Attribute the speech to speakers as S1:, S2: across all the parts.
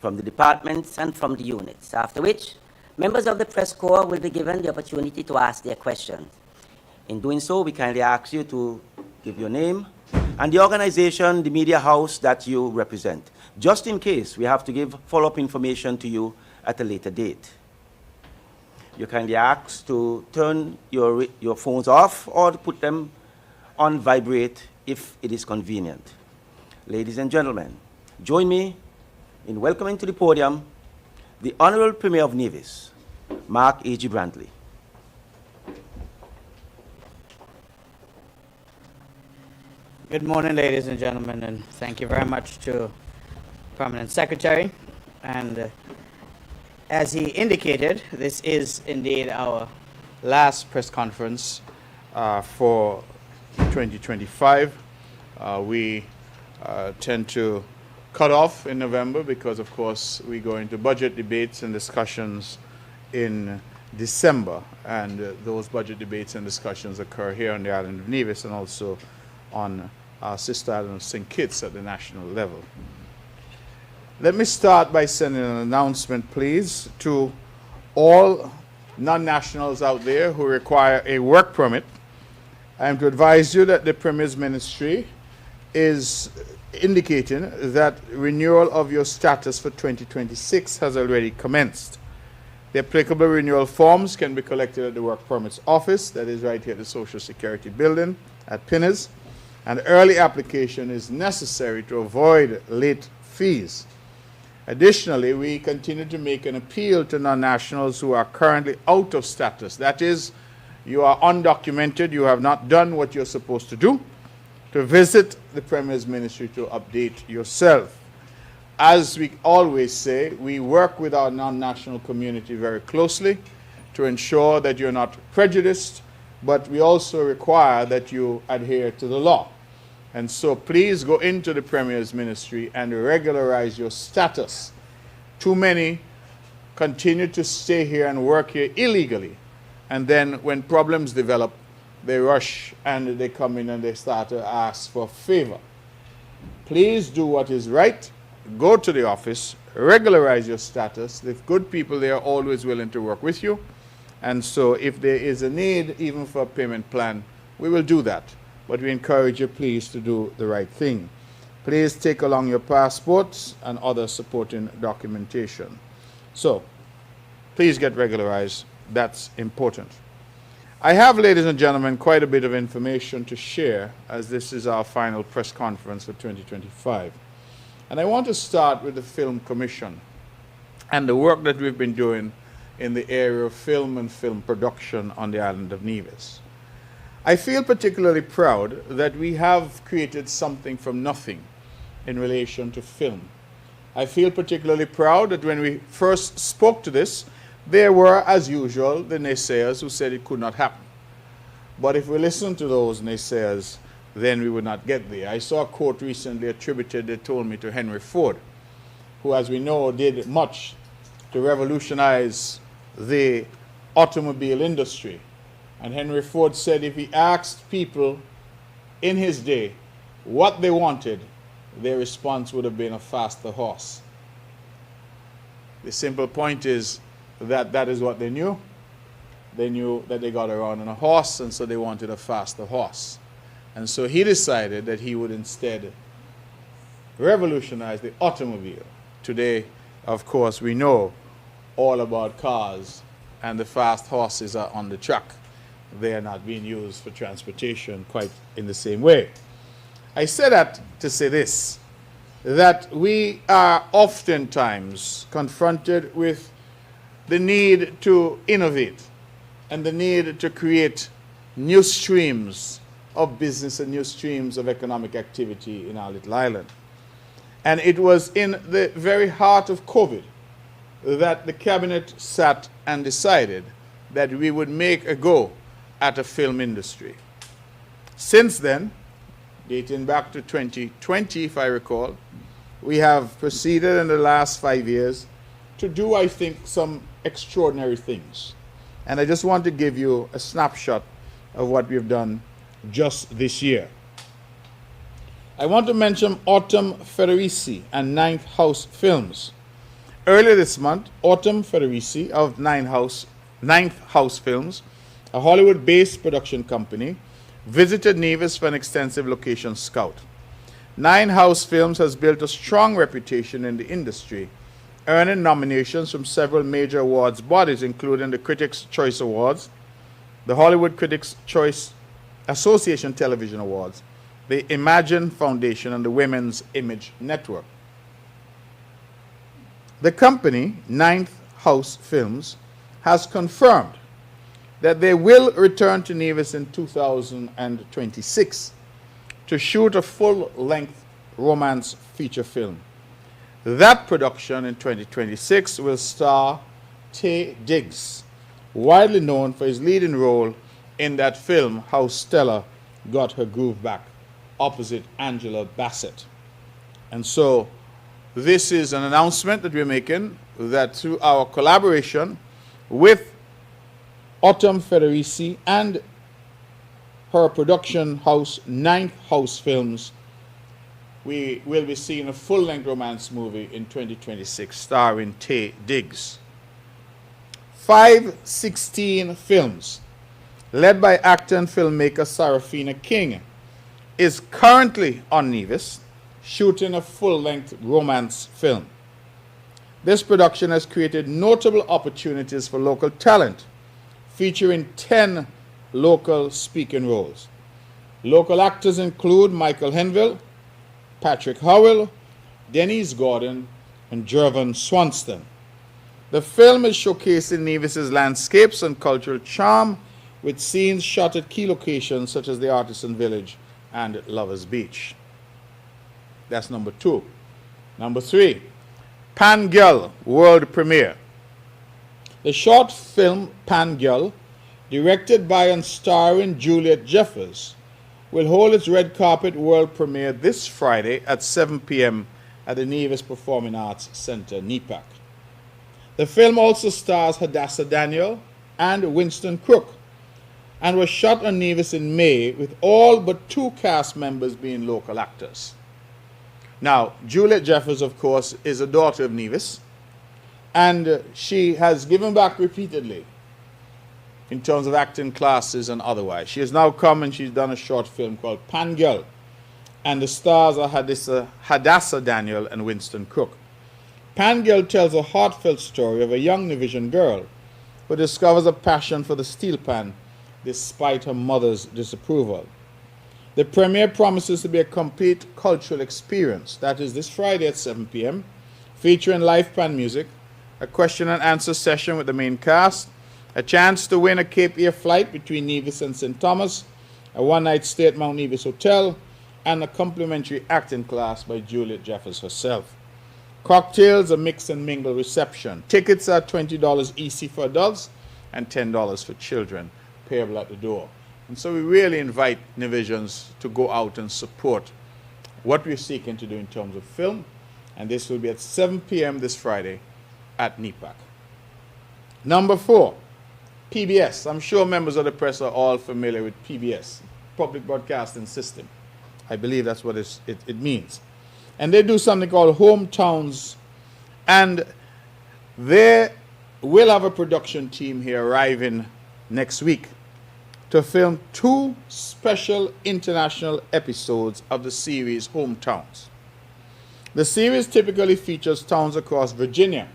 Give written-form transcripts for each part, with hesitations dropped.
S1: from the departments and from the units, after which members of the press corps will be given the opportunity to ask their questions. In doing so, we kindly ask you to give your name and the organization, the media house that you represent, just in case we have to give follow-up information to you at a later date. You're kindly asked to turn your phones off or to put them on vibrate if it is convenient. Ladies and gentlemen, join me in welcoming to the podium the Honorable Premier of Nevis, Mark A.G. Brantley.
S2: Good morning, ladies and gentlemen, and thank you very much to Permanent Secretary. And as he indicated, this is indeed our last press conference for 2025. We tend to cut off in November because, of course, we go into budget debates and discussions in December, and those budget debates and discussions occur here on the island of Nevis and also on our sister island of St. Kitts at the national level. Let me start by sending an announcement, please, to all non-nationals out there who require a work permit. I am to advise you that the Premier's Ministry is indicating that renewal of your status for 2026 has already commenced. The applicable renewal forms can be collected at the Work Permits Office, that is right here at the Social Security Building at Pinners, and early application is necessary to avoid late fees. Additionally, we continue to make an appeal to non-nationals who are currently out of status. That is, you are undocumented, you have not done what you're supposed to do, to visit the Premier's Ministry to update yourself. As we always say, we work with our non-national community very closely to ensure that you're not prejudiced, but we also require that you adhere to the law. And so please go into the Premier's Ministry and regularize your status. Too many continue to stay here and work here illegally. And then when problems develop, they rush and they come in and they start to ask for a favor. Please do what is right. Go to the office, regularize your status. The good people there are always willing to work with you. And so if there is a need even for a payment plan, we will do that. But we encourage you, please, to do the right thing. Please take along your passports and other supporting documentation. So, please get regularized. That's important. I have, ladies and gentlemen, quite a bit of information to share, as this is our final press conference for 2025. And I want to start with the Film Commission and the work that we've been doing in the area of film and film production on the island of Nevis. I feel particularly proud that we have created something from nothing in relation to film. I feel particularly proud that when we first spoke to this, there were, as usual, the naysayers who said it could not happen. But if we listen to those naysayers, then we would not get there. I saw a quote recently attributed, they told me, to Henry Ford, who, as we know, did much to revolutionize the automobile industry. And Henry Ford said if he asked people in his day what they wanted, their response would have been a faster horse. The simple point is that that is what they knew. They knew that they got around on a horse, and so they wanted a faster horse. And so he decided that he would instead revolutionize the automobile. Today, of course, we know all about cars, and the fast horses are on the track. They are not being used for transportation quite in the same way. I say that to say this, that we are oftentimes confronted with the need to innovate and the need to create new streams of business and new streams of economic activity in our little island. And it was in the very heart of COVID that the cabinet sat and decided that we would make a go at a film industry. Since then, dating back to 2020, if I recall, we have proceeded in the last 5 years to do, I think, some extraordinary things. And I just want to give you a snapshot of what we've done just this year. I want to mention Autumn Federici and Ninth House Films.
S3: Earlier this month, Autumn Federici of Ninth House Films, a Hollywood-based production company, visited Nevis for an extensive location scout. Nine House Films has built a strong reputation in the industry, earning nominations from several major awards bodies, including the Critics' Choice Awards, the Hollywood Critics' Choice Association Television Awards, the Imagine Foundation, and the Women's Image Network. The company, Ninth House Films, has confirmed that they will return to Nevis in 2026 to shoot a full-length romance feature film. That production in 2026 will star Taye Diggs, widely known for his leading role in that film, How Stella Got Her Groove Back, opposite Angela Bassett. And so, this is an announcement that we're making that through our collaboration with Autumn Federici and her production house, Ninth House Films, we will be seeing a full-length romance movie in 2026 starring Taye Diggs. 516 Films, led by actor and filmmaker Sarafina King, is currently on Nevis, shooting a full-length romance film. This production has created notable opportunities for local talent, featuring 10 local speaking roles. Local actors include Michael Henville, Patrick Howell, Denise Gordon, and Jervon Swanston. The film is showcasing Nevis's landscapes and cultural charm with scenes shot at key locations such as the Artisan Village and Lovers Beach. That's number 2. Number 3, Pan Girl world premiere. The short film Pan Girl, directed by and starring Juliet Jeffers, will hold its red carpet world premiere this Friday at 7 p.m. at the Nevis Performing Arts Center, NEPAC. The film also stars Hadassah Daniel and Winston Crook, and was shot on Nevis in May, with all but 2 cast members being local actors. Now, Juliet Jeffers, of course, is a daughter of Nevis, and she has given back repeatedly in terms of acting classes and otherwise. She has now come and she's done a short film called Pan Girl, and the stars are Hadassah Daniel and Winston Crook. Pan Girl tells a heartfelt story of a young Nevisian girl who discovers a passion for the steel pan despite her mother's disapproval. The premiere promises to be a complete cultural experience. That is this Friday at 7 p.m., featuring live pan music, a question and answer session with the main cast, a chance to win a Cape Air flight between Nevis and St. Thomas, a one-night stay at Mount Nevis Hotel, and a complimentary acting class by Juliet Jeffers herself. Cocktails, a mix and mingle reception. Tickets are $20 EC for adults and $10 for children, payable at the door. And so we really invite Nevisians to go out and support what we're seeking to do in terms of film. And this will be at 7 p.m. this Friday at NEPAC. Number 4, PBS. I'm sure members of the press are all familiar with PBS, Public Broadcasting System. I believe that's what it means. And they do something called Hometowns. And they will have a production team here arriving next week to film 2 special international episodes of the series Hometowns. The series typically features towns across Virginia,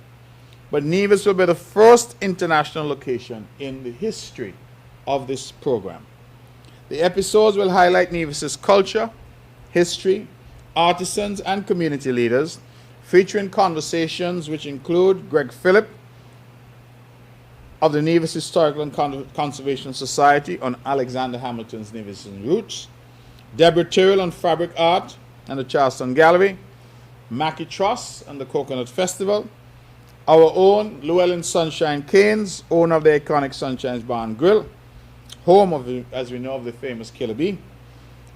S3: but Nevis will be the first international location in the history of this program. The episodes will highlight Nevis's culture, history, artisans, and community leaders, featuring conversations which include Greg Phillip of the Nevis Historical and Conservation Society on Alexander Hamilton's Nevisian roots, Deborah Tyrrell on fabric art and the Charleston Gallery, Mackie Truss and the Coconut Festival, our own Llewellyn Sunshine Keynes, owner of the iconic Sunshine's Bar and Grill, home of, as we know, of the famous Killer Bee,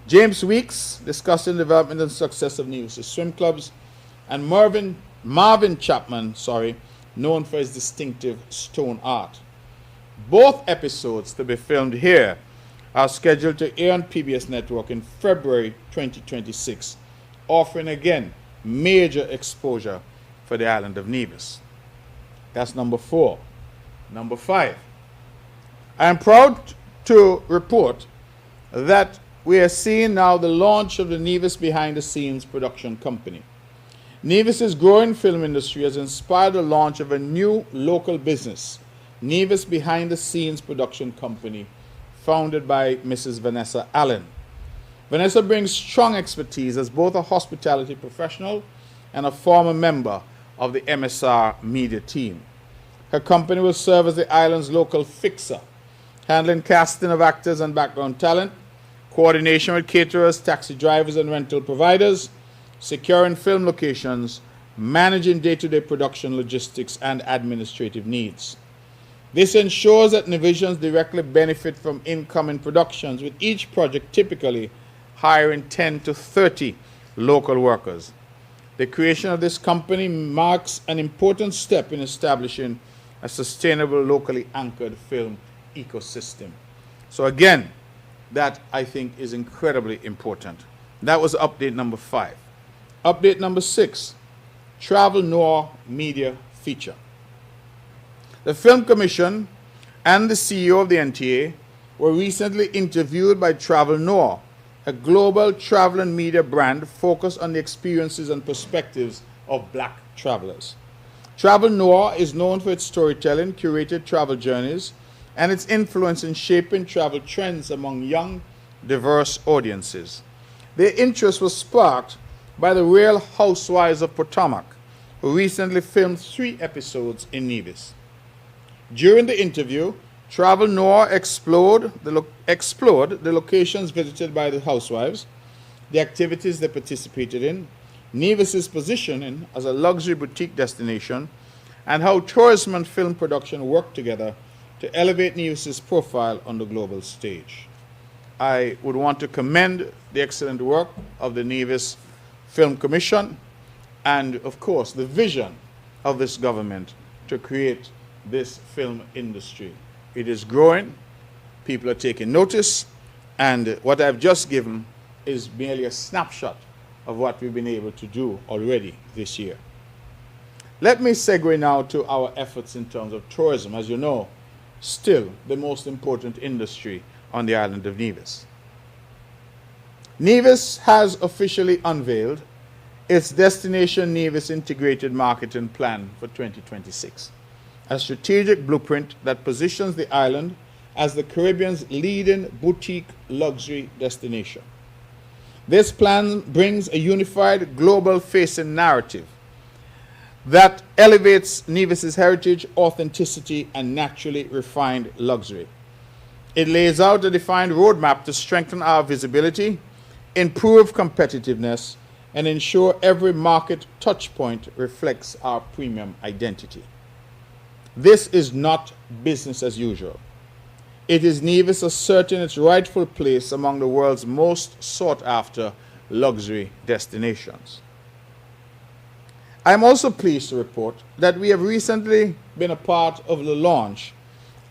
S3: James Weeks discussing development and success of Nevis swim clubs, and Marvin Chapman, known for his distinctive stone art. Both episodes to be filmed here are scheduled to air on PBS Network in February 2026, offering again major exposure for the island of Nevis. That's number 4. Number 5. I am proud to report that we are seeing now the launch of the Nevis Behind the Scenes production company. Nevis's growing film industry has inspired the launch of a new local business, Nevis Behind the Scenes production company, founded by Mrs. Vanessa Allen. Vanessa brings strong expertise as both a hospitality professional and a former member of the MSR media team. Her company will serve as the island's local fixer, handling casting of actors and background talent, coordination with caterers, taxi drivers, and rental providers, securing film locations, managing day-to-day production logistics and administrative needs. This ensures that Nevisions directly benefit from incoming productions, with each project typically hiring 10 to 30 local workers. The creation of this company marks an important step in establishing a sustainable, locally anchored film ecosystem. So again, that I think is incredibly important. That was update number 5. Update number 6, Travel Noir Media Feature. The Film Commission and the CEO of the NTA were recently interviewed by Travel Noir, a global travel and media brand focused on the experiences and perspectives of black travelers. Travel Noir is known for its storytelling, curated travel journeys, and its influence in shaping travel trends among young, diverse audiences. Their interest was sparked by the Real Housewives of Potomac, who recently filmed 3 episodes in Nevis. During the interview, Travel Noir explored the locations visited by the housewives, the activities they participated in, Nevis's positioning as a luxury boutique destination, and how tourism and film production work together to elevate Nevis's profile on the global stage. I would want to commend the excellent work of the Nevis Film Commission and, of course, the vision of this government to create this film industry. It is growing, people are taking notice, and what I've just given is merely a snapshot of what we've been able to do already this year. Let me segue now to our efforts in terms of tourism. As you know, still the most important industry on the island of Nevis. Nevis has officially unveiled its Destination Nevis Integrated Marketing Plan for 2026, a strategic blueprint that positions the island as the Caribbean's leading boutique luxury destination. This plan brings a unified, global-facing narrative that elevates Nevis's heritage, authenticity, and naturally refined luxury. It lays out a defined roadmap to strengthen our visibility, improve competitiveness, and ensure every market touchpoint reflects our premium identity. This is not business as usual. It is Nevis asserting its rightful place among the world's most sought-after luxury destinations. I am also pleased to report that we have recently been a part of the launch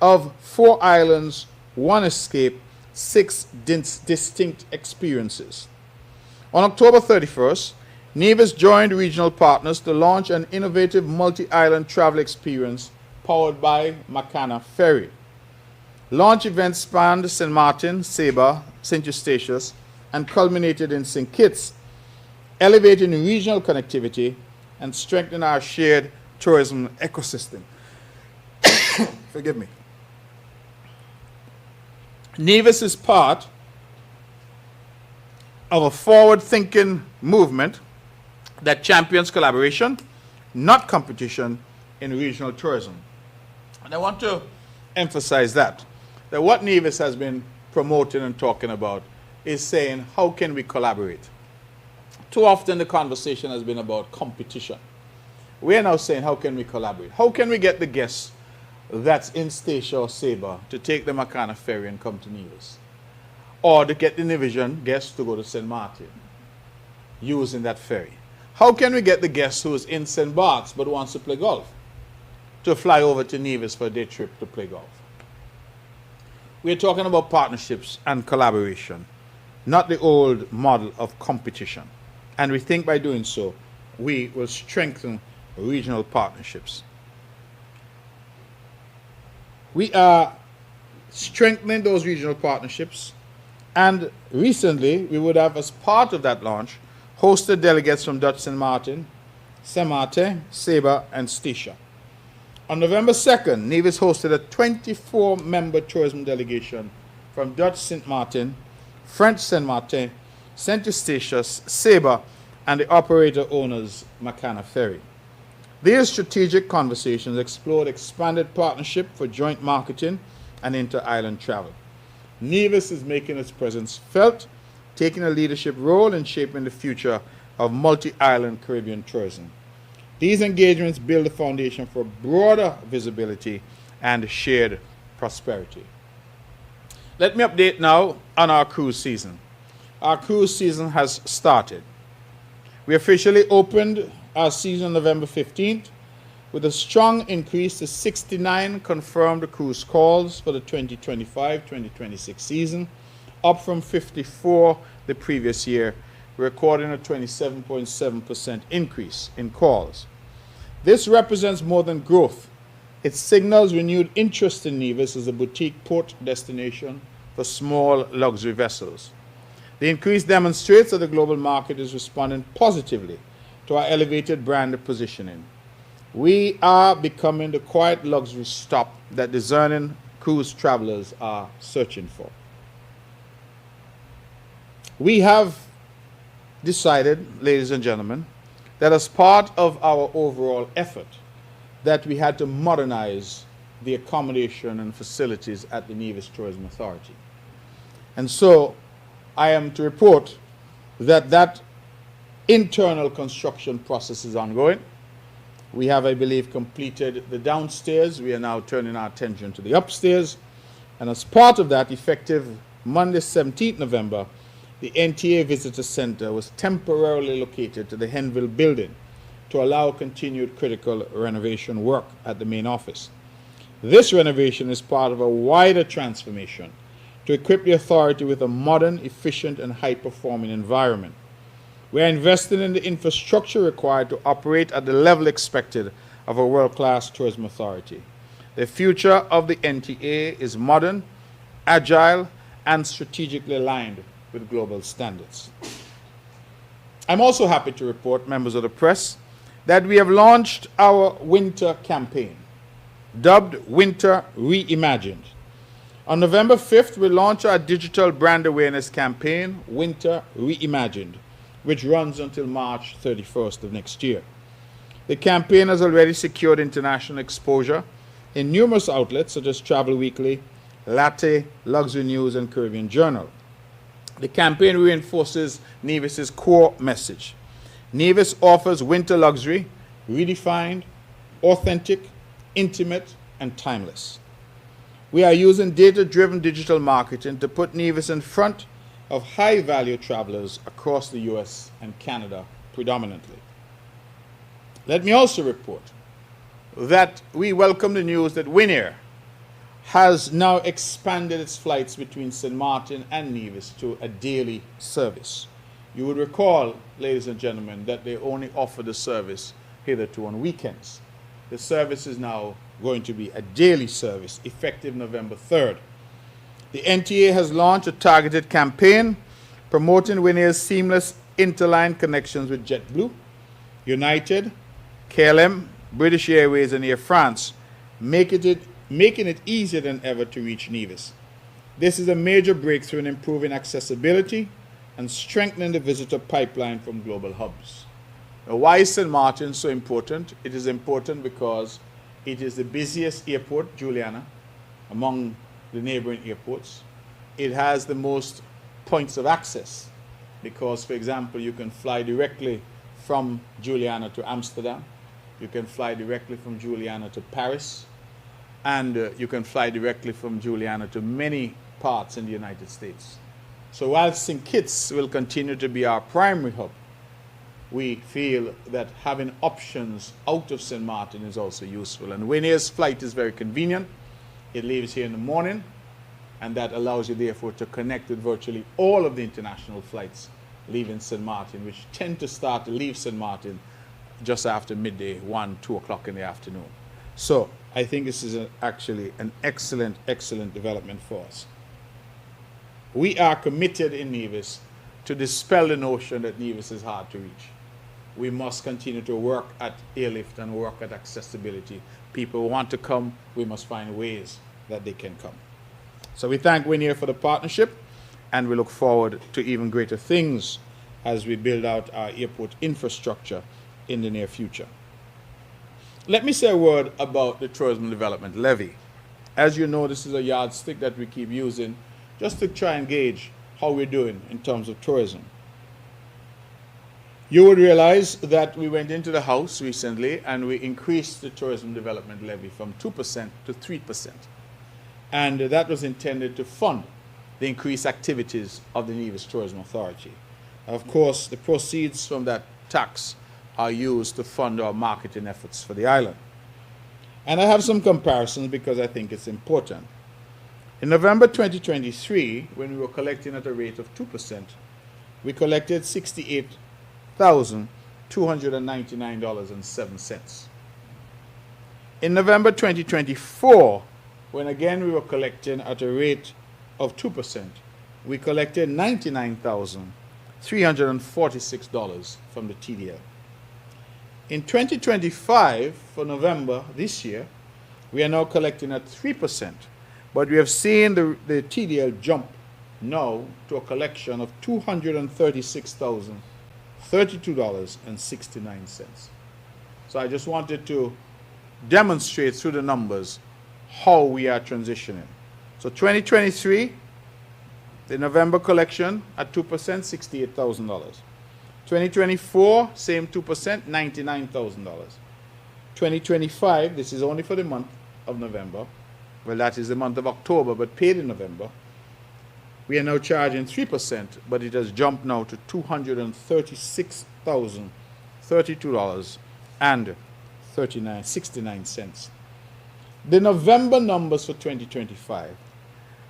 S3: of 4 Islands, 1 Escape, 6 distinct experiences. On October 31st, Nevis joined regional partners to launch an innovative multi-island travel experience powered by Makana Ferry. Launch events spanned St. Martin, Saba, St. Eustatius, and culminated in St. Kitts, elevating regional connectivity and strengthening our shared tourism ecosystem. Forgive me. Nevis is part of a forward-thinking movement that champions collaboration, not competition, in regional tourism. And I want to emphasize that what Nevis has been promoting and talking about is saying, how can we collaborate? Too often the conversation has been about competition. We are now saying, how can we collaborate? How can we get the guests that's in Statia or Saba to take the Makana Ferry and come to Nevis? Or to get the Nevision guests to go to St. Martin using that ferry? How can we get the guest who is in St. Bart's but wants to play golf to fly over to Nevis for a day trip to play golf? We're talking about partnerships and collaboration, not the old model of competition. And we think by doing so, we will strengthen regional partnerships. We are strengthening those regional partnerships, and recently we would have, as part of that launch, hosted delegates from Dutch St. Martin, Saint Martin, Saba, and Stisha. On November 2nd, Nevis hosted a 24-member tourism delegation from Dutch St. Martin, French Saint Martin, Saint Eustatius, Saba, and the operator owners Makana Ferry. These strategic conversations explored expanded partnership for joint marketing and inter-island travel. Nevis is making its presence felt, taking a leadership role in shaping the future of multi-island Caribbean tourism. These engagements build the foundation for broader visibility and shared prosperity. Let me update now on our cruise season. Our cruise season has started. We officially opened our season on November 15th with a strong increase to 69 confirmed cruise calls for the 2025-2026 season, up from 54 the previous year, recording a 27.7% increase in calls. This represents more than growth. It signals renewed interest in Nevis as a boutique port destination for small luxury vessels. The increase demonstrates that the global market is responding positively to our elevated brand positioning. We are becoming the quiet luxury stop that discerning cruise travelers are searching for. We have decided, ladies and gentlemen, that as part of our overall effort, that we had to modernize the accommodation and facilities at the Nevis Tourism Authority. And so I am to report that that internal construction process is ongoing. We have, I believe, completed the downstairs. We are now turning our attention to the upstairs. And as part of that, effective Monday, 17th November, the NTA Visitor Center was temporarily located to the Henville building to allow continued critical renovation work at the main office. This renovation is part of a wider transformation to equip the authority with a modern, efficient, and high-performing environment. We are investing in the infrastructure required to operate at the level expected of a world-class tourism authority. The future of the NTA is modern, agile, and strategically aligned with global standards. I'm also happy to report, members of the press, that we have launched our winter campaign, dubbed Winter Reimagined. On November 5th, we launched our digital brand awareness campaign, Winter Reimagined, which runs until March 31st of next year. The campaign has already secured international exposure in numerous outlets such as Travel Weekly, Latte, Luxury News, and Caribbean Journal. The campaign reinforces Nevis's core message. Nevis offers winter luxury, redefined, authentic, intimate, and timeless. We are using data-driven digital marketing to put Nevis in front of high-value travelers across the US and Canada predominantly. Let me also report that we welcome the news that Winair has now expanded its flights between St. Martin and Nevis to a daily service. You would recall, ladies and gentlemen, that they only offered the service hitherto on weekends. The service is now going to be a daily service, effective November 3rd. The NTA has launched a targeted campaign promoting Winair's seamless interline connections with JetBlue, United, KLM, British Airways, and Air France, making it easier than ever to reach Nevis. This is a major breakthrough in improving accessibility and strengthening the visitor pipeline from global hubs. Now, why is St. Martin so important? It is important because it is the busiest airport, Juliana, among the neighboring airports. It has the most points of access because, for example, you can fly directly from Juliana to Amsterdam. You can fly directly from Juliana to Paris. And you can fly directly from Juliana to many parts in the United States. So while St. Kitts will continue to be our primary hub, we feel that having options out of St. Martin is also useful. And Winair's flight is very convenient. It leaves here in the morning, and that allows you therefore to connect with virtually all of the international flights leaving St. Martin, which tend to leave St. Martin just after midday, 1, 2 o'clock in the afternoon. So I think this is actually an excellent, excellent development for us. We are committed in Nevis to dispel the notion that Nevis is hard to reach. We must continue to work at airlift and work at accessibility. People want to come, we must find ways that they can come. So we thank Winier for the partnership, and we look forward to even greater things as we build out our airport infrastructure in the near future. Let me say a word about the Tourism Development Levy. As you know, this is a yardstick that we keep using just to try and gauge how we're doing in terms of tourism. You would realize that we went into the House recently and we increased the Tourism Development Levy from 2% to 3%. And that was intended to fund the increased activities of the Nevis Tourism Authority. Of course, the proceeds from that tax are used to fund our marketing efforts for the island. And I have some comparisons because I think it's important. In November 2023, when we were collecting at a rate of 2%, we collected $68,299.07. In November 2024, when again we were collecting at a rate of 2%, we collected $99,346 from the TDL. In 2025, for November this year, we are now collecting at 3%, but we have seen the TDL jump now to a collection of $236,032.69. So I just wanted to demonstrate through the numbers how we are transitioning. So 2023, the November collection at 2%, $68,000. 2024, same 2%, $99,000. 2025, this is only for the month of November. Well, that is the month of October, but paid in November. We are now charging 3%, but it has jumped now to $236,032.69. The November numbers for 2025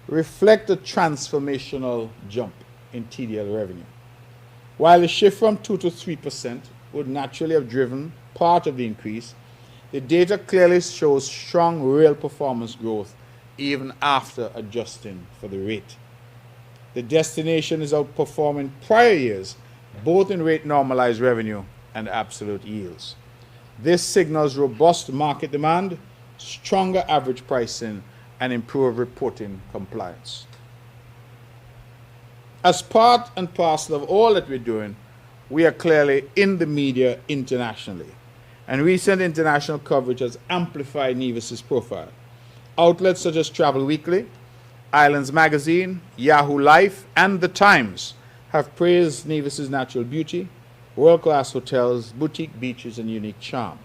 S3: reflect a transformational jump in TDL revenue. While the shift from 2 to 3% would naturally have driven part of the increase, the data clearly shows strong real performance growth even after adjusting for the rate. The destination is outperforming prior years, both in rate normalized revenue and absolute yields. This signals robust market demand, stronger average pricing, and improved reporting compliance. As part and parcel of all that we're doing, we are clearly in the media internationally, and recent international coverage has amplified Nevis's profile. Outlets such as Travel Weekly, Islands Magazine, Yahoo Life, and The Times have praised Nevis's natural beauty, world-class hotels, boutique beaches, and unique charm.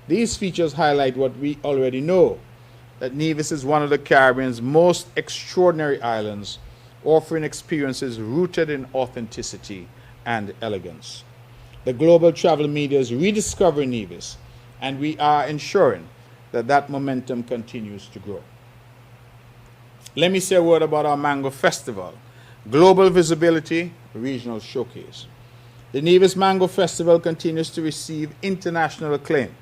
S3: These features highlight what we already know, that Nevis is one of the Caribbean's most extraordinary islands, offering experiences rooted in authenticity and elegance. The global travel media is rediscovering Nevis, and we are ensuring that that momentum continues to grow. Let me say a word about our Mango Festival, global visibility, regional showcase. The Nevis Mango Festival continues to receive international acclaim,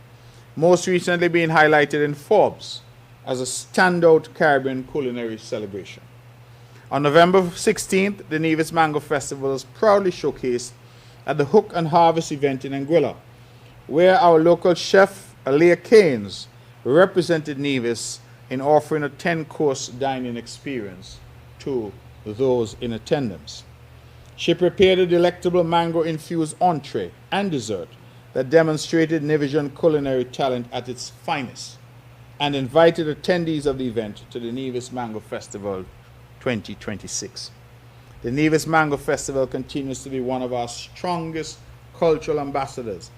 S3: most recently being highlighted in Forbes as a standout Caribbean culinary celebration. On November 16th, the Nevis Mango Festival was proudly showcased at the Hook and Harvest event in Anguilla, where our local chef, Alea Keynes, represented Nevis in offering a 10-course dining experience to those in attendance. She prepared a delectable mango-infused entree and dessert that demonstrated Nevisian culinary talent at its finest, and invited attendees of the event to the Nevis Mango Festival 2026. The Nevis Mango Festival continues to be one of our strongest cultural ambassadors,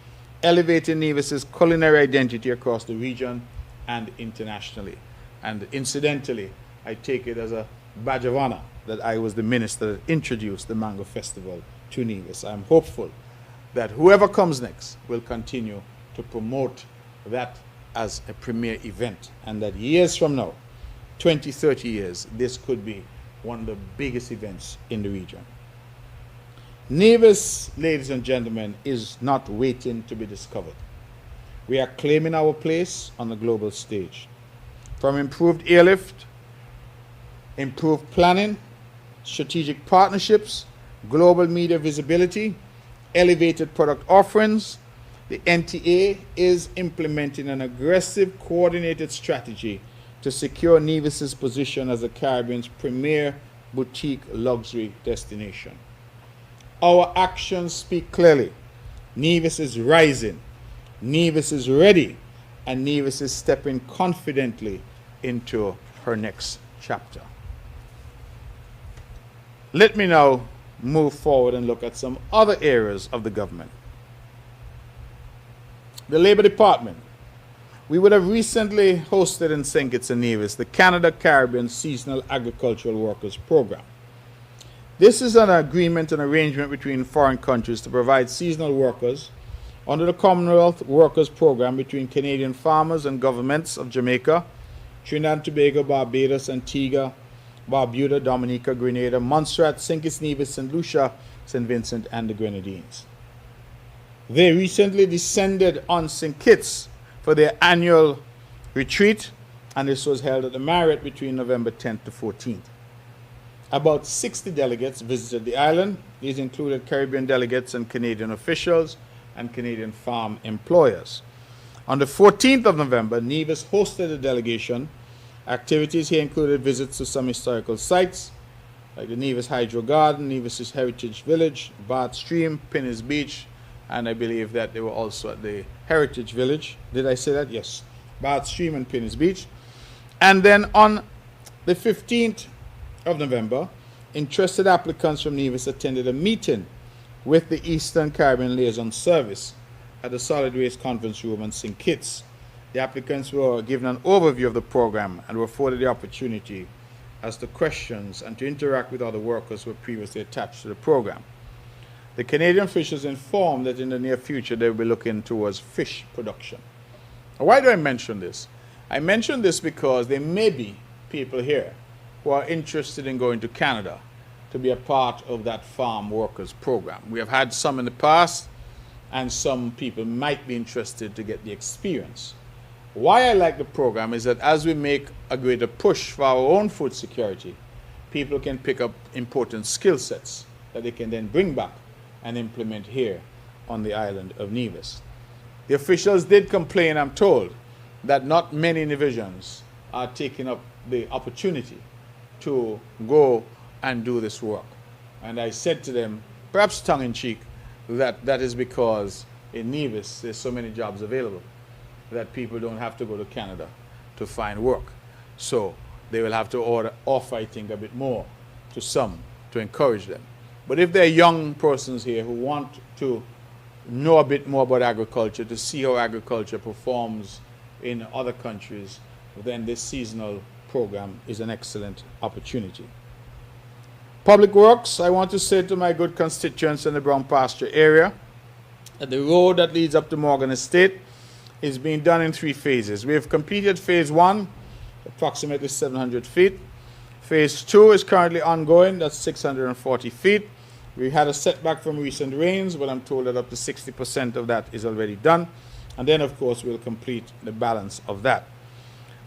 S3: elevating Nevis's culinary identity across the region and internationally. And incidentally, I take it as a badge of honor that I was the minister that introduced the Mango Festival to Nevis. I'm hopeful that whoever comes next will continue to promote that as a premier event, and that years from now, 20, 30 years, this could be one of the biggest events in the region. Nevis, ladies and gentlemen, is not waiting to be discovered. We are claiming our place on the global stage. From improved airlift, improved planning, strategic partnerships, global media visibility, elevated product offerings, the NTA is implementing an aggressive, coordinated strategy to secure Nevis's position as the Caribbean's premier boutique luxury destination. Our actions speak clearly. Nevis is rising, Nevis is ready, and Nevis is stepping confidently into her next chapter. Let me now move forward and look at some other areas of the government. The Labor Department. We would have recently hosted in St. Kitts and Nevis the Canada Caribbean Seasonal Agricultural Workers Program. This is an agreement and arrangement between foreign countries to provide seasonal workers under the Commonwealth Workers Program between Canadian farmers and governments of Jamaica, Trinidad and Tobago, Barbados, Antigua, Barbuda, Dominica, Grenada, Montserrat, St. Kitts, Nevis, St. Lucia, St. Vincent, and the Grenadines. They recently descended on St. Kitts for their annual retreat, and this was held at the Marriott between November 10th to 14th. About 60 delegates visited the island. These included Caribbean delegates and Canadian officials and Canadian farm employers. On the 14th of November, Nevis hosted a delegation. Activities here included visits to some historical sites, like the Nevis Hydro Garden, Nevis's Heritage Village, Bath Stream, Pinnis Beach, and I believe that they were also at the Heritage Village. Did I say that? Yes. Bath Stream and Pinnis Beach. And then on the 15th of November, interested applicants from Nevis attended a meeting with the Eastern Caribbean Liaison Service at the Solid Waste Conference Room in St. Kitts. The applicants were given an overview of the program and were afforded the opportunity as to questions and to interact with other workers who were previously attached to the program. The Canadian officials informed that in the near future they will be looking towards fish production. Now, why do I mention this? I mention this because there may be people here who are interested in going to Canada to be a part of that farm workers program. We have had some in the past, and some people might be interested to get the experience. Why I like the program is that as we make a greater push for our own food security, people can pick up important skill sets that they can then bring back and implement here on the island of Nevis. The officials did complain, I'm told, that not many Nevisians are taking up the opportunity to go and do this work. And I said to them, perhaps tongue-in-cheek, that is because in Nevis there's so many jobs available that people don't have to go to Canada to find work. So they will have to offer, I think, a bit more to some to encourage them. But if there are young persons here who want to know a bit more about agriculture, to see how agriculture performs in other countries, then this seasonal program is an excellent opportunity. Public Works, I want to say to my good constituents in the Brown Pasture area that the road that leads up to Morgan Estate is being done in 3 phases. We have completed phase 1, approximately 700 feet. Phase 2 is currently ongoing, that's 640 feet. We had a setback from recent rains, but I'm told that up to 60% of that is already done. And then, of course, we'll complete the balance of that.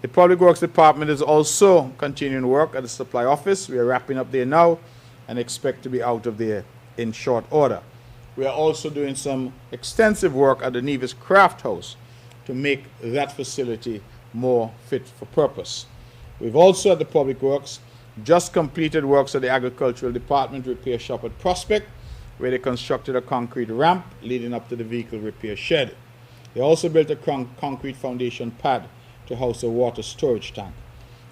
S3: The Public Works Department is also continuing work at the supply office. We are wrapping up there now and expect to be out of there in short order. We are also doing some extensive work at the Nevis Craft House to make that facility more fit for purpose. We've also at the Public Works just completed works at the Agricultural Department repair shop at Prospect, where they constructed a concrete ramp leading up to the vehicle repair shed. They also built a concrete foundation pad to house a water storage tank.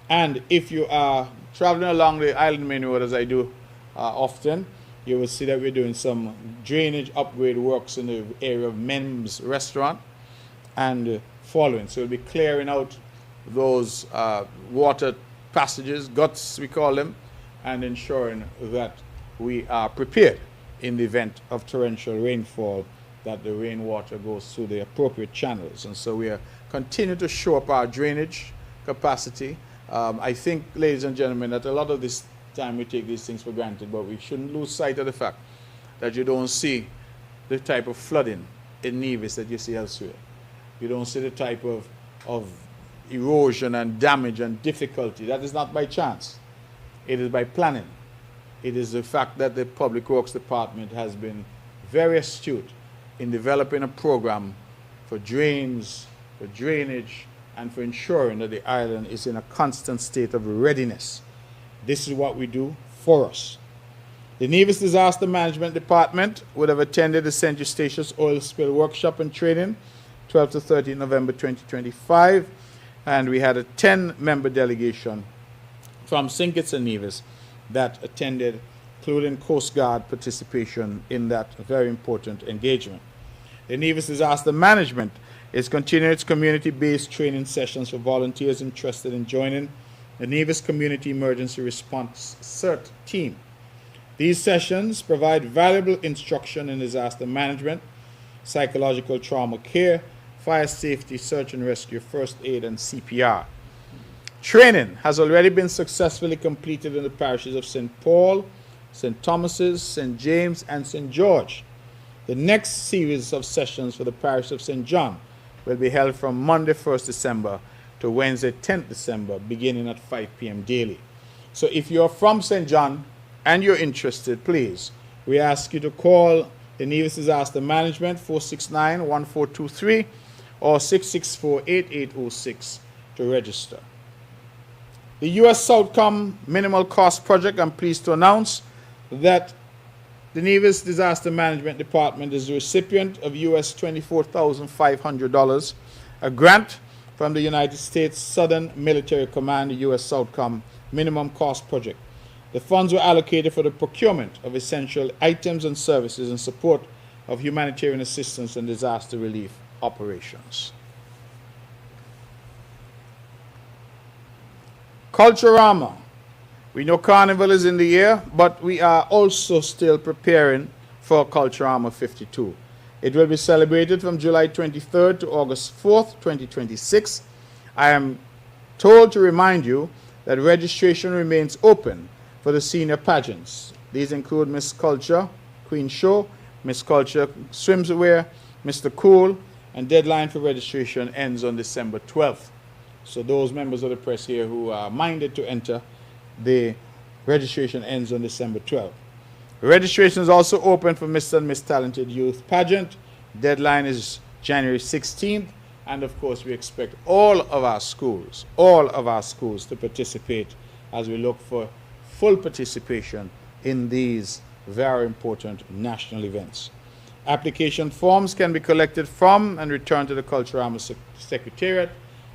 S3: And if you are traveling along the island main road, as I do often, you will see that we're doing some drainage upgrade works in the area of Men's Restaurant and following. So we'll be clearing out those water passages, guts we call them, and ensuring that we are prepared in the event of torrential rainfall, that the rainwater goes through the appropriate channels. And so we are continuing to show up our drainage capacity. I think, ladies and gentlemen, that a lot of this time we take these things for granted, but we shouldn't lose sight of the fact that you don't see the type of flooding in Nevis that you see elsewhere. You don't see the type of erosion and damage and difficulty. That is not by chance. It is by planning. It is the fact that the Public Works Department has been very astute in developing a program for drains, for drainage, and for ensuring that the island is in a constant state of readiness. This is what we do for us. The Nevis Disaster Management Department would have attended the St. Eustatius Oil Spill Workshop and Training, 12 to 13 November 2025, and we had a 10-member delegation from St. Kitts and Nevis that attended, including Coast Guard participation in that very important engagement. The Nevis Disaster Management is continuing its community-based training sessions for volunteers interested in joining the Nevis Community Emergency Response CERT team. These sessions provide valuable instruction in disaster management, psychological trauma care, fire safety, search and rescue, first aid, and CPR. Training has already been successfully completed in the parishes of St. Paul, St. Thomas's, St. James, and St. George. The next series of sessions for the parish of St. John will be held from Monday 1st December to Wednesday 10th December, beginning at 5 p.m. daily. So if you're from St. John and you're interested, please, we ask you to call the Nevis Disaster Management 469-1423 or 664-8806 to register. The U.S. Southcom Minimal Cost Project, I'm pleased to announce that the Nevis Disaster Management Department is the recipient of U.S. $24,500, a grant from the United States Southern Military Command, the U.S. Southcom Minimum Cost Project. The funds were allocated for the procurement of essential items and services in support of humanitarian assistance and disaster relief operations. Culturama. We know Carnival is in the air, but we are also still preparing for Culturama 52. It will be celebrated from July 23rd to August 4th, 2026. I am told to remind you that registration remains open for the senior pageants. These include Miss Culture, Queen Show, Miss Culture Swimwear, Mr. Cool, and deadline for registration ends on December 12th. So those members of the press here who are minded to enter, the registration ends on December 12th. Registration is also open for Mr. and Miss Talented Youth Pageant. Deadline is January 16th. And of course, we expect all of our schools to participate as we look for full participation in these very important national events. Application forms can be collected from and returned to the Culturama Secretariat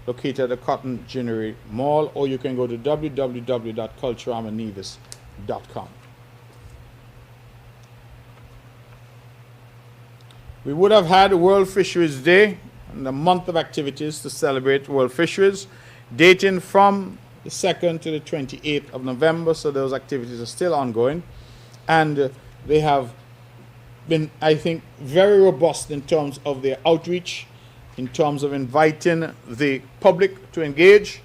S3: located at the Cotton Ginnery Mall, or you can go to www.culturamanevis.com. We would have had World Fisheries Day and a month of activities to celebrate World Fisheries, dating from the 2nd to the 28th of November, so those activities are still ongoing. And they have been, I think, very robust in terms of their outreach, in terms of inviting the public to engage,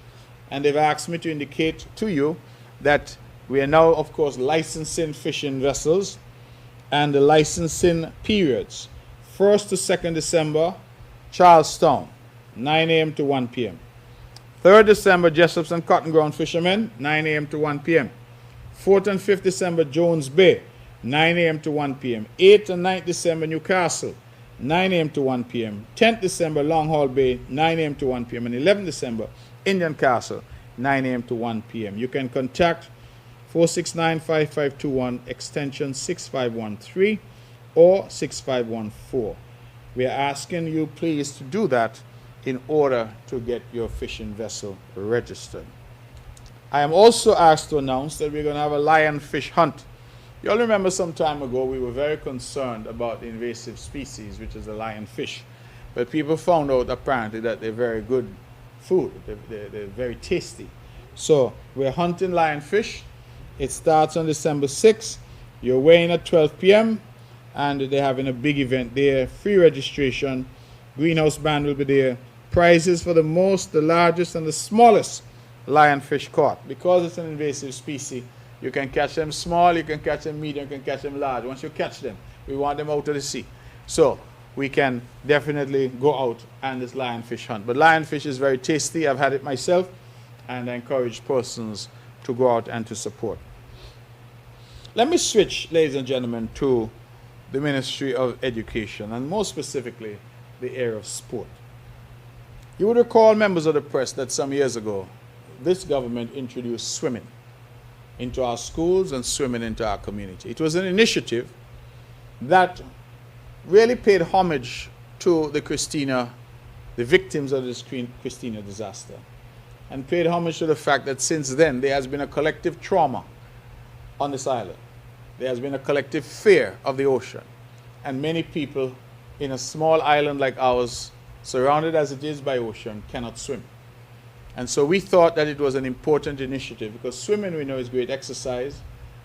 S3: and they've asked me to indicate to you that we are now, of course, licensing fishing vessels, and the licensing periods, 1st to 2nd December, Charlestown, 9 a.m. to 1 p.m. 3rd December, Jessops and Cotton Ground Fishermen, 9 a.m. to 1 p.m. 4th and 5th December, Jones Bay, 9 a.m. to 1 p.m. 8th and 9th December, Newcastle, 9 a.m. to 1 p.m. 10th December, Long Haul Bay, 9 a.m. to 1 p.m. And 11th December, Indian Castle, 9 a.m. to 1 p.m. You can contact 469-5521, extension 6513 or 6514. We are asking you please to do that in order to get your fishing vessel registered. I am also asked to announce that we're going to have a lionfish hunt. You all remember some time ago we were very concerned about the invasive species, which is the lionfish. But people found out apparently that they're very good food. They're very tasty. So we're hunting lionfish. It starts on December 6th. You're weighing at 12 p.m. and they're having a big event there. Free registration. Greenhouse band will be there. Prizes for the most, the largest, and the smallest lionfish caught. Because it's an invasive species, You can catch them small, you can catch them medium, you can catch them large. Once you catch them, we want them out of the sea. So we can definitely go out and this lionfish hunt. But lionfish is very tasty. I've had it myself, and I encourage persons to go out and to support. Let me switch, ladies and gentlemen, to the Ministry of Education, and more specifically, the area of sport. You would recall, members of the press, that some years ago, this government introduced swimming into our schools and swimming into our community. It was an initiative that really paid homage to the victims of this Christina disaster, and paid homage to the fact that since then there has been a collective trauma on this island. There has been a collective fear of the ocean, and many people in a small island like ours, surrounded as it is by ocean, cannot swim. And so we thought that it was an important initiative, because swimming, we know, is great exercise,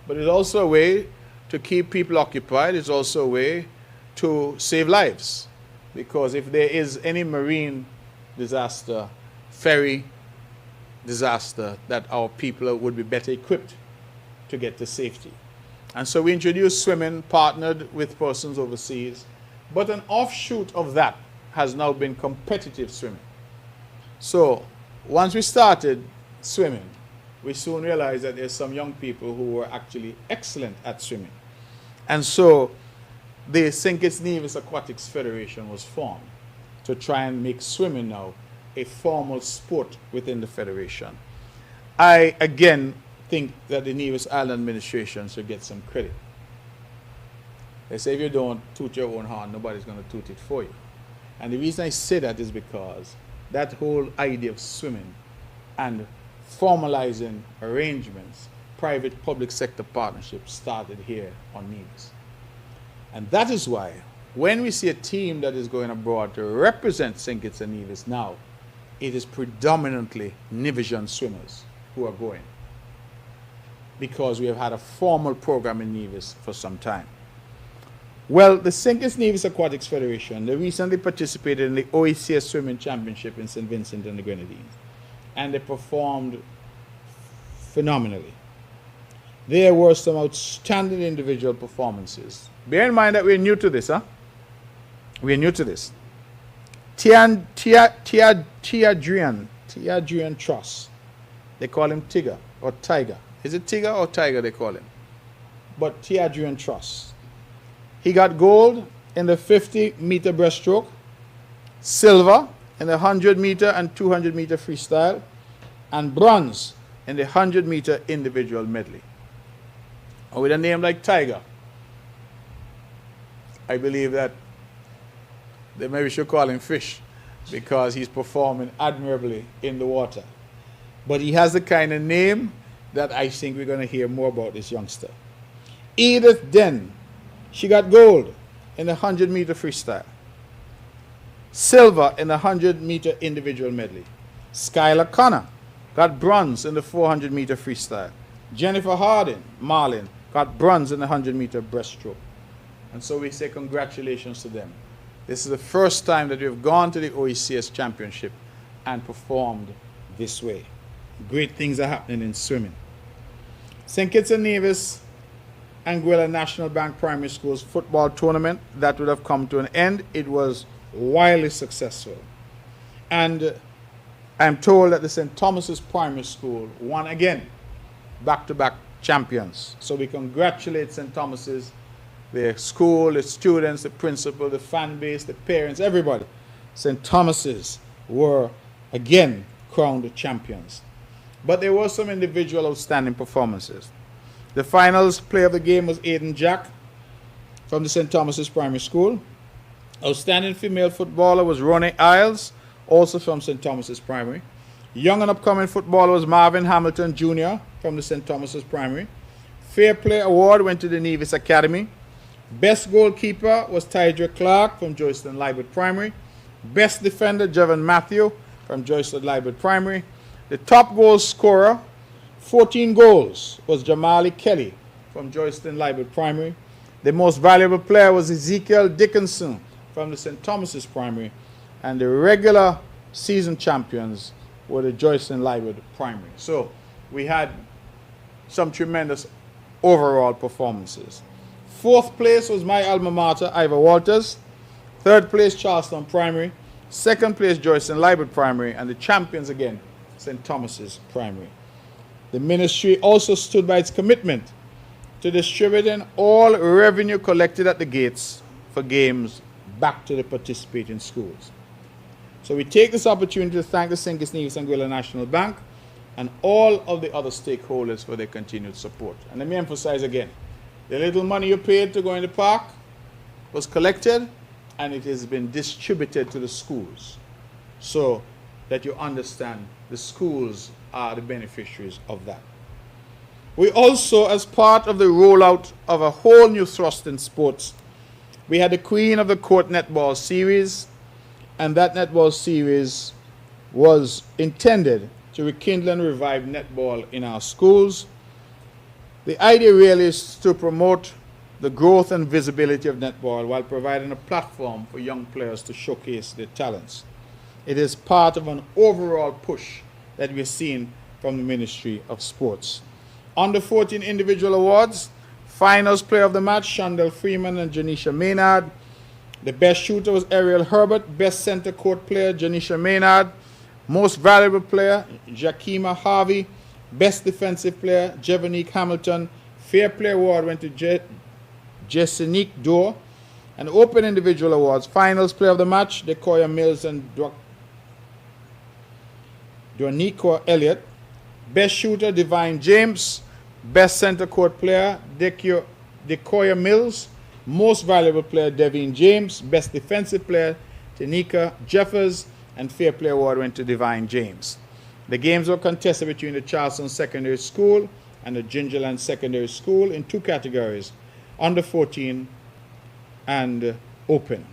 S3: but it's also a way to keep people occupied. It's also a way to save lives, because if there is any marine disaster, ferry disaster, that our people would be better equipped to get to safety. And so we introduced swimming, partnered with persons overseas, but an offshoot of that has now been competitive swimming. So once we started swimming, we soon realized that there's some young people who were actually excellent at swimming. And so the St. Kitts Nevis Aquatics Federation was formed to try and make swimming now a formal sport within the federation. I, again, think that the Nevis Island administration should get some credit. They say if you don't toot your own horn, nobody's going to toot it for you. And the reason I say that is because that whole idea of swimming and formalizing arrangements, private-public sector partnerships, started here on Nevis. And that is why when we see a team that is going abroad to represent St. Kitts and Nevis now, it is predominantly Nevisian swimmers who are going, because we have had a formal program in Nevis for some time. Well, the St. Kitts Nevis Aquatics Federation, they recently participated in the OECS Swimming Championship in St. Vincent and the Grenadines, and they performed phenomenally. There were some outstanding individual performances. Bear in mind that we're new to this, huh? We're new to this. Tiadrian Truss, they call him Tigger or Tiger. Is it Tigger or Tiger they call him? But Tiadrian Truss. He got gold in the 50-meter breaststroke, silver in the 100-meter and 200-meter freestyle, and bronze in the 100-meter individual medley. And with a name like Tiger, I believe that they maybe should call him Fish, because he's performing admirably in the water. But he has the kind of name that I think we're going to hear more about this youngster. Edith Den, she got gold in the 100-meter freestyle, silver in the 100-meter individual medley. Skylar Connor got bronze in the 400-meter freestyle. Jennifer Harding, Marlin, got bronze in the 100-meter breaststroke. And so we say congratulations to them. This is the first time that we've gone to the OECS Championship and performed this way. Great things are happening in swimming. St. Kitts and Nevis Anguilla National Bank Primary School's football tournament that would have come to an end. It was wildly successful. And I'm told that the St. Thomas's Primary School won again, back-to-back champions. So we congratulate St. Thomas's, the school, the students, the principal, the fan base, the parents, everybody. St. Thomas's were again crowned champions. But there were some individual outstanding performances. The finals player of the game was Aiden Jack from the St. Thomas's Primary School. Outstanding female footballer was Ronnie Isles, also from St. Thomas's Primary. Young and upcoming footballer was Marvin Hamilton Jr. from the St. Thomas's Primary. Fair Play Award went to the Nevis Academy. Best goalkeeper was Tydra Clark from Joyston Liebert Primary. Best defender, Jevon Matthew from Joyston Liebert Primary. The top goal scorer, 14 goals, was Jamali Kelly from Joyston Liebert Primary. The most valuable player was Ezekiel Dickinson from the St. Thomas's Primary. And the regular season champions were the Joyston Liebert Primary. So we had some tremendous overall performances. Fourth place was my alma mater, Ivor Walters. Third place, Charlestown Primary. Second place, Joyce and Liebert Primary. And the champions again, St. Thomas's Primary. The ministry also stood by its commitment to distributing all revenue collected at the gates for games back to the participating schools. So we take this opportunity to thank the St. Kitts Nevis and Guyana National Bank and all of the other stakeholders for their continued support. And let me emphasize again, the little money you paid to go in the park was collected and it has been distributed to the schools so that you understand the schools are the beneficiaries of that. We also, as part of the rollout of a whole new thrust in sports, we had the Queen of the Court Netball Series, and that netball series was intended to rekindle and revive netball in our schools. The idea really is to promote the growth and visibility of netball while providing a platform for young players to showcase their talents. It is part of an overall push that we're seeing from the Ministry of Sports. Under 14 individual awards, finals player of the match, Shondell Freeman and Janisha Maynard. The best shooter was Ariel Herbert. Best center court player, Janisha Maynard. Most valuable player, Jakima Harvey. Best defensive player, Jevonique Hamilton. Fair play award went to Jessenique Dorr. And open individual awards, finals player of the match, Decoya Mills and Dwaniqua Elliott. Best shooter, Divine James. Best center court player, Decoya Mills. Most valuable player, Devine James. Best defensive player, Tanika Jeffers. And fair play award went to Divine James. The games were contested between the Charleston Secondary School and the Gingerland Secondary School in two categories, under 14 and open.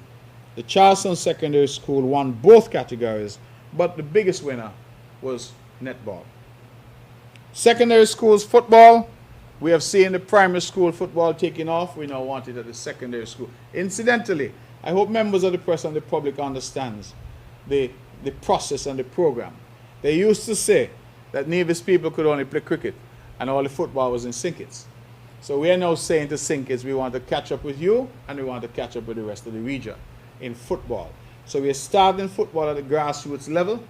S3: The Charleston Secondary School won both categories, but the biggest winner was netball. Secondary schools football, we have seen the primary school football taking off. We now want it at the secondary school. Incidentally, I hope members of the press and the public understands the process and the program. They used to say that Nevis people could only play cricket and all the football was in St. Kitts. So we are now saying to St. Kitts, we want to catch up with you and we want to catch up with the rest of the region in football. So we are starting football at the grassroots level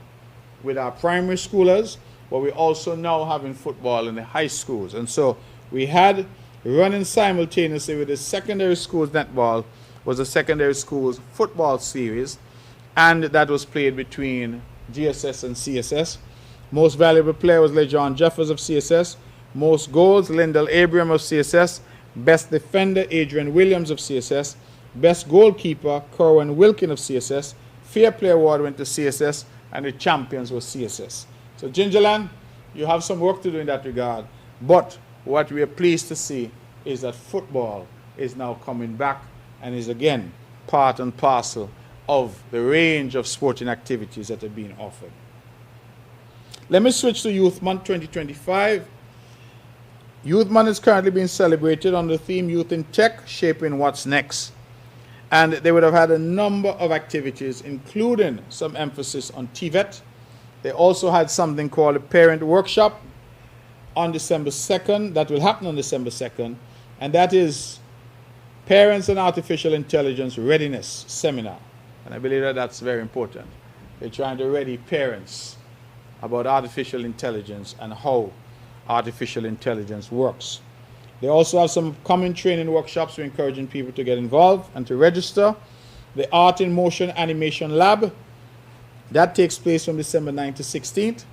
S3: with our primary schoolers, but we also now having football in the high schools. And so we had running simultaneously with the secondary schools netball was the secondary schools football series, and that was played between GSS and CSS. Most valuable player was LeJohn Jeffers of CSS. Most goals, Lyndall Abraham of CSS. Best defender, Adrian Williams of CSS. Best goalkeeper, Corwin Wilkin of CSS. Fair play award went to CSS, and the champions were CSS. So Gingerland, you have some work to do in that regard. But what we are pleased to see is that football is now coming back and is again part and parcel of the range of sporting activities that are being offered. Let me switch to Youth Month 2025. Youth Month is currently being celebrated on the theme Youth in Tech, Shaping What's Next. And they would have had a number of activities, including some emphasis on TVET. They also had something called a parent workshop on December 2nd, that will happen on December 2nd, and that is Parents and Artificial Intelligence Readiness Seminar. And I believe that that's very important. They're trying to ready parents about artificial intelligence and how artificial intelligence works. They also have some common training workshops for encouraging people to get involved and to register. The Art in Motion Animation Lab, that takes place from December 9th to 16th.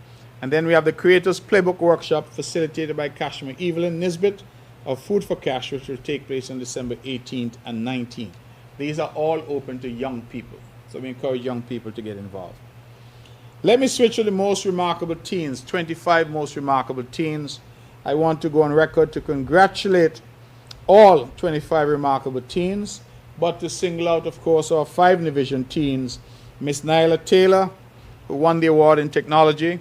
S3: And then we have the Creators Playbook Workshop facilitated by Kashmir Evelyn Nisbet of Food for Cash, which will take place on December 18th and 19th. These are all open to young people. So we encourage young people to get involved. Let me switch to the most remarkable teens, 25 most remarkable teens. I want to go on record to congratulate all 25 remarkable teens, but to single out, of course, our 5 division teens, Miss Nyla Taylor, who won the award in technology,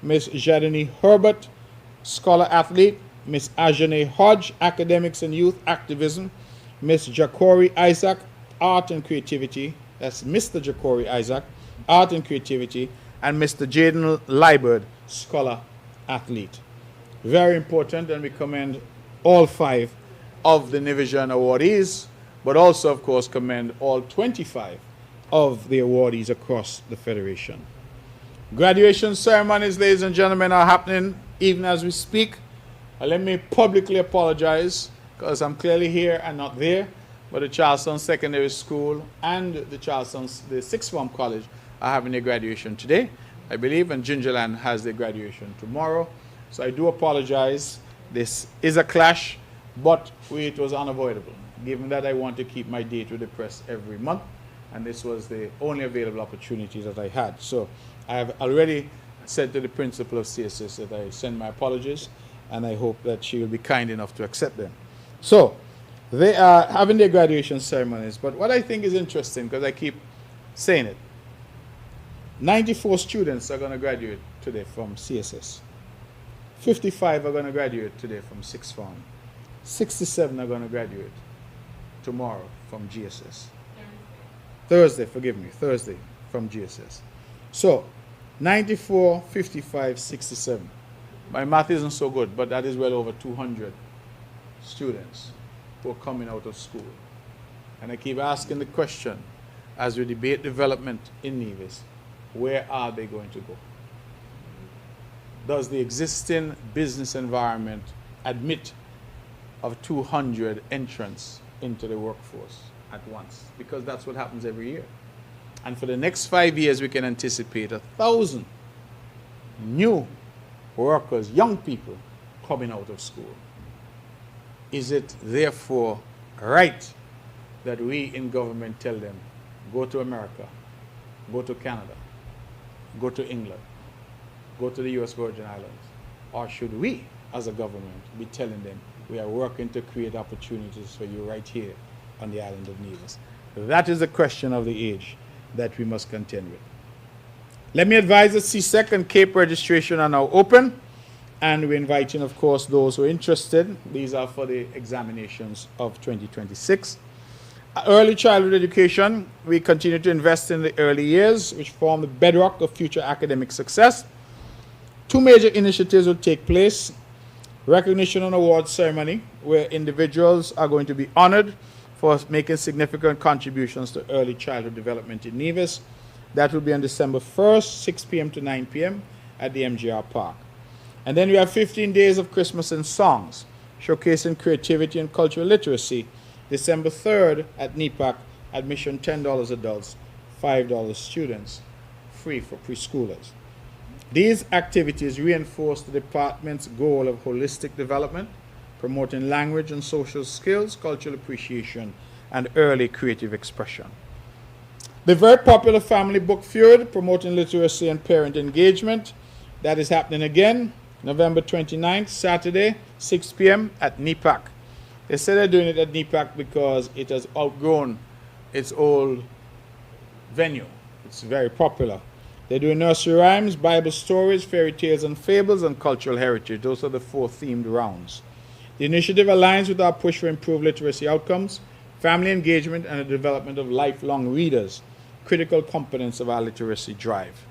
S3: Miss Jadini Herbert, scholar athlete, Miss Ajane Hodge, academics and youth activism, Miss Jacori Isaac, art and creativity, that's Mr. Jacori Isaac, art and creativity, and Mr. Jaden Liebert, scholar athlete. Very important, and we commend all 5 of the Nivision awardees, but also, of course, commend all 25 of the awardees across the Federation. Graduation ceremonies, ladies and gentlemen, are happening even as we speak. Let me publicly apologize, because I'm clearly here and not there, but the Charleston Secondary School and the Sixth Form College are having their graduation today, I believe, and Gingerland has their graduation tomorrow. So I do apologize. This is a clash, but it was unavoidable, given that I want to keep my date with the press every month, and this was the only available opportunity that I had. So I have already said to the principal of CSS that I send my apologies, and I hope that she will be kind enough to accept them. So they are having their graduation ceremonies, but what I think is interesting, because I keep saying it, 94 students are going to graduate today from CSS. 55 are going to graduate today from Sixth Form. 67 are going to graduate tomorrow from GSS. Thursday from GSS. So 94, 55, 67. My math isn't so good, but that is well over 200 students who are coming out of school. And I keep asking the question, as we debate development in Nevis, where are they going to go? Does the existing business environment admit of 200 entrants into the workforce at once? Because that's what happens every year. And for the next 5 years, we can anticipate 1,000 new workers, young people, coming out of school. Is it therefore right that we in government tell them, go to America, go to Canada, go to England, go to the U.S. Virgin Islands? Or should we, as a government, be telling them we are working to create opportunities for you right here on the island of Nevis? That is the question of the age that we must contend with. Let me advise that CSEC and CAPE registration are now open, and we're inviting, of course, those who are interested. These are for the examinations of 2026. Early childhood education, we continue to invest in the early years, which form the bedrock of future academic success. 2 major initiatives will take place. Recognition and award ceremony, where individuals are going to be honored for making significant contributions to early childhood development in Nevis. That will be on December 1st, 6 p.m. to 9 p.m. at the MGR Park. And then we have 15 days of Christmas in songs, showcasing creativity and cultural literacy. December 3rd at NEPAC, admission $10 adults, $5 students, free for preschoolers. These activities reinforce the department's goal of holistic development, promoting language and social skills, cultural appreciation, and early creative expression. The very popular Family Book Feud, promoting literacy and parent engagement, that is happening again, November 29th, Saturday, 6 p.m. at NEPAC. They say they're doing it at NEPAC because it has outgrown its old venue. It's very popular. They're doing nursery rhymes, Bible stories, fairy tales and fables, and cultural heritage. Those are the 4 themed rounds. The initiative aligns with our push for improved literacy outcomes, family engagement, and the development of lifelong readers, critical components of our literacy drive.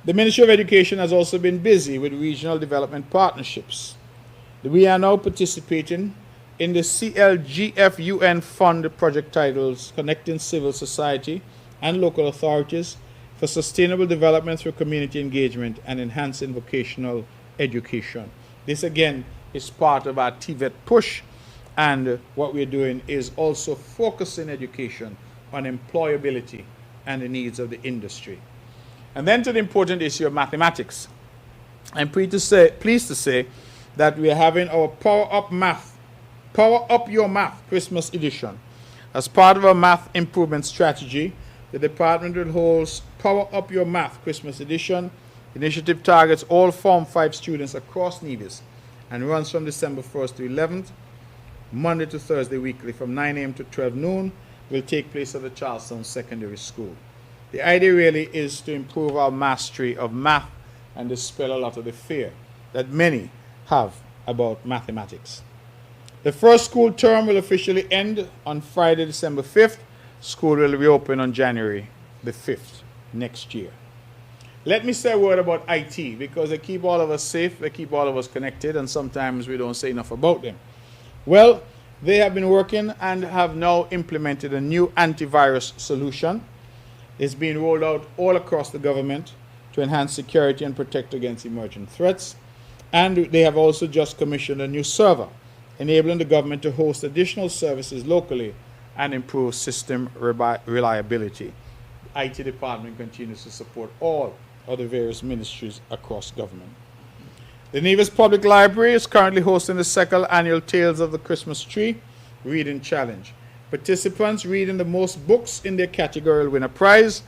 S3: The Ministry of Education has also been busy with regional development partnerships. We are now participating in the CLGF UN Fund project titles Connecting Civil Society and Local Authorities for Sustainable Development through Community Engagement and Enhancing Vocational Education. This again is part of our TVET push, and what we're doing is also focusing education on employability and the needs of the industry. And then to the important issue of mathematics. I'm pleased to say that we are having our Power Up Your Math Christmas edition. As part of our math improvement strategy, the department will host Power Up Your Math Christmas edition. The initiative targets all Form 5 students across Nevis and runs from December 1st to 11th, Monday to Thursday weekly from 9 a.m. to 12 noon. Will take place at the Charleston Secondary School. The idea really is to improve our mastery of math and dispel a lot of the fear that many have about mathematics. The first school term will officially end on Friday, December 5th. School will reopen on January the 5th next year. Let me say a word about IT, because they keep all of us safe, they keep all of us connected, and sometimes we don't say enough about them. Well, they have been working and have now implemented a new antivirus solution. It's being rolled out all across the government to enhance security and protect against emerging threats. And they have also just commissioned a new server, enabling the government to host additional services locally and improve system reliability. The IT department continues to support all of the various ministries across government. The Nevis Public Library is currently hosting the second annual Tales of the Christmas Tree Reading Challenge. Participants reading the most books in their category will win a prize.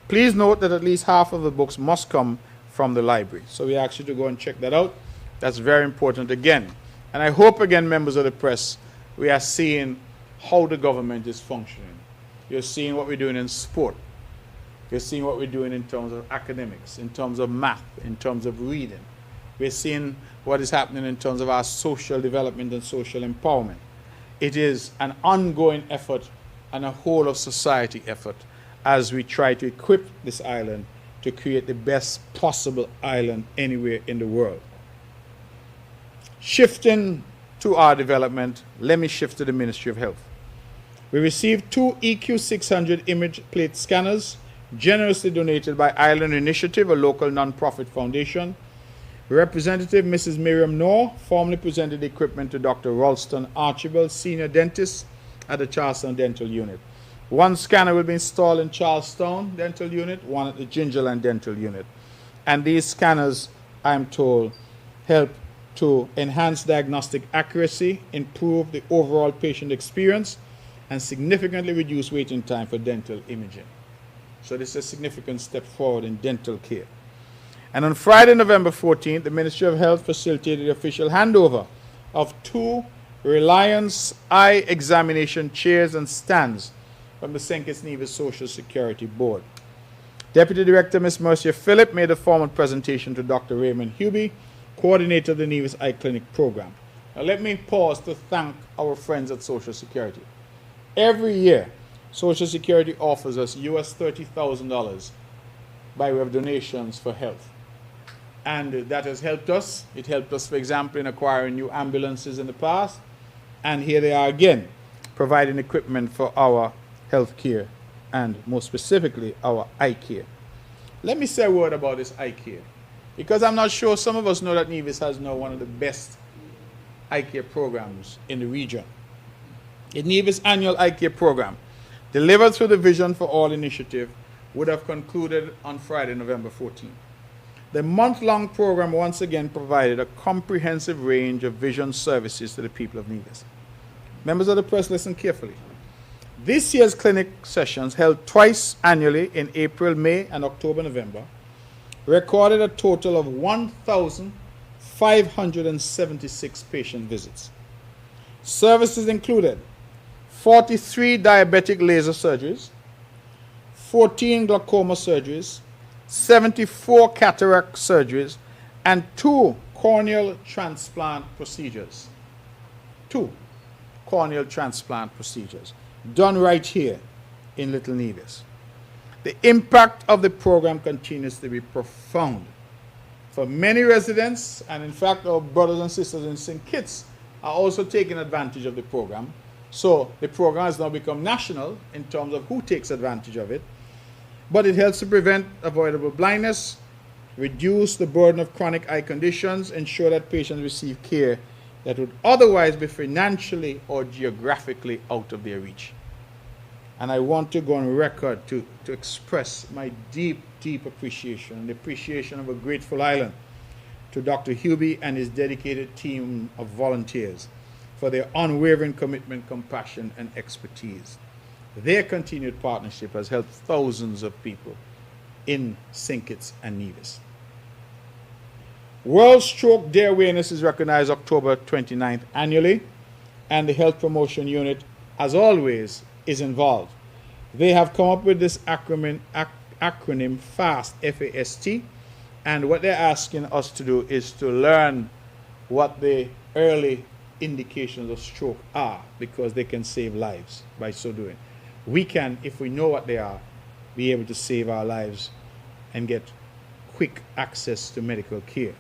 S3: Please note that at least half of the books must come from the library. So we ask you to go and check that out. That's very important again. And I hope again, members of the press, we are seeing how the government is functioning. You're seeing what we're doing in sport. You're seeing what we're doing in terms of academics, in terms of math, in terms of reading. We're seeing what is happening in terms of our social development and social empowerment. It is an ongoing effort and a whole of society effort as we try to equip this island to create the best possible island anywhere in the world. Shifting to our development, let me shift to the Ministry of Health. We received 2 EQ600 image plate scanners, generously donated by Island Initiative, a local non-profit foundation. Representative Mrs. Miriam Noor formally presented the equipment to Dr. Ralston Archibald, Senior Dentist at the Charlestown Dental Unit. 1 scanner will be installed in Charlestown Dental Unit, 1 at the Gingerland Dental Unit. And these scanners, I'm told, help to enhance diagnostic accuracy, improve the overall patient experience, and significantly reduce waiting time for dental imaging. So this is a significant step forward in dental care. And on Friday, November 14th, the Ministry of Health facilitated the official handover of 2 Reliance Eye Examination chairs and stands from the St. Kitts Nevis Social Security Board. Deputy Director Ms. Mercia Phillip made a formal presentation to Dr. Raymond Hubie, coordinator of the Nevis Eye Clinic program. Now let me pause to thank our friends at Social Security. Every year, Social Security offers us US $30,000 by way of donations for health. And that has helped us. It helped us, for example, in acquiring new ambulances in the past. And here they are again, providing equipment for our health care and more specifically our eye care. Let me say a word about this eye care, because I'm not sure some of us know that Nevis has now one of the best eye care programs in the region. The Nevis annual eye care program, delivered through the Vision for All initiative, would have concluded on Friday, November 14th. The month-long program once again provided a comprehensive range of vision services to the people of Nevis. Members of the press, listen carefully. This year's clinic sessions, held twice annually in April, May, and October, November, recorded a total of 1,576 patient visits. Services included 43 diabetic laser surgeries, 14 glaucoma surgeries, 74 cataract surgeries, and 2 corneal transplant procedures. 2 corneal transplant procedures done right here in Little Nevis. The impact of the program continues to be profound. For many residents, and in fact our brothers and sisters in St. Kitts are also taking advantage of the program. So the program has now become national in terms of who takes advantage of it. But it helps to prevent avoidable blindness, reduce the burden of chronic eye conditions, ensure that patients receive care that would otherwise be financially or geographically out of their reach. And I want to go on record to express my deep, deep appreciation and appreciation of a grateful island to Dr. Hubie and his dedicated team of volunteers for their unwavering commitment, compassion, and expertise. Their continued partnership has helped thousands of people in St. Kitts and Nevis. World Stroke Day Awareness is recognized October 29th annually, and the Health Promotion Unit, as always, is involved. They have come up with this acronym FAST, F-A-S-T, and what they're asking us to do is to learn what the early indications of stroke are, because they can save lives by so doing. We can, if we know what they are, be able to save our lives and get quick access to medical care.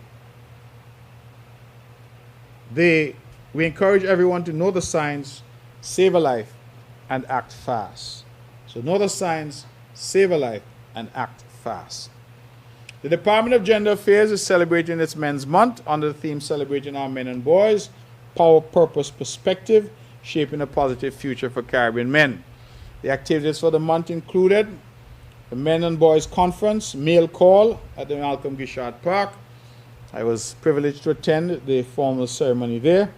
S3: We encourage everyone to know the signs, save a life, and act fast. So know the signs, save a life, and act fast. The Department of Gender Affairs is celebrating its Men's Month under the theme Celebrating Our Men and Boys, Power, Purpose, Perspective, Shaping a Positive Future for Caribbean Men. The activities for the month included the Men and Boys Conference, Male Call at the Malcolm Gishard Park. I was privileged to attend the formal ceremony there.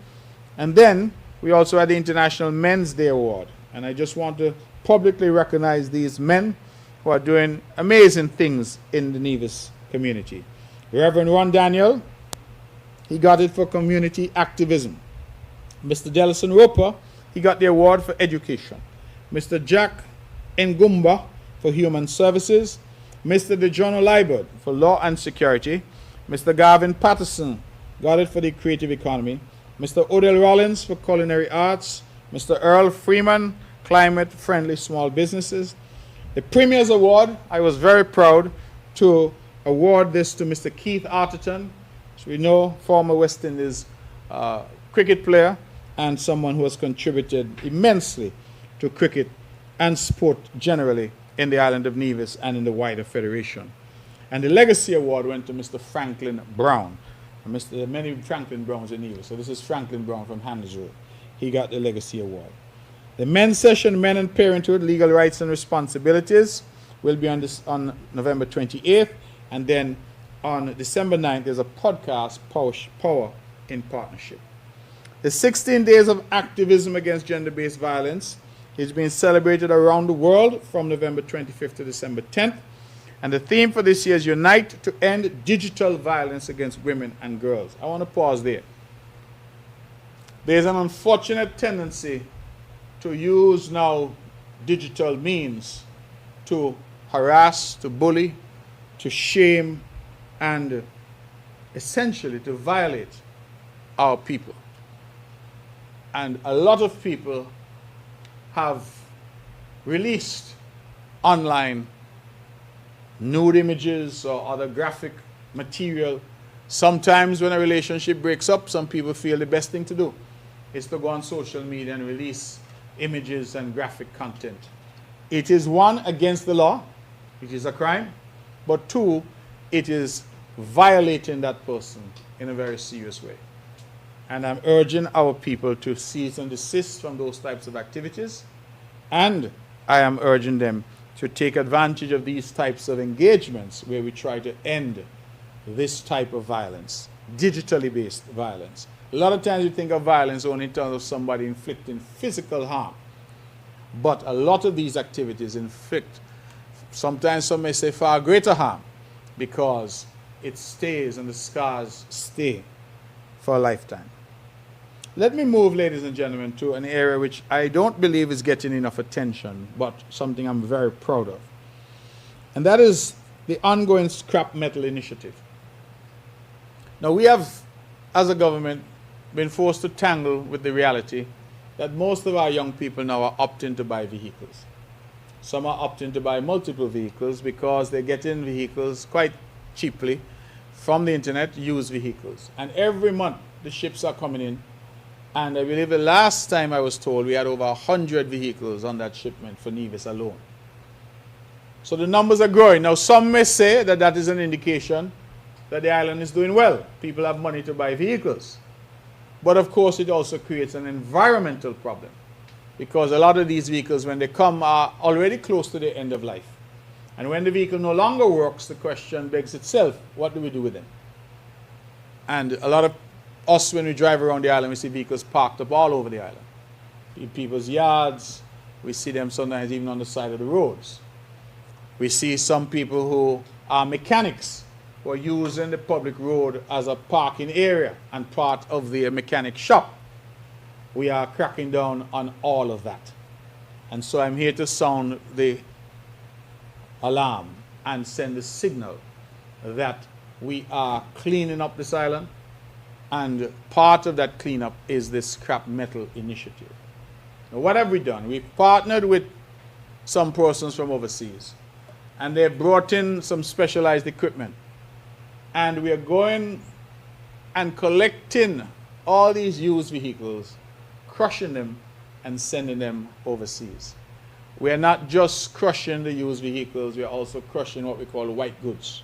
S3: And then we also had the International Men's Day Award. And I just want to publicly recognize these men who are doing amazing things in the Nevis community. Reverend Ron Daniel, he got it for community activism. Mr. Delson Roper, he got the award for education. Mr. Jack Ngumba for human services. Mr. DeJohn Libert for law and security. Mr. Garvin Patterson got it for the creative economy. Mr. Odell Rollins for culinary arts. Mr. Earl Freeman, climate-friendly small businesses. The Premier's Award, I was very proud to award this to Mr. Keith Arterton, as we know, former West Indies cricket player and someone who has contributed immensely to cricket and sport generally in the island of Nevis and in the wider federation. And the Legacy Award went to Mr. Franklin Brown. There are many Franklin Browns in Nevis, so this is Franklin Brown from Handels Road. He got the Legacy Award. The men's session, Men and Parenthood, Legal Rights and Responsibilities, will be on November 28th. And then on December 9th, there's a podcast, Power in Partnership. The 16 days of activism against gender-based violence is being celebrated around the world from November 25th to December 10th. And the theme for this year is Unite to End Digital Violence Against Women and Girls. I want to pause there. There's an unfortunate tendency to use now digital means to harass, to bully, to shame, and essentially to violate our people. And a lot of people have released online nude images or other graphic material. Sometimes when a relationship breaks up, some people feel the best thing to do is to go on social media and release images and graphic content. It is one, against the law, it is a crime, but two, it is violating that person in a very serious way. And I'm urging our people to cease and desist from those types of activities, and I am urging them to take advantage of these types of engagements where we try to end this type of violence, digitally based violence. A lot of times you think of violence only in terms of somebody inflicting physical harm. But a lot of these activities inflict, sometimes some may say, far greater harm, because it stays and the scars stay for a lifetime. Let me move, ladies and gentlemen, to an area which I don't believe is getting enough attention, but something I'm very proud of. And that is the ongoing scrap metal initiative. Now, we have, as a government, been forced to tangle with the reality that most of our young people now are opting to buy vehicles. Some are opting to buy multiple vehicles because they get in vehicles quite cheaply from the internet, used vehicles. And every month the ships are coming in. And I believe the last time I was told we had over 100 vehicles on that shipment for Nevis alone. So the numbers are growing. Now some may say that that is an indication that the island is doing well. People have money to buy vehicles. But of course it also creates an environmental problem, because a lot of these vehicles, when they come, are already close to the end of life. And when the vehicle no longer works, the question begs itself, what do we do with them? And a lot of us, when we drive around the island, we see vehicles parked up all over the island. In people's yards, we see them sometimes even on the side of the roads. We see some people who are mechanics who are using the public road as a parking area and part of their mechanic shop. We are cracking down on all of that. And so I'm here to sound the alarm and send the signal that we are cleaning up this island, and part of that cleanup is this scrap metal initiative. Now, what have we done? We've partnered with some persons from overseas, and they've brought in some specialized equipment and we are going and collecting all these used vehicles, crushing them, and sending them overseas. We are not just crushing the used vehicles, we are also crushing what we call white goods.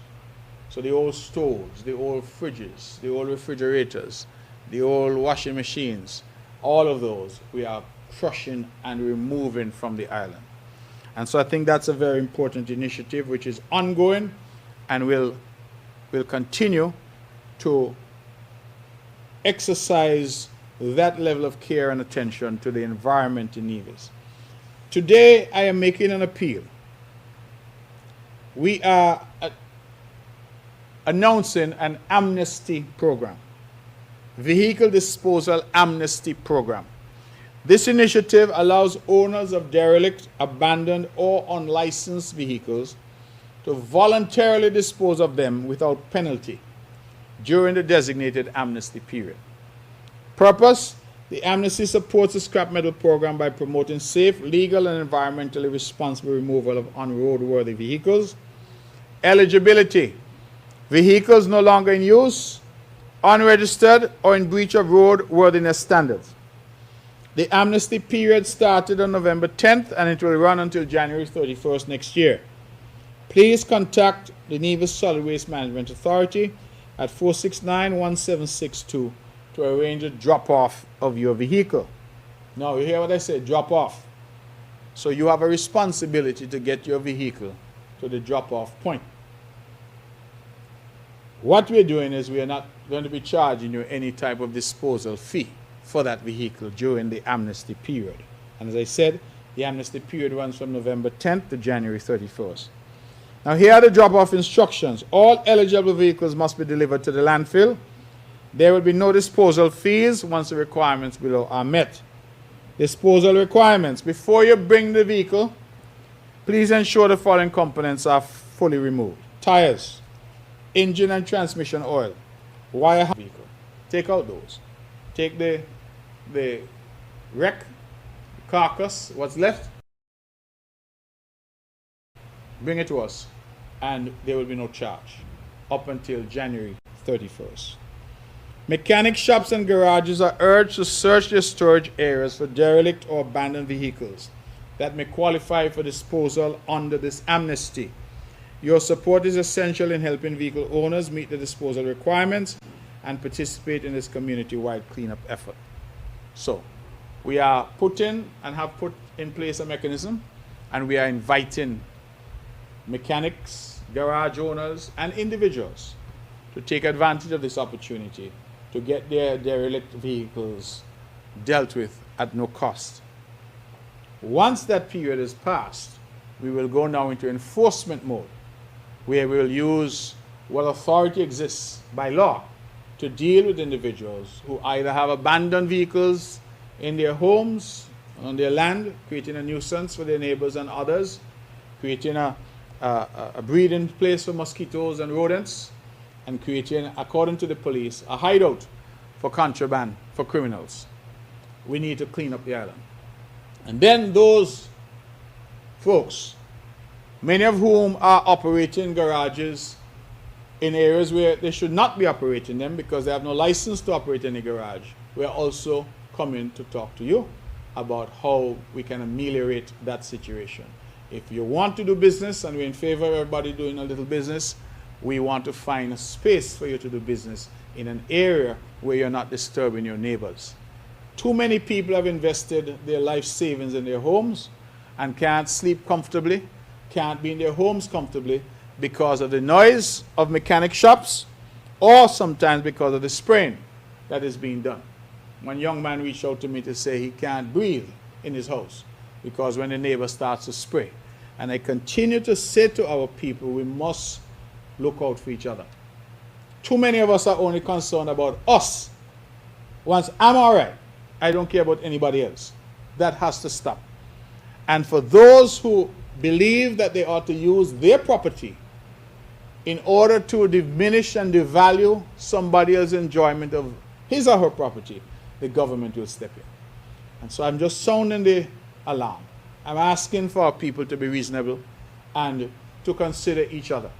S3: So the old stoves, the old fridges, the old refrigerators, the old washing machines, all of those we are crushing and removing from the island. And so I think that's a very important initiative which is ongoing and will continue to exercise that level of care and attention to the environment in Nevis. Today I am making an appeal. We are announcing an amnesty program, vehicle disposal amnesty program. This initiative allows owners of derelict, abandoned, or unlicensed vehicles to voluntarily dispose of them without penalty during the designated amnesty period. Purpose: the amnesty supports the scrap metal program by promoting safe, legal, and environmentally responsible removal of unroadworthy vehicles. Eligibility: vehicles no longer in use, unregistered, or in breach of roadworthiness standards. The amnesty period started on November 10th and it will run until January 31st next year. Please contact the Nevis Solid Waste Management Authority at 469-1762 to arrange a drop-off of your vehicle. Now, you hear what I said, drop-off. So you have a responsibility to get your vehicle to the drop-off point. What we're doing is we are not going to be charging you any type of disposal fee for that vehicle during the amnesty period. And as I said, the amnesty period runs from November 10th to January 31st. Now here are the drop-off instructions. All eligible vehicles must be delivered to the landfill. There will be no disposal fees once the requirements below are met. Disposal requirements. Before you bring the vehicle, please ensure the following components are fully removed. Tires, engine and transmission oil, wire vehicle. Take out those. Take the wreck, carcass, what's left, bring it to us, and there will be no charge up until January 31st. Mechanic shops and garages are urged to search their storage areas for derelict or abandoned vehicles that may qualify for disposal under this amnesty. Your support is essential in helping vehicle owners meet the disposal requirements and participate in this community-wide cleanup effort. So, we are putting and have put in place a mechanism, and we are inviting mechanics, garage owners, and individuals to take advantage of this opportunity to get their derelict vehicles dealt with at no cost. Once that period is passed, we will go now into enforcement mode, where we will use what authority exists by law to deal with individuals who either have abandoned vehicles in their homes, on their land, creating a nuisance for their neighbors and others, creating a breeding place for mosquitoes and rodents, and creating, according to the police, a hideout for contraband, for criminals. We need to clean up the island. And then those folks, many of whom are operating garages in areas where they should not be operating them because they have no license to operate any garage, we are also coming to talk to you about how we can ameliorate that situation. If you want to do business, and we're in favor of everybody doing a little business, we want to find a space for you to do business in an area where you're not disturbing your neighbors. Too many people have invested their life savings in their homes and can't sleep comfortably, can't be in their homes comfortably because of the noise of mechanic shops, or sometimes because of the spraying that is being done. One young man reached out to me to say he can't breathe in his house because when the neighbor starts to spray. And I continue to say to our people, we must look out for each other. Too many of us are only concerned about us. Once I'm all right, I don't care about anybody else. That has to stop. And for those who believe that they ought to use their property in order to diminish and devalue somebody else's enjoyment of his or her property, the government will step in. And so I'm just sounding the alarm. I'm asking for our people to be reasonable and to consider each other.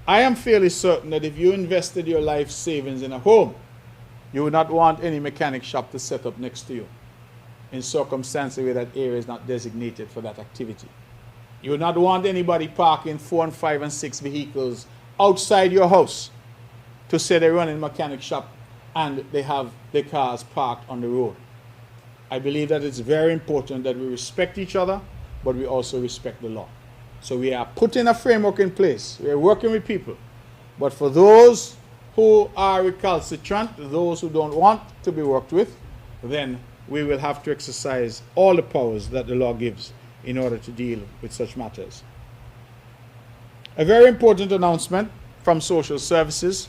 S3: I am fairly certain that if you invested your life savings in a home, you would not want any mechanic shop to set up next to you in circumstances where that area is not designated for that activity. You would not want anybody parking 4 and 5 and 6 vehicles outside your house to say they run in a mechanic shop and they have their cars parked on the road. I believe that it's very important that we respect each other, but we also respect the law. So we are putting a framework in place. We are working with people. But for those who are recalcitrant, those who don't want to be worked with, then we will have to exercise all the powers that the law gives in order to deal with such matters. A very important announcement from Social Services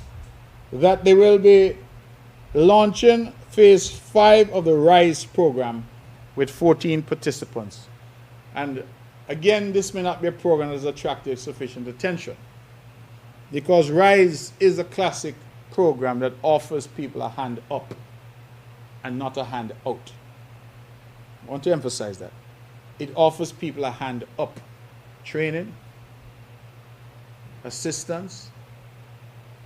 S3: that they will be launching phase 5 of the RISE program with 14 participants. And again, this may not be a program that has attracted sufficient attention because RISE is a classic program that offers people a hand up and not a hand out. I want to emphasize that. It offers people a hand up. Training, assistance.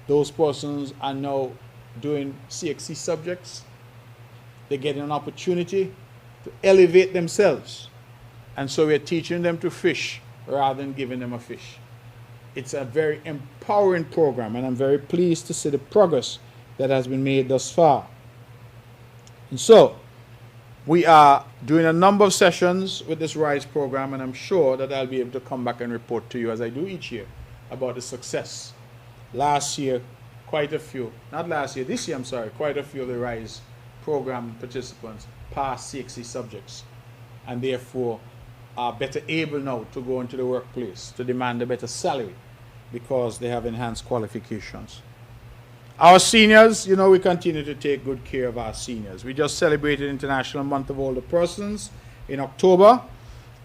S3: Those persons are now doing CXC subjects. They're getting an opportunity to elevate themselves. And so we're teaching them to fish rather than giving them a fish. It's a very empowering program, and I'm very pleased to see the progress that has been made thus far. And so, we are doing a number of sessions with this RISE program, and I'm sure that I'll be able to come back and report to you, as I do each year, about the success. Last year, quite a few, not last year, this year, I'm sorry, quite a few of the RISE program participants passed CXC subjects, and therefore are better able now to go into the workplace to demand a better salary because they have enhanced qualifications. Our seniors, you know, we continue to take good care of our seniors. We just celebrated International Month of Older Persons in October,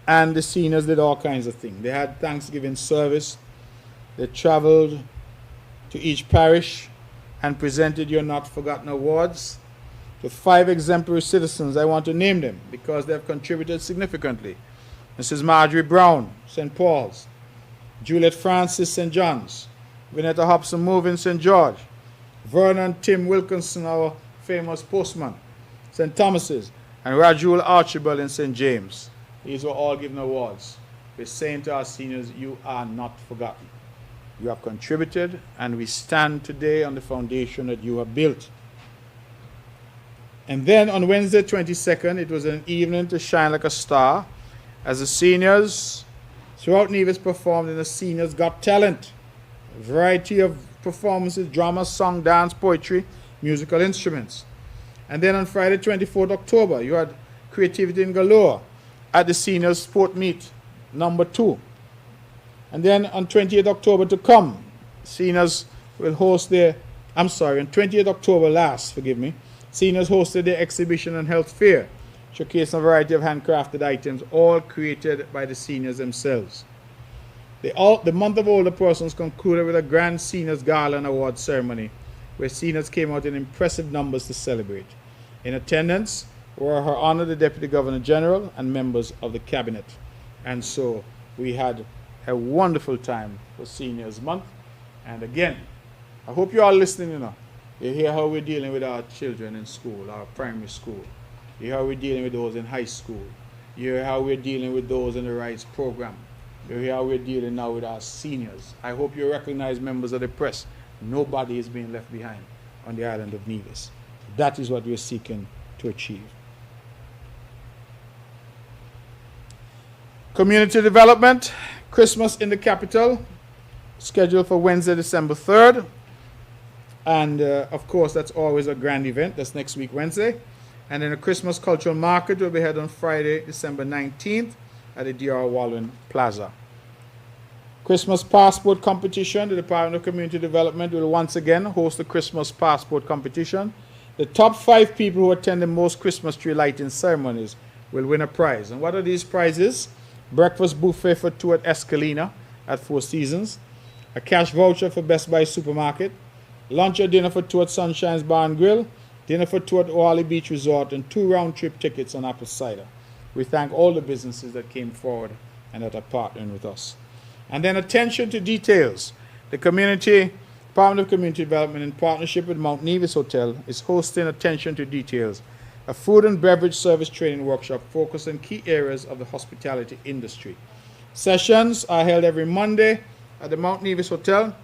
S3: and the seniors did all kinds of things. They had Thanksgiving service. They traveled to each parish and presented your not forgotten awards to 5 exemplary citizens. I want to name them because they have contributed significantly. Mrs. Marjorie Brown, St. Paul's. Juliet Francis, St. John's. Vinetta Hobson Moving, St. George. Vernon Tim Wilkinson, our famous postman, St. Thomas's. And Rajul Archibald in St. James. These were all given awards. We're saying to our seniors, you are not forgotten. You have contributed, and we stand today on the foundation that you have built. And then on Wednesday 22nd, it was an evening to shine like a star as the seniors throughout Nevis performed in the Seniors Got Talent. A variety of performances, drama, song, dance, poetry, musical instruments. And then on Friday 24th October, you had Creativity in Galore at the Seniors Sport Meet number 2. And then on 28th October to come, seniors will host their, on 20th October last, seniors hosted their exhibition and health fair, showcasing a variety of handcrafted items, all created by the seniors themselves. The month of older persons concluded with a grand seniors gala and award ceremony, where seniors came out in impressive numbers to celebrate. In attendance were Her Honor the Deputy Governor General and members of the Cabinet. And so we had a wonderful time for Seniors Month. And again, I hope you are listening, You hear how we're dealing with our children in school, our primary school. You hear how we're dealing with those in high school. You hear how we're dealing with those in the RISE program. You hear how we're dealing now with our seniors. I hope you recognize, members of the press, nobody is being left behind on the island of Nevis. That is what we're seeking to achieve. Community development, Christmas in the capital, scheduled for Wednesday, December 3rd. And of course, that's always a grand event. That's next week, Wednesday. And then a Christmas cultural market will be held on Friday, December 19th at the DR Walwyn Plaza. Christmas passport competition. The Department of Community Development will once again host the Christmas passport competition. The top 5 people who attend the most Christmas tree lighting ceremonies will win a prize. And what are these prizes? Breakfast buffet for 2 at Escalina at 4 Seasons. A cash voucher for Best Buy Supermarket. Lunch or dinner for 2 at Sunshine's Bar and Grill. Dinner for 2 at Oahu Beach Resort. And 2 round-trip tickets on apple cider. We thank all the businesses that came forward and that are partnering with us. And then attention to details. The Department of Community Development, in partnership with Mount Nevis Hotel, is hosting Attention to Details, a food and beverage service training workshop focused on key areas of the hospitality industry. Sessions are held every Monday at the Mount Nevis Hotel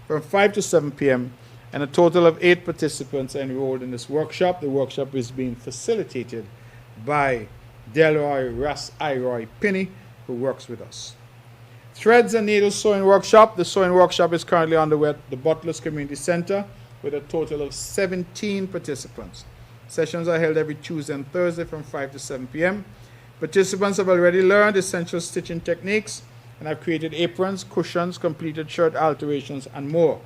S3: from 5 to 7 p.m. and a total of 8 participants are enrolled in this workshop. The workshop is being facilitated by Delroy Russ Iroy Pinney, who works with us. Threads and Needles Sewing Workshop. The sewing workshop is currently underway at the Butlers Community Center with a total of 17 participants. Sessions are held every Tuesday and Thursday from 5 to 7 p.m. Participants have already learned essential stitching techniques and have created aprons, cushions, completed shirt alterations, and more.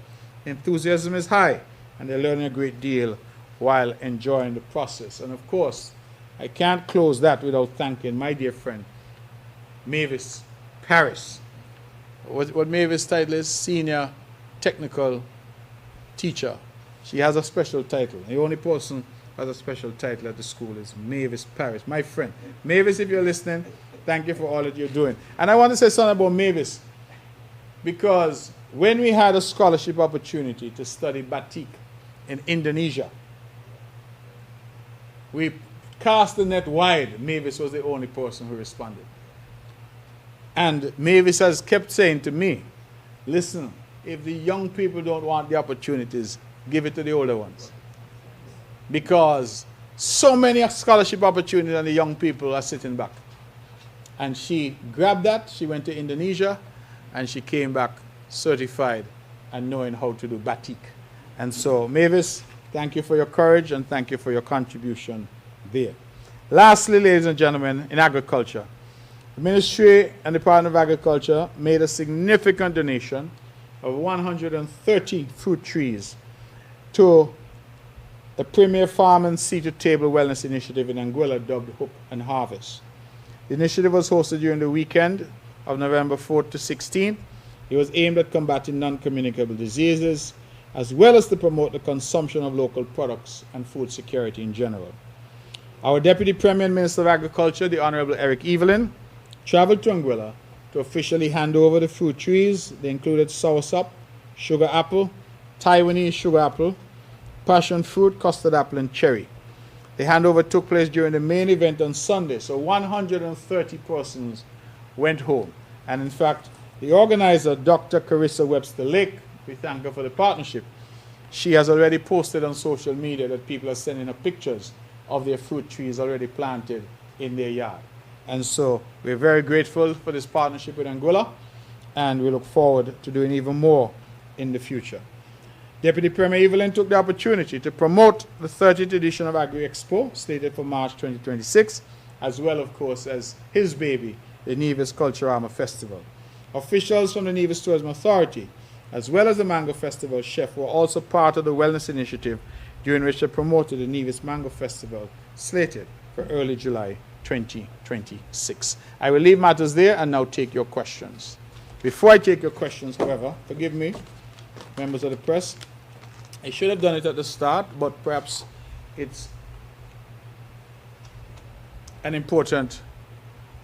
S3: Enthusiasm is high, and they're learning a great deal while enjoying the process. And of course, I can't close that without thanking my dear friend, Mavis Paris. What Mavis' title is? Senior Technical Teacher. She has a special title. The only person who has a special title at the school is Mavis Paris, my friend. Mavis, if you're listening, thank you for all that you're doing. And I want to say something about Mavis, because when we had a scholarship opportunity to study batik in Indonesia, we cast the net wide. Mavis was the only person who responded. And Mavis has kept saying to me, listen, if the young people don't want the opportunities, give it to the older ones. Because so many scholarship opportunities and the young people are sitting back. And she grabbed that, she went to Indonesia, and she came back certified and knowing how to do batik. And so, Mavis, thank you for your courage and thank you for your contribution there. Lastly, ladies and gentlemen, in agriculture, the Ministry and Department of Agriculture made a significant donation of 130 fruit trees to the Premier Farm and Sea-to-Table Wellness Initiative in Anguilla dubbed Hope and Harvest. The initiative was hosted during the weekend of November 4th to 16th. It was aimed at combating non-communicable diseases, as well as to promote the consumption of local products and food security in general. Our Deputy Premier and Minister of Agriculture, the Honorable Eric Evelyn, traveled to Anguilla to officially hand over the fruit trees. They included soursop, sugar apple, Taiwanese sugar apple, passion fruit, custard apple, and cherry. The handover took place during the main event on Sunday, so 130 persons went home. And in fact, the organizer, Dr. Carissa Webster Lake, we thank her for the partnership, she has already posted on social media that people are sending her pictures of their fruit trees already planted in their yard. And so we're very grateful for this partnership with Anguilla, and we look forward to doing even more in the future. Deputy Premier Evelyn took the opportunity to promote the 30th edition of Agri Expo, slated for March 2026, as well, of course, as his baby, the Nevis Culturama Festival. Officials from the Nevis Tourism Authority, as well as the Mango Festival chef, were also part of the wellness initiative, during which they promoted the Nevis Mango Festival, slated for early July 2026. I will leave matters there and now take your questions. Before I take your questions, however, forgive me, members of the press, I should have done it at the start, but perhaps it's an important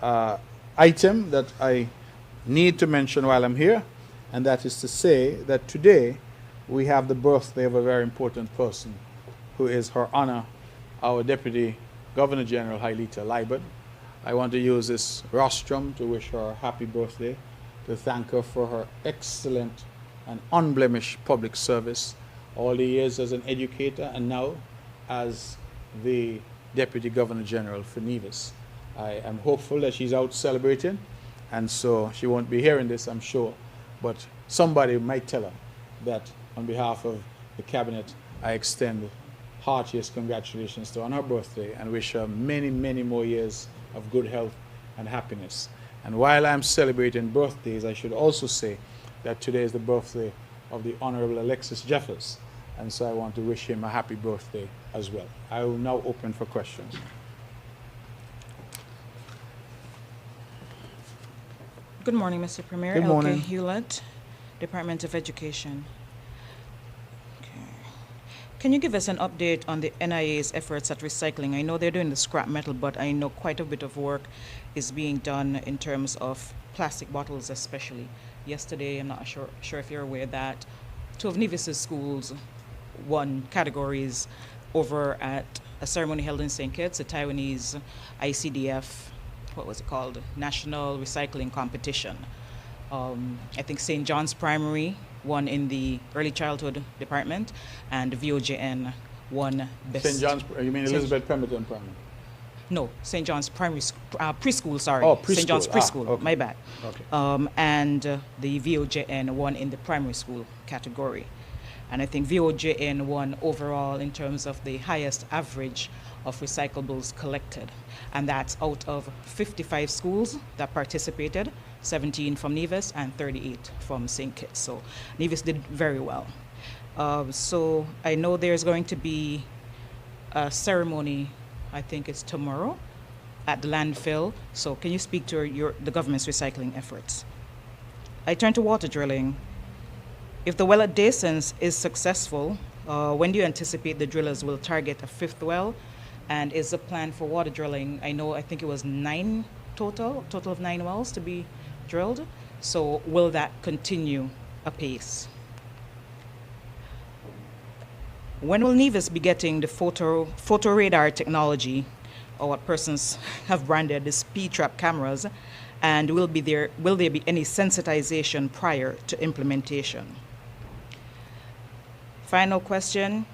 S3: item that I need to mention while I'm here, and that is to say that today we have the birthday of a very important person, who is Her Honor, our Deputy Governor General Hailita Liebert. I want to use this rostrum to wish her a happy birthday, to thank her for her excellent and unblemished public service, all the years as an educator and now as the Deputy Governor General for Nevis. I am hopeful that she's out celebrating, and so she won't be hearing this, I'm sure, but somebody might tell her that on behalf of the Cabinet, I extend heartiest congratulations to her on her birthday and wish her many, many more years of good health and happiness. And while I'm celebrating birthdays, I should also say that today is the birthday of the Honorable Alexis Jeffers, and so I want to wish him a happy birthday as well. I will now open for questions.
S4: Good morning, Mr. Premier.
S3: Good morning.
S4: L.K. Hewlett, Department of Education. Okay. Can you give us an update on the NIA's efforts at recycling? I know they're doing the scrap metal, but I know quite a bit of work is being done in terms of plastic bottles especially. yesterday. I'm not sure if you're aware that two of Nevis's schools won categories over at a ceremony held in St. Kitts, the Taiwanese ICDF, what was it called? National Recycling Competition. I think St. John's Primary won in the early childhood department, and VOJN won best.
S3: St. John's, you mean Elizabeth Pemberton Primary?
S4: No, St. John's Primary Preschool, sorry.
S3: Oh, preschool.
S4: St. John's Preschool,
S3: Okay.
S4: my bad.
S3: Okay.
S4: And the VOJN won in the primary school category. And I think VOJN won overall in terms of the highest average of recyclables collected. And that's out of 55 schools that participated, 17 from Nevis and 38 from St. Kitts. So Nevis did very well. So I know there's going to be a ceremony, I think it's tomorrow, at the landfill. So can you speak to the government's recycling efforts? I turn to water drilling. If the well at Dasons is successful, when do you anticipate the drillers will target a fifth well? And is the plan for water drilling, I think it was 9 total of 9 wells to be drilled. So will that continue apace? When will Nevis be getting the photo radar technology, or what persons have branded as P-trap cameras, and will there be any sensitization prior to implementation? Final question,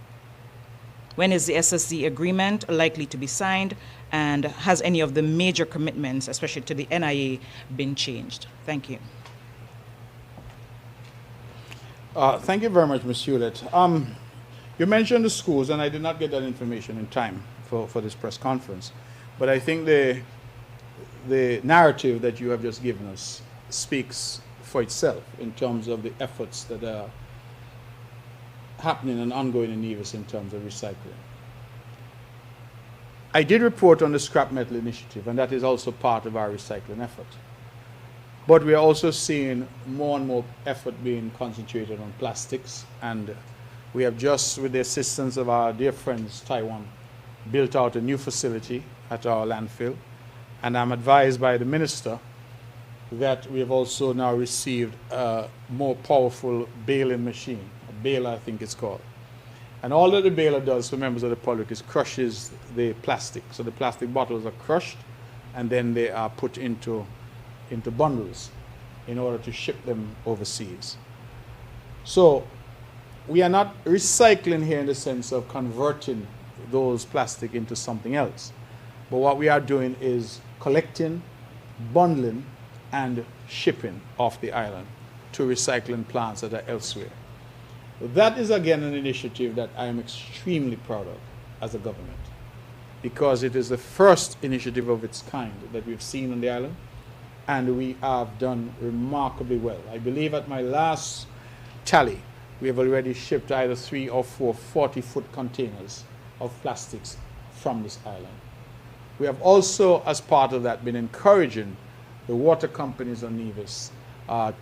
S4: when is the SSC agreement likely to be signed, and has any of the major commitments, especially to the NIA, been changed? Thank you.
S3: Thank you very much, Ms. Hewlett. You mentioned the schools, and I did not get that information in time for this press conference. But I think the narrative that you have just given us speaks for itself in terms of the efforts that are happening and ongoing in Nevis in terms of recycling. I did report on the scrap metal initiative, and that is also part of our recycling effort. But we are also seeing more and more effort being concentrated on plastics, and we have just, with the assistance of our dear friends Taiwan, built out a new facility at our landfill. And I'm advised by the minister that we have also now received a more powerful baling machine, a baler I think it's called. And all that the baler does for members of the public is crushes the plastic. So the plastic bottles are crushed and then they are put into bundles in order to ship them overseas. So we are not recycling here in the sense of converting those plastic into something else. But what we are doing is collecting, bundling, and shipping off the island to recycling plants that are elsewhere. That is again an initiative that I am extremely proud of as a government, because it is the first initiative of its kind that we've seen on the island, and we have done remarkably well. I believe at my last tally, we have already shipped either 3 or 4 40-foot containers of plastics from this island. We have also, as part of that, been encouraging the water companies on Nevis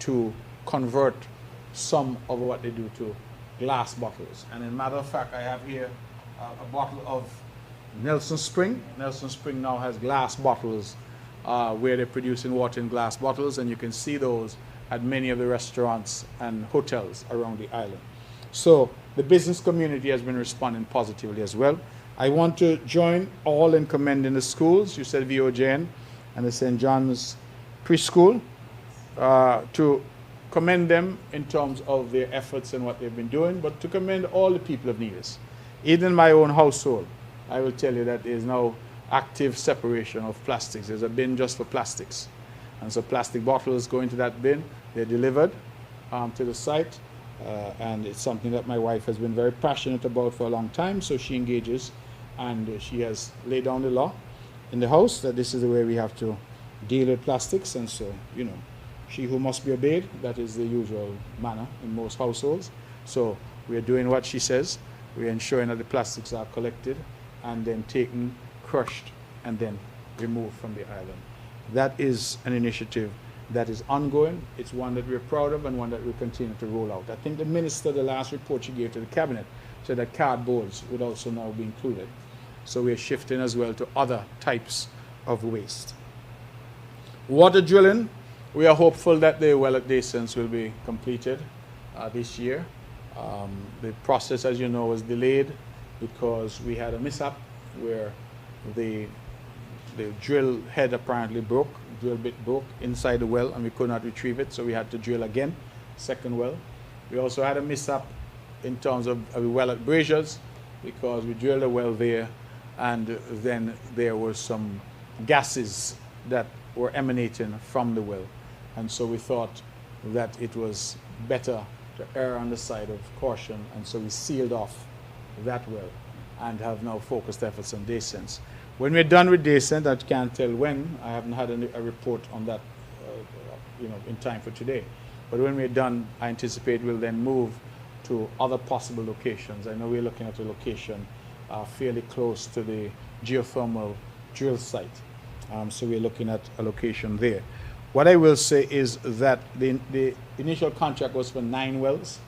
S3: to convert some of what they do to glass bottles. And as a matter of fact, I have here a bottle of Nelson Spring. Nelson Spring now has glass bottles where they're producing water in glass bottles, and you can see those at many of the restaurants and hotels around the island. So the business community has been responding positively as well. I want to join all in commending the schools, you said VOJN and the St. John's Preschool, to commend them in terms of their efforts and what they've been doing, but to commend all the people of Nevis. Even in my own household, I will tell you that there is now active separation of plastics. There's a bin just for plastics. And so plastic bottles go into that bin, they're delivered to the site, and it's something that my wife has been very passionate about for a long time, so she engages, and she has laid down the law in the house that this is the way we have to deal with plastics, and so, you know, she who must be obeyed, that is the usual manner in most households. So we are doing what she says. We are ensuring that the plastics are collected and then taken, crushed, and then removed from the island. That is an initiative that is ongoing. It's one that we're proud of and one that we'll continue to roll out. I think the minister, the last report she gave to the cabinet, said that cardboards would also now be included. So we're shifting as well to other types of waste. Water drilling, We are hopeful that the well at Descents will be completed this year. The process, as you know, was delayed because we had a mishap where the drill head apparently broke, drill bit broke inside the well, and we could not retrieve it, so we had to drill again, second well. We also had a mishap in terms of a well at Braziers because we drilled a well there, and then there were some gases that were emanating from the well. And so we thought that it was better to err on the side of caution, and so we sealed off that well and have now focused efforts on Descents. When we're done with Descent, I can't tell when. I haven't had a report on that in time for today. But when we're done, I anticipate we'll then move to other possible locations. I know we're looking at a location fairly close to the geothermal drill site. So we're looking at a location there. What I will say is that the initial contract was for 9 wells,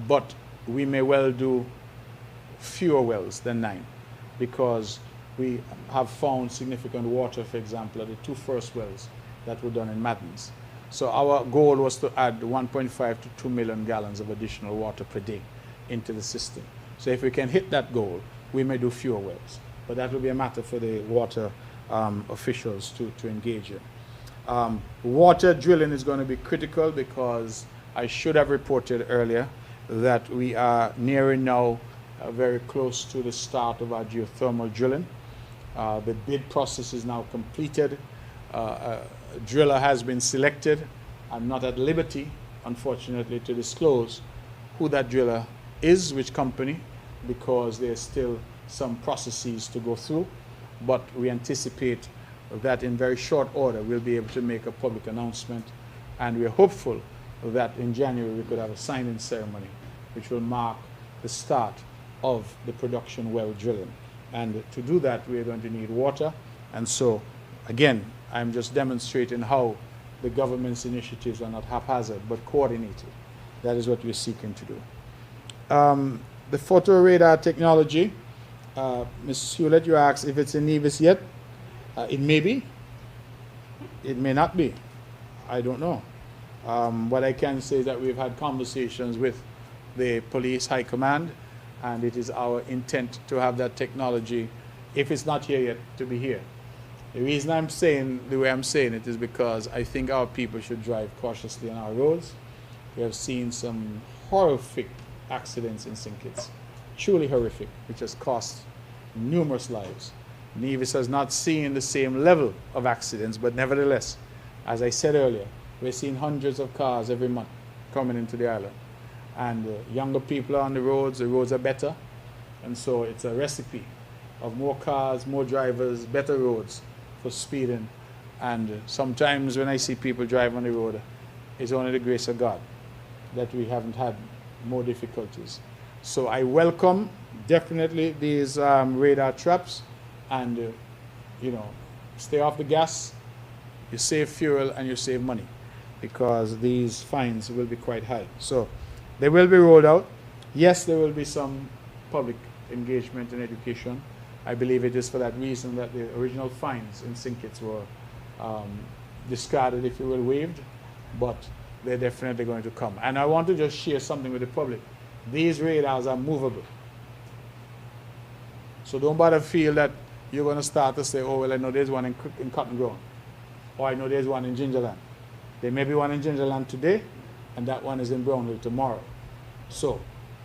S3: but we may well do fewer wells than 9 because we have found significant water, for example, at the 2 first wells that were done in Maddens. So our goal was to add 1.5 to 2 million gallons of additional water per day into the system. So if we can hit that goal, we may do fewer wells. But that will be a matter for the water officials to engage in. Water drilling is going to be critical because I should have reported earlier that we are nearing now very close to the start of our geothermal drilling. The bid process is now completed. A driller has been selected. I'm not at liberty, unfortunately, to disclose who that driller is, which company, because there's still some processes to go through. But we anticipate that in very short order we'll be able to make a public announcement, and we're hopeful that in January we could have a signing ceremony which will mark the start of the production well drilling. And to do that we're going to need water, and so again I'm just demonstrating how the government's initiatives are not haphazard but coordinated. That is what we're seeking to do. The photo radar technology, Ms. Hewlett, you asked if it's in Nevis yet. It may be. It may not be. I don't know. What I can say is that we've had conversations with the police high command, and it is our intent to have that technology, if it's not here yet, to be here. The reason I'm saying the way I'm saying it is because I think our people should drive cautiously on our roads. We have seen some horrific accidents in St. Kitts, truly horrific, which has cost numerous lives. Nevis has not seen the same level of accidents, but nevertheless, as I said earlier, we're seeing hundreds of cars every month coming into the island. And younger people are on the roads are better, and so it's a recipe of more cars, more drivers, better roads for speeding. And sometimes when I see people drive on the road, it's only the grace of God that we haven't had more difficulties. So I welcome definitely these radar traps, and stay off the gas, you save fuel and you save money, because these fines will be quite high. So they will be rolled out. Yes, there will be some public engagement and education. I believe it is for that reason that the original fines in St. Kitts were discarded, if you will, waived, but they're definitely going to come. And I want to just share something with the public. These radars are movable. So don't bother feel that you're going to start to say, oh, well, I know there's one in Cotton Ground, or I know there's one in Gingerland. There may be one in Gingerland today, and that one is in Brownhill tomorrow. So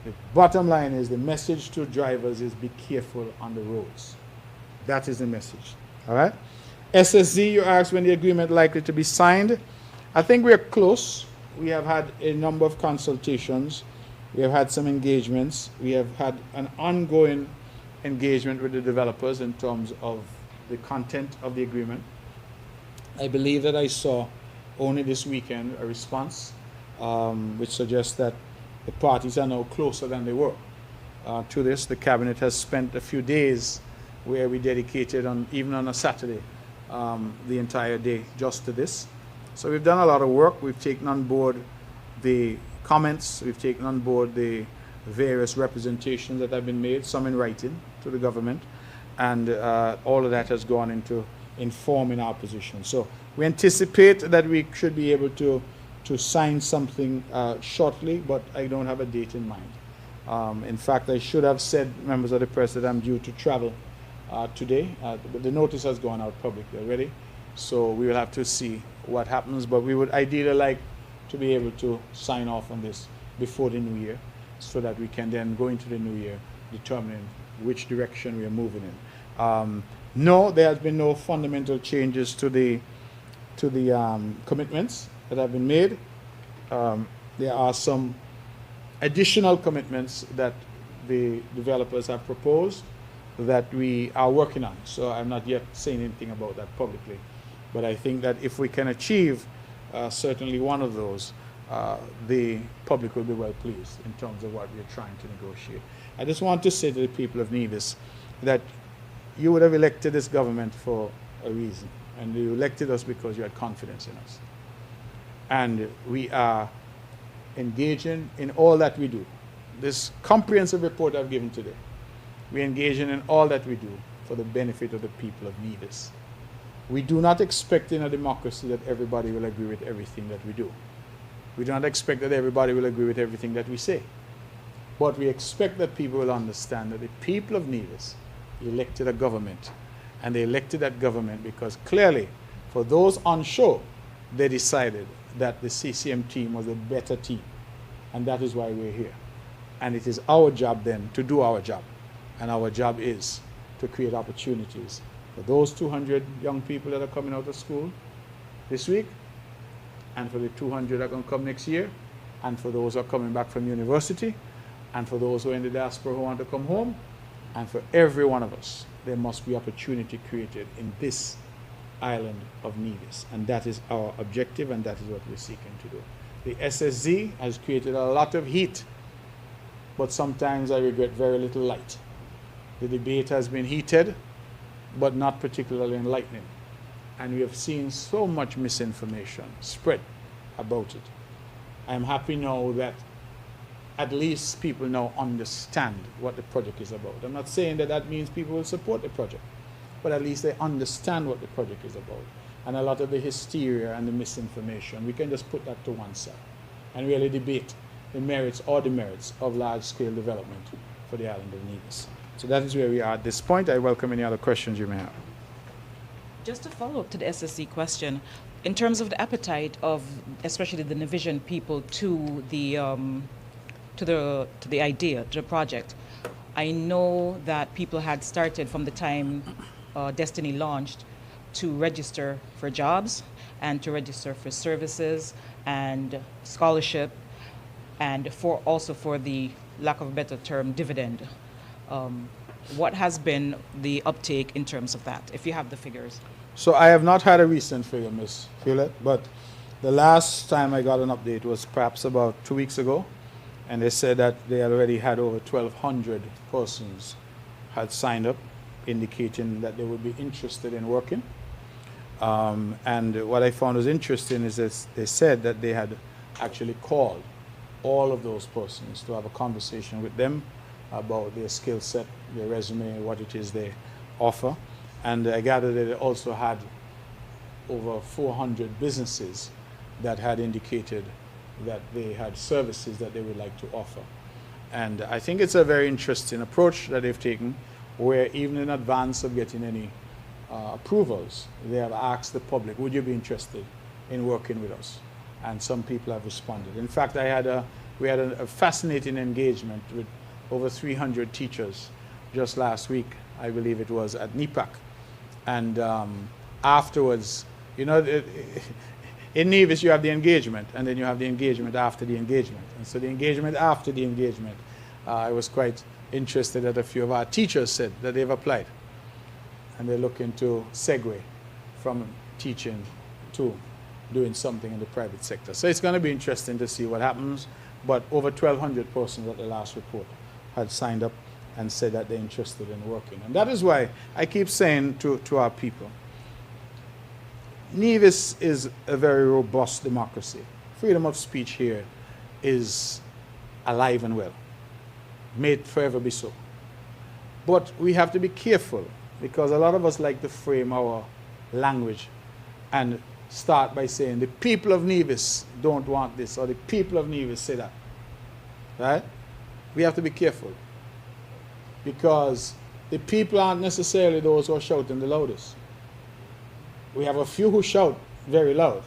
S3: the bottom line is, the message to drivers is be careful on the roads. That is the message. All right? SSZ, you asked when the agreement likely to be signed. I think we're close. We have had a number of consultations. We have had some engagements. We have had an ongoing engagement with the developers in terms of the content of the agreement. I believe that I saw only this weekend a response which suggests that the parties are now closer than they were to this. The cabinet has spent a few days where we dedicated, even on a Saturday, the entire day just to this. So we've done a lot of work. We've taken on board the comments. We've taken on board the various representations that have been made, some in writing to the government, and all of that has gone into informing our position. So We anticipate that we should be able to sign something shortly, but I don't have a date in mind. In fact, I should have said, members of the press, that I'm due to travel today, but the notice has gone out publicly already, so we will have to see what happens, but we would ideally like to be able to sign off on this before the new year, so that we can then go into the new year determining which direction we are moving in. No, there has been no fundamental changes to the commitments that have been made. There are some additional commitments that the developers have proposed that we are working on. So I'm not yet saying anything about that publicly. But I think that if we can achieve certainly one of those, the public will be well pleased in terms of what we are trying to negotiate. I just want to say to the people of Nevis that you would have elected this government for a reason. And you elected us because you had confidence in us. And we are engaging in all that we do. This comprehensive report I've given today, we're engaging in all that we do for the benefit of the people of Nevis. We do not expect in a democracy that everybody will agree with everything that we do. We do not expect that everybody will agree with everything that we say. But we expect that people will understand that the people of Nevis elected a government, and they elected that government because clearly, for those on show, they decided that the CCM team was a better team, and that is why we're here. And it is our job then to do our job, and our job is to create opportunities for those 200 young people that are coming out of school this week, and for the 200 that are going to come next year, and for those who are coming back from university, and for those who are in the diaspora who want to come home, and for every one of us. There must be opportunity created in this island of Nevis, and that is our objective, and that is what we're seeking to do. The SSZ has created a lot of heat, but sometimes I regret very little light. The debate has been heated, but not particularly enlightening, and we have seen so much misinformation spread about it. I'm happy now that at least people now understand what the project is about. I'm not saying that that means people will support the project, but at least they understand what the project is about. And a lot of the hysteria and the misinformation, we can just put that to one side and really debate the merits or demerits of large-scale development for the island of Nevis. So that is where we are at this point. I welcome any other questions you may have.
S4: Just to follow up to the SSC question, in terms of the appetite of especially the Navision people to the idea, to the project, I know that people had started from the time Destiny launched to register for jobs and to register for services and scholarship, and also for the lack of a better term, dividend. What has been the uptake in terms of that, if you have the figures?
S3: So I have not had a recent figure, Ms. Hewlett, but the last time I got an update was perhaps about 2 weeks ago, and they said that they already had over 1,200 persons had signed up, indicating that they would be interested in working. And what I found was interesting is that they said that they had actually called all of those persons to have a conversation with them about their skill set, their resume, what it is they offer. And I gather that they also had over 400 businesses that had indicated that they had services that they would like to offer. And I think it's a very interesting approach that they've taken, where even in advance of getting any approvals, they have asked the public, would you be interested in working with us? And some people have responded. In fact, we had a fascinating engagement with over 300 teachers just last week, I believe it was, at NEPAC. And afterwards, you know, in Nevis you have the engagement, and then you have the engagement after the engagement. And so the engagement after the engagement, I was quite interested that a few of our teachers said that they've applied. And they're looking to segue from teaching to doing something in the private sector. So it's going to be interesting to see what happens. But over 1,200 persons at the last report had signed up and said that they're interested in working. And that is why I keep saying to our people, Nevis is a very robust democracy. Freedom of speech here is alive and well. May it forever be so. But we have to be careful, because a lot of us like to frame our language and start by saying the people of Nevis don't want this or the people of Nevis say that. Right? We have to be careful because the people aren't necessarily those who are shouting the loudest. We have a few who shout very loud.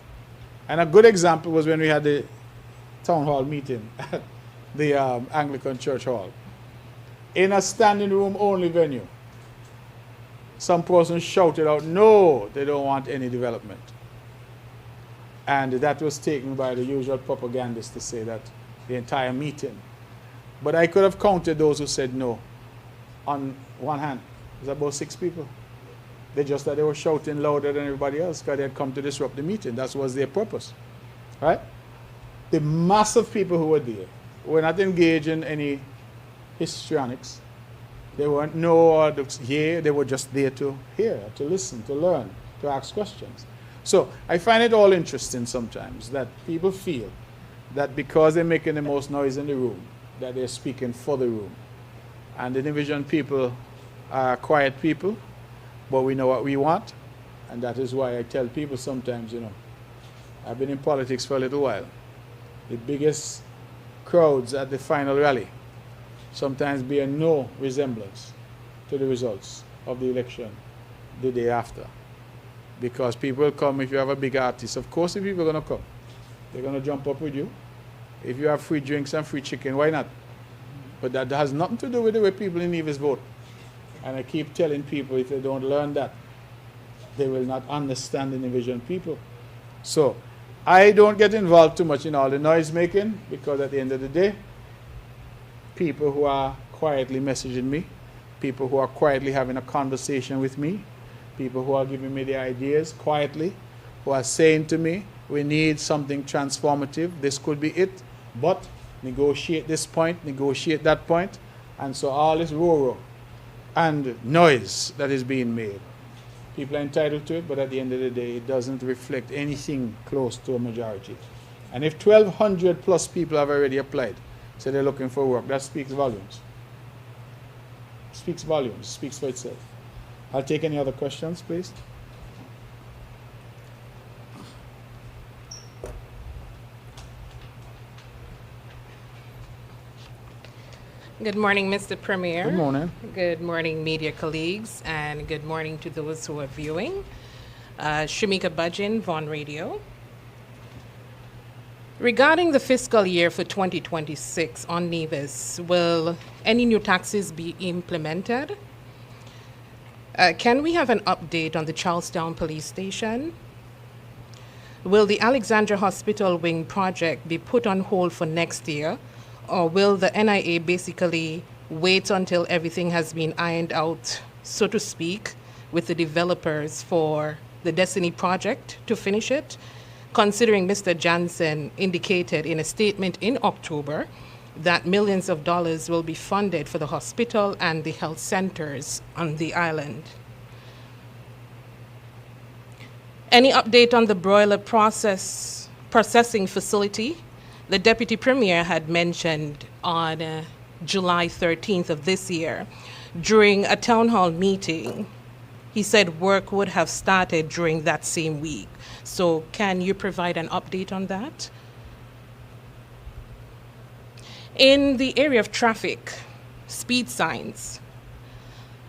S3: And a good example was when we had the town hall meeting at the Anglican Church Hall. In a standing room only venue, some person shouted out, no, they don't want any development. And that was taken by the usual propagandists to say that the entire meeting. But I could have counted those who said no on one hand. It was about 6 people. They just that they were shouting louder than everybody else because they had come to disrupt the meeting. That was their purpose. Right? The mass of people who were there were not engaged in any histrionics. They weren't they were just there to hear, to listen, to learn, to ask questions. So I find it all interesting sometimes that people feel that because they're making the most noise in the room, that they're speaking for the room. And the Division people are quiet people, but we know what we want. And that is why I tell people sometimes, I've been in politics for a little while. The biggest crowds at the final rally sometimes bear no resemblance to the results of the election the day after. Because people will come if you have a big artist. Of course, the people are going to come. They're going to jump up with you. If you have free drinks and free chicken, why not? But that has nothing to do with the way people in Nevis vote. And I keep telling people if they don't learn that, they will not understand the Division people. So I don't get involved too much in all the noise making because at the end of the day, people who are quietly messaging me, people who are quietly having a conversation with me, people who are giving me the ideas quietly, who are saying to me, we need something transformative, this could be it, but negotiate this point, negotiate that point, and so all this roar and noise that is being made. People are entitled to it, but at the end of the day, it doesn't reflect anything close to a majority. And if 1,200 plus people have already applied, so they're looking for work, that speaks volumes. Speaks volumes, speaks for itself. I'll take any other questions, please.
S5: Good morning, Mr. Premier.
S3: Good morning.
S5: Good morning, media colleagues, and good morning to those who are viewing. Shamika Budgeon, Vaughan Radio. Regarding the fiscal year for 2026 on Nevis, will any new taxes be implemented? Can we have an update on the Charlestown Police Station? Will the Alexandra Hospital Wing project be put on hold for next year? Or will the NIA basically wait until everything has been ironed out, so to speak, with the developers for the Destiny project to finish it? Considering Mr. Jansen indicated in a statement in October that millions of dollars will be funded for the hospital and the health centers on the island. Any update on the broiler processing facility? The Deputy Premier had mentioned on July 13th of this year during a town hall meeting. He said work would have started during that same week. So can you provide an update on that? In the area of traffic, speed signs,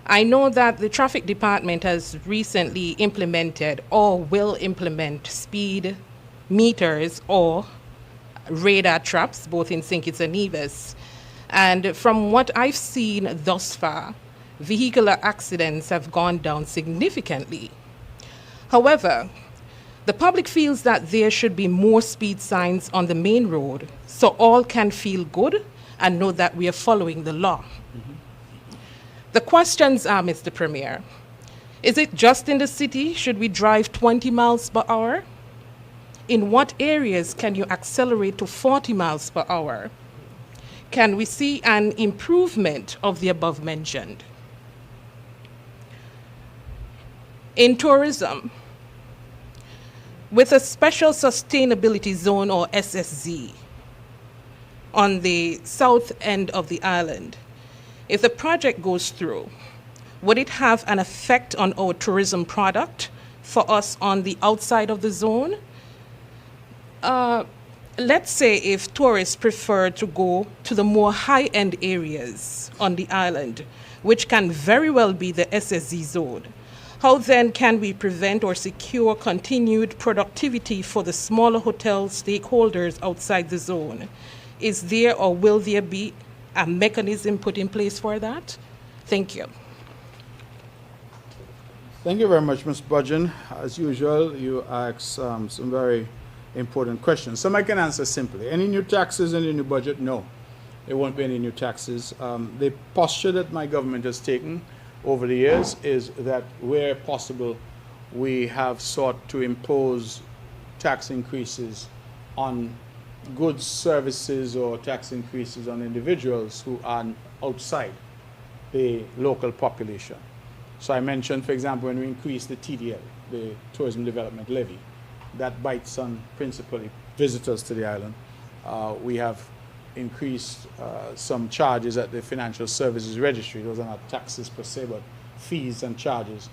S5: I know that the traffic department has recently implemented or will implement speed meters or radar traps, both in St. Kitts and Nevis. And from what I've seen thus far, vehicular accidents have gone down significantly. However, the public feels that there should be more speed signs on the main road so all can feel good and know that we are following the law. The questions are, Mr. Premier, is it just in the city? Should we drive 20 miles per hour? In what areas can you accelerate to 40 miles per hour? Can we see an improvement of the above mentioned? In tourism, with a special sustainability zone or SSZ on the south end of the island, if the project goes through, would it have an effect on our tourism product for us on the outside of the zone. Let's say if tourists prefer to go to the more high-end areas on the island, which can very well be the SSZ zone, how then can we prevent or secure continued productivity for the smaller hotel stakeholders outside the zone? Is there or will there be a mechanism put in place for that? Thank you.
S3: Thank you very much, Ms. Budgeon. As usual, you ask some very important questions. Some I can answer simply. Any new taxes in the new budget? No, there won't be any new taxes. The posture that my government has taken over the years is that where possible, we have sought to impose tax increases on goods, services, or tax increases on individuals who are outside the local population. So I mentioned, for example, when we increased the TDL, the Tourism Development Levy, that bites on principally visitors to the island. We have increased some charges at the Financial Services Registry. Those are not taxes per se, but fees and charges.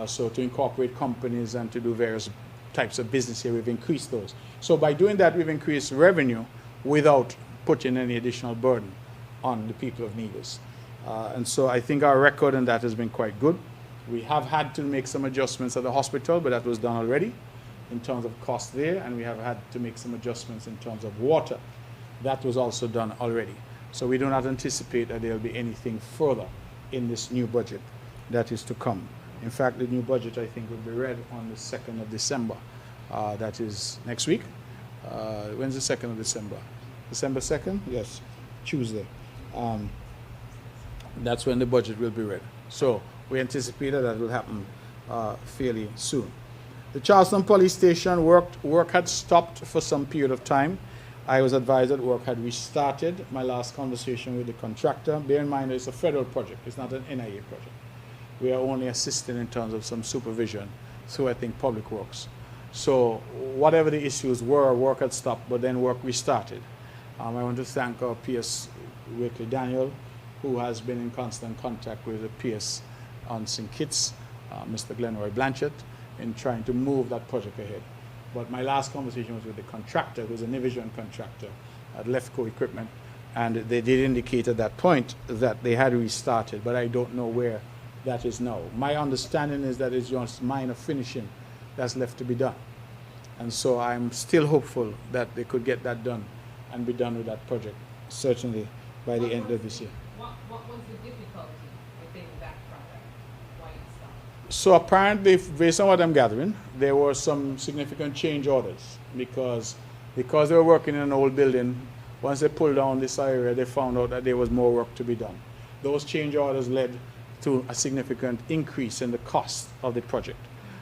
S3: So to incorporate companies and to do various types of business here, we've increased those. So by doing that, we've increased revenue without putting any additional burden on the people of Nevis. And so I think our record in that has been quite good. We have had to make some adjustments at the hospital, but that was done already in terms of cost there, and we have had to make some adjustments in terms of water. That was also done already. So we do not anticipate that there will be anything further in this new budget that is to come. In fact, the new budget, I think, will be read on the 2nd of December. That is next week. When's the 2nd of December? December 2nd? Yes, Tuesday. That's when the budget will be read. So we anticipate that will happen fairly soon. The Charleston Police Station work had stopped for some period of time. I was advised that work had restarted. My last conversation with the contractor, bear in mind it's a federal project, it's not an NIA project. We are only assisting in terms of some supervision through, I think, Public Works. So whatever the issues were, work had stopped, but then work restarted. I want to thank our PS Wakely Daniel, who has been in constant contact with the PS on St. Kitts, Mr. Glenroy Blanchett, in trying to move that project ahead. But my last conversation was with the contractor, who's a Nivision contractor at Lefco Equipment, and they did indicate at that point that they had restarted, but I don't know where that is now. My understanding is that it's just minor finishing that's left to be done. And so I'm still hopeful that they could get that done and be done with that project, certainly by the end of this year.
S5: What was the difficulty within that project? Why it stopped?
S3: So apparently, based on what I'm gathering, there were some significant change orders because they were working in an old building. Once they pulled down this area, they found out that there was more work to be done. Those change orders led to a significant increase in the cost of the project.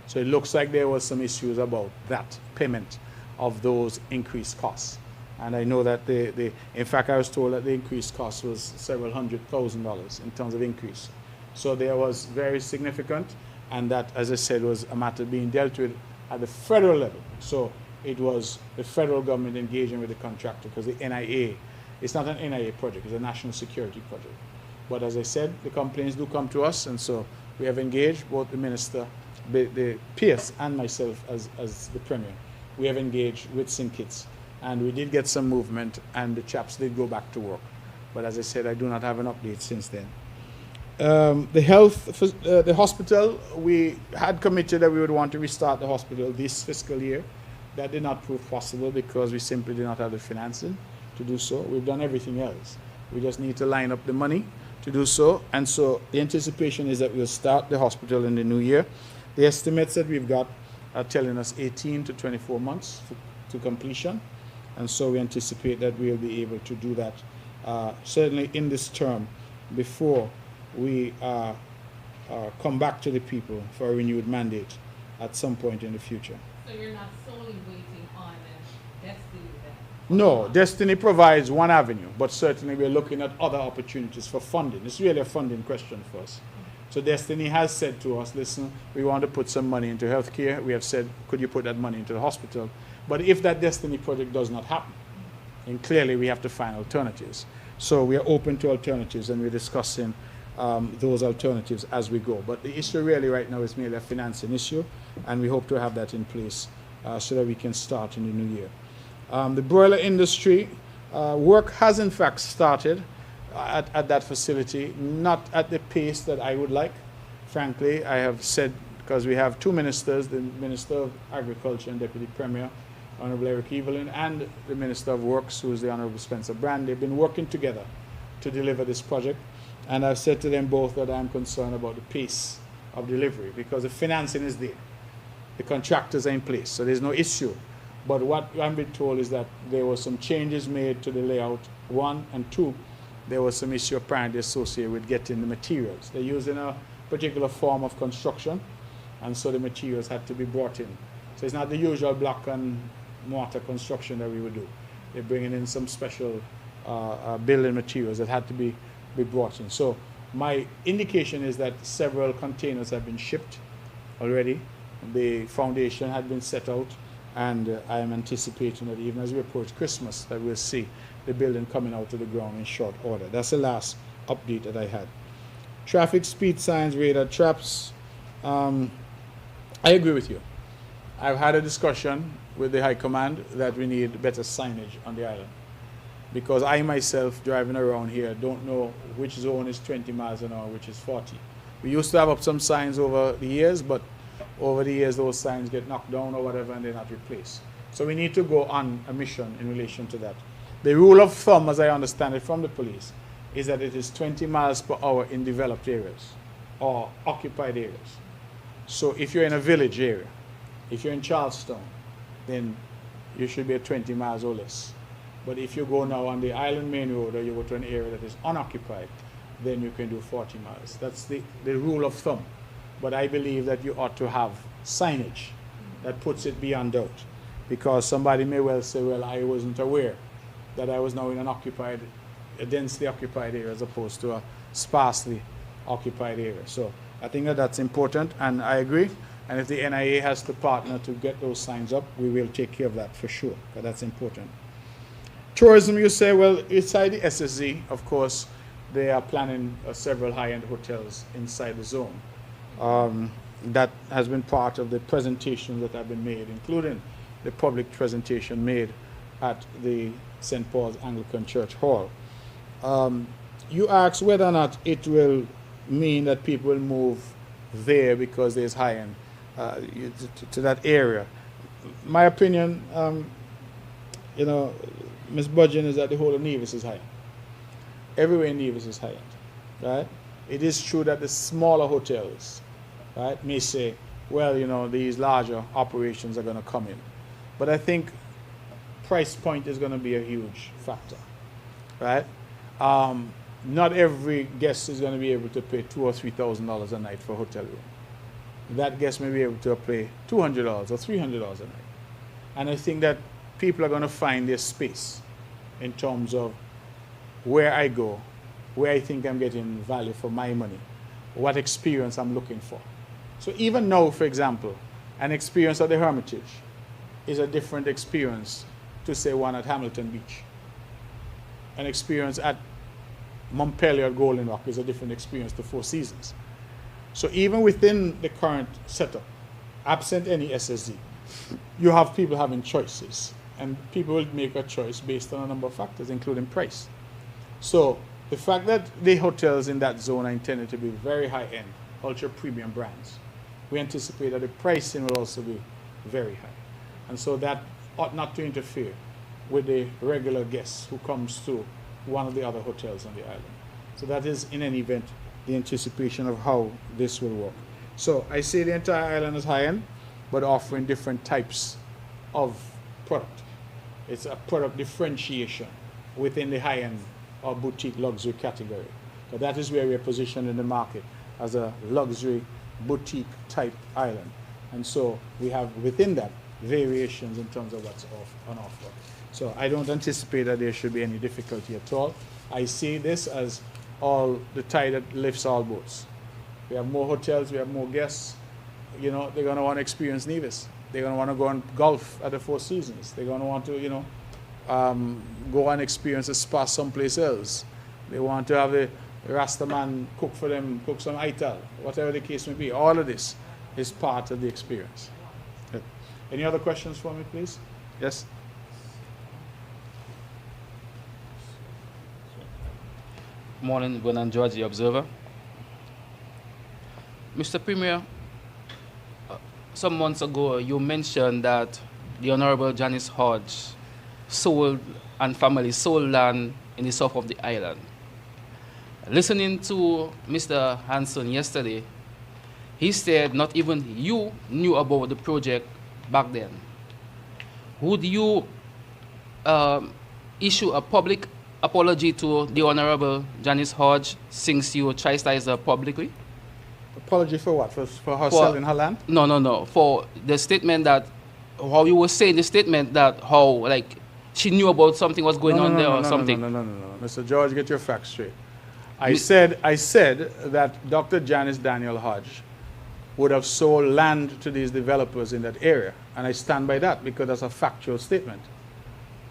S3: So it looks like there was some issues about that payment of those increased costs. And I know that in fact, I was told that the increased cost was several $100,000 in terms of increase. So there was very significant, and that, as I said, was a matter being dealt with at the federal level. So it was the federal government engaging with the contractor, because the NIA, it's not an NIA project, it's a national security project. But as I said, the complaints do come to us, and so we have engaged both the minister, the PS, and myself as the premier. We have engaged with St. Kitts, and we did get some movement, and the chaps did go back to work. But as I said, I do not have an update since then. The hospital, we had committed that we would want to restart the hospital this fiscal year. That did not prove possible because we simply did not have the financing to do so. We've done everything else. We just need to line up the money to do so. And so the anticipation is that we'll start the hospital in the new year. The estimates that we've got are telling us 18 to 24 months to completion. And so we anticipate that we'll be able to do that certainly in this term before we come back to the people for a renewed mandate at some point in the future.
S5: So you're not solely waiting on Destiny then?
S3: No, Destiny provides one avenue, but certainly we're looking at other opportunities for funding. It's really a funding question for us. So Destiny has said to us, listen, we want to put some money into healthcare. We have said, could you put that money into the hospital? But if that Destiny project does not happen, then clearly we have to find alternatives. So we are open to alternatives, and we're discussing those alternatives as we go. But the issue really right now is merely a financing issue, and we hope to have that in place so that we can start in the new year. The broiler industry, work has in fact started at that facility, not at the pace that I would like. Frankly, I have said, because we have two ministers, the Minister of Agriculture and Deputy Premier, Honorable Eric Evelyn, and the Minister of Works, who is the Honorable Spencer Brand. They've been working together to deliver this project, and I've said to them both that I'm concerned about the pace of delivery, because the financing is there. The contractors are in place, so there's no issue. But what I'm being told is that there were some changes made to the layout, one, and two, there was some issue apparently associated with getting the materials. They're using a particular form of construction, and so the materials had to be brought in. So it's not the usual block and mortar construction that we would do. They're bringing in some special building materials that had to be brought in. So my indication is that several containers have been shipped already. The foundation had been set out, and I am anticipating that even as we approach Christmas, that we'll see the building coming out of the ground in short order. That's the last update that I had. Traffic speed signs, radar traps. I agree with you. I've had a discussion with the High Command that we need better signage on the island, because I myself, driving around here, don't know which zone is 20 miles an hour, which is 40. We used to have up some signs over the years, but over the years those signs get knocked down or whatever and they're not replaced. So we need to go on a mission in relation to that. The rule of thumb, as I understand it from the police, is that it is 20 miles per hour in developed areas or occupied areas. So if you're in a village area, if you're in Charlestown, then you should be at 20 miles or less. But if you go now on the island main road or you go to an area that is unoccupied, then you can do 40 miles. That's the rule of thumb. But I believe that you ought to have signage that puts it beyond doubt. Because somebody may well say, well, I wasn't aware that I was now in a densely occupied area as opposed to a sparsely occupied area. So I think that that's important, and I agree. And if the NIA has to partner to get those signs up, we will take care of that for sure, because that's important. Tourism, you say, well, inside the SSZ, of course, they are planning several high-end hotels inside the zone. That has been part of the presentation that have been made, including the public presentation made at the St. Paul's Anglican Church Hall. You asked whether or not it will mean that people will move there because there's high-end to that area. My opinion, you know, Ms. Budgeon, is that the whole of Nevis is high-end. Everywhere in Nevis is high-end, right? It is true that the smaller hotels, right, may say, well, you know, these larger operations are going to come in. But I think price point is going to be a huge factor, right? Not every guest is going to be able to pay $2,000 or $3,000 a night for a hotel room. That guest may be able to pay $200 or $300 a night. And I think that people are going to find their space in terms of where I go, where I think I'm getting value for my money, what experience I'm looking for. So even now, for example, an experience at the Hermitage is a different experience to, say, one at Hamilton Beach. An experience at Montpelier at Golden Rock is a different experience to Four Seasons. So even within the current setup, absent any SSZ, you have people having choices, and people will make a choice based on a number of factors, including price. So the fact that the hotels in that zone are intended to be very high-end, ultra-premium brands, we anticipate that the pricing will also be very high. And so that ought not to interfere with the regular guests who comes to one of the other hotels on the island. So that is, in any event, the anticipation of how this will work. So I say the entire island is high-end, but offering different types of product. It's a product differentiation within the high-end or boutique luxury category. So that is where we are positioned in the market, as a luxury boutique type island. And so we have within that variations in terms of what's on offer. So I don't anticipate that there should be any difficulty at all. I see this as all the tide that lifts all boats. We have more hotels, we have more guests. You know, they're going to want to experience Nevis. They're going to want to go and golf at the Four Seasons. They're going to want to, you know, go and experience a spa someplace else. They want to have Rastaman cook for them, cook some ital, whatever the case may be. All of this is part of the experience. Good. Any other questions for me, please? Yes?
S6: Morning, Vernon George, the Observer. Mr. Premier, some months ago you mentioned that the Honorable Janice Hodge sold and family sold land in the south of the island. Listening to Mr. Hanson yesterday, he said not even you knew about the project back then. Would you issue a public apology to the Honorable Janice Hodge since you chastised her publicly?
S3: Apology for what? For her selling her land?
S6: No. For the statement that, how you were saying the statement that how, like, she knew about something was going on there or something.
S3: No. Mr. George, get your facts straight. I said that Dr. Janice Daniel Hodge would have sold land to these developers in that area. And I stand by that because that's a factual statement.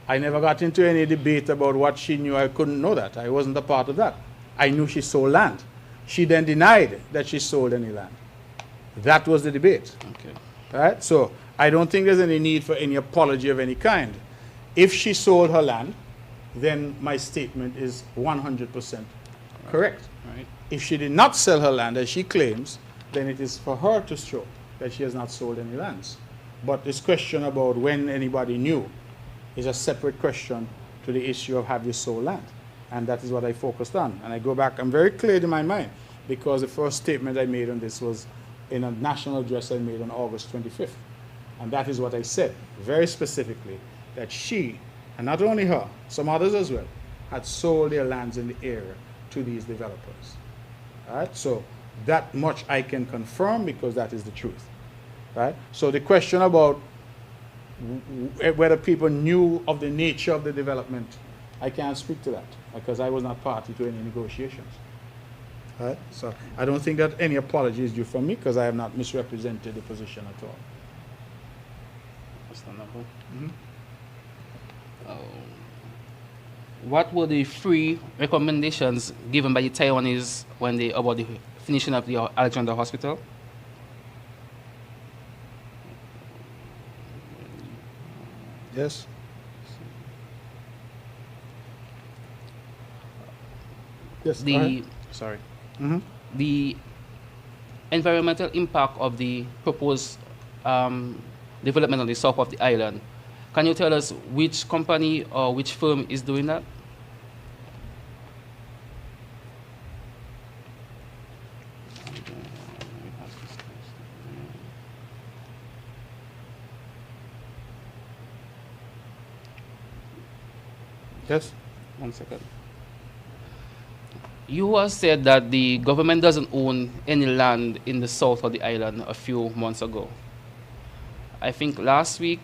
S3: I never got into any debate about what she knew. I couldn't know that. I wasn't a part of that. I knew she sold land. She then denied that she sold any land. That was the debate.
S6: Okay.
S3: All right? So I don't think there's any need for any apology of any kind. If she sold her land, then my statement is 100% correct.
S6: Right.
S3: If she did not sell her land, as she claims, then it is for her to show that she has not sold any lands. But this question about when anybody knew is a separate question to the issue of have you sold land. And that is what I focused on. And I go back, I'm very clear in my mind, because the first statement I made on this was in a national address I made on August 25th. And that is what I said, very specifically, that she, and not only her, some others as well, had sold their lands in the area to these developers. All right? So that much I can confirm because that is the truth. Right? So the question about whether people knew of the nature of the development, I can't speak to that because I was not party to any negotiations. All right? So I don't think that any apology is due from me because I have not misrepresented the position at all.
S6: Understandable. What were the three recommendations given by the Taiwanese when they about the finishing of the Alexandra Hospital?
S3: Yes? Yes, go ahead.
S6: Sorry.
S3: Mhm.
S6: The environmental impact of the proposed development on the south of the island. Can you tell us which company or which firm is doing that?
S3: Yes?
S6: 1 second. You have said that the government doesn't own any land in the south of the island a few months ago. I think last week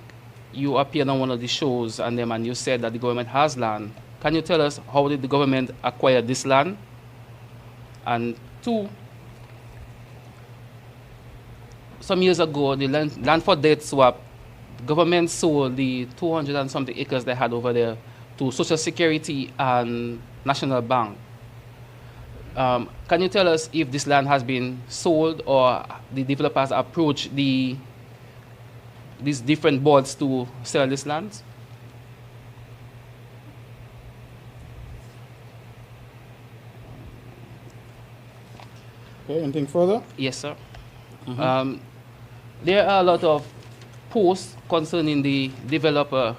S6: you appeared on one of the shows and you said that the government has land. Can you tell us how did the government acquire this land? And two, some years ago, the land for debt swap, government sold the 200 and something acres they had over there to Social Security and National Bank. Can you tell us if this land has been sold or the developers approached these different boards to sell this land?
S3: Okay, anything further?
S6: Yes, sir. There are a lot of posts concerning the developer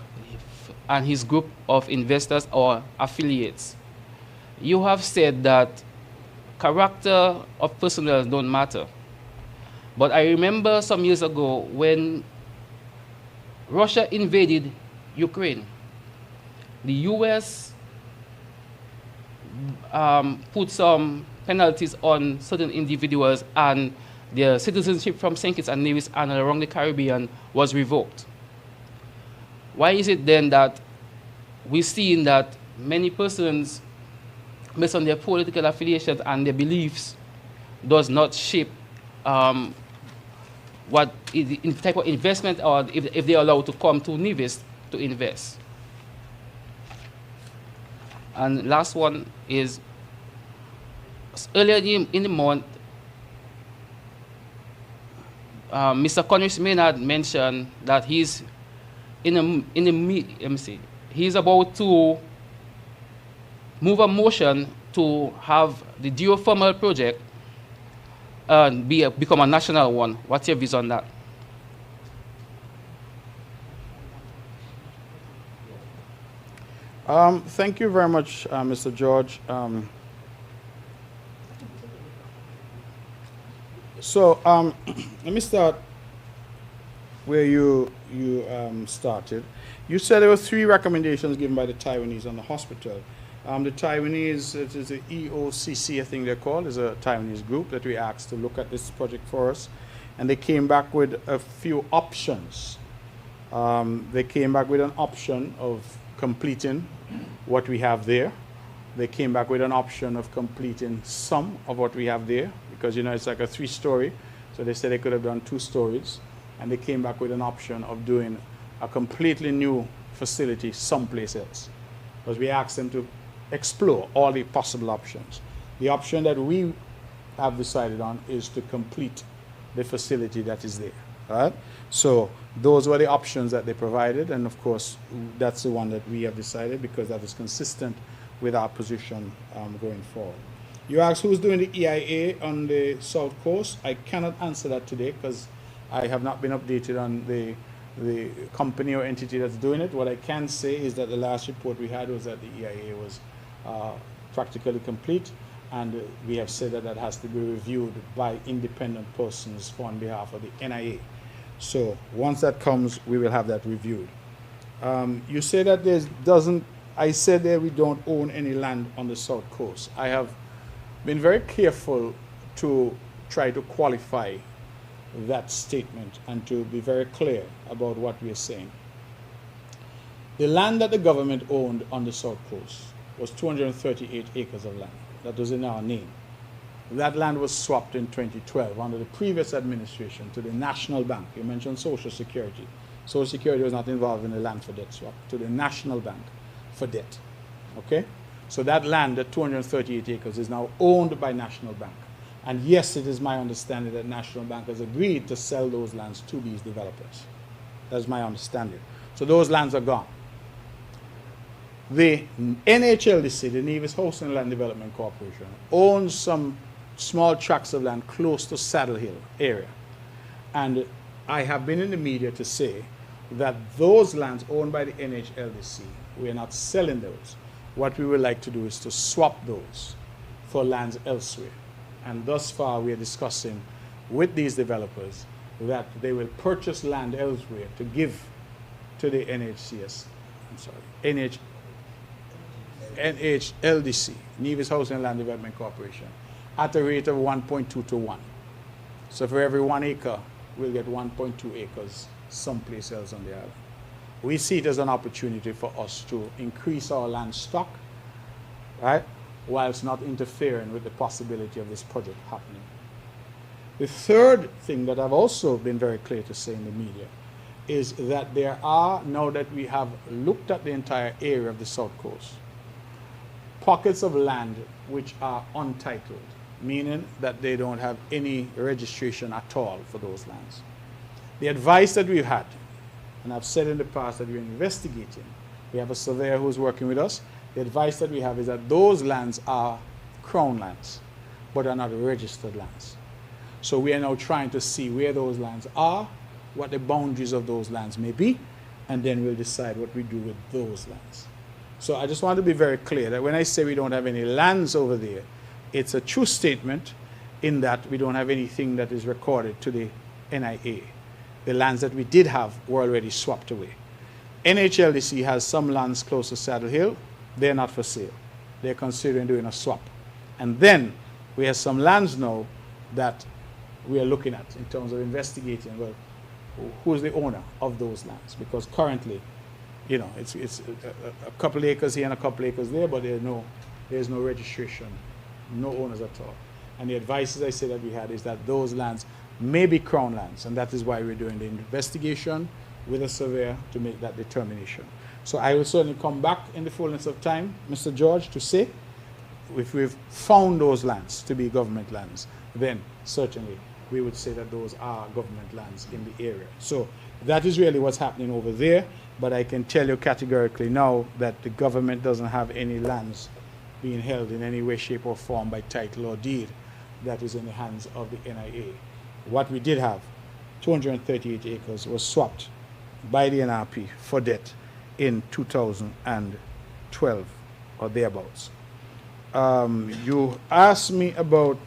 S6: and his group of investors or affiliates. You have said that character of personnel don't matter. But I remember some years ago when Russia invaded Ukraine, the US put some penalties on certain individuals and their citizenship from St. Kitts and Nevis and around the Caribbean was revoked. Why is it then that we're seeing that many persons, based on their political affiliations and their beliefs, does not shape what is the type of investment or if they're allowed to come to Nevis to invest? And last one is, earlier in the month, Mr. Congress Maynard mentioned that he's let me see, he's about to move a motion to have the geothermal project become a national one. What's your views on that?
S3: Thank you very much, Mr. George. Let me start where you started. You said there were 3 recommendations given by the Taiwanese on the hospital. The Taiwanese, it is the EOCC, I think they're called, is a Taiwanese group that we asked to look at this project for us. And they came back with a few options. They came back with an option of completing what we have there. They came back with an option of completing some of what we have there, because, you know, it's like a 3-story. So they said they could have done 2 stories. And they came back with an option of doing a completely new facility someplace else. Because we asked them to explore all the possible options. The option that we have decided on is to complete the facility that is there. Right? So those were the options that they provided, and of course that's the one that we have decided because that is consistent with our position going forward. You asked who's doing the EIA on the South Coast. I cannot answer that today because I have not been updated on the company or entity that's doing it. What I can say is that the last report we had was that the EIA was practically complete, and we have said that that has to be reviewed by independent persons on behalf of the NIA. So once that comes, we will have that reviewed. You say that I said that we don't own any land on the South Coast. I have been very careful to try to qualify that statement and to be very clear about what we are saying. The land that the government owned on the South Coast was 238 acres of land. That was in our name. That land was swapped in 2012 under the previous administration to the National Bank. You mentioned Social Security. Social Security was not involved in the land for debt swap, to the National Bank for debt. Okay? So that land, the 238 acres, is now owned by National Bank. And yes, it is my understanding that National Bank has agreed to sell those lands to these developers. That's my understanding. So those lands are gone. The NHLDC, the Nevis Housing and Land Development Corporation, owns some small tracts of land close to Saddle Hill area. And I have been in the media to say that those lands owned by the NHLDC, we are not selling those. What we would like to do is to swap those for lands elsewhere. And thus far we are discussing with these developers that they will purchase land elsewhere to give to the NHLDC, Nevis Housing and Land Development Corporation, at a rate of 1.2 to 1. So for every 1 acre, we'll get 1.2 acres someplace else on the island. We see it as an opportunity for us to increase our land stock, right, whilst not interfering with the possibility of this project happening. The third thing that I've also been very clear to say in the media is that there are, now that we have looked at the entire area of the South Coast, pockets of land which are untitled, meaning that they don't have any registration at all for those lands. The advice that we've had, and I've said in the past that we're investigating, we have a surveyor who's working with us. The advice that we have is that those lands are crown lands, but are not registered lands. So we are now trying to see where those lands are, what the boundaries of those lands may be, and then we'll decide what we do with those lands. So I just want to be very clear that when I say we don't have any lands over there, it's a true statement in that we don't have anything that is recorded to the NIA. The lands that we did have were already swapped away. NHLDC has some lands close to Saddle Hill. They're not for sale. They're considering doing a swap. And then we have some lands now that we are looking at in terms of investigating, well, who is the owner of those lands? Because currently, you know, it's a couple acres here and a couple acres there, but there's no registration, no owners at all. And the advice, as I said, that we had is that those lands may be crown lands, and that is why we're doing the investigation with a surveyor to make that determination. So I will certainly come back in the fullness of time, Mr. George, to say if we've found those lands to be government lands, then certainly we would say that those are government lands in the area. So that is really what's happening over there, but I can tell you categorically now that the government doesn't have any lands being held in any way, shape, or form by title or deed that is in the hands of the NIA. What we did have, 238 acres, was swapped by the NRP for debt in 2012 or thereabouts. You asked me about,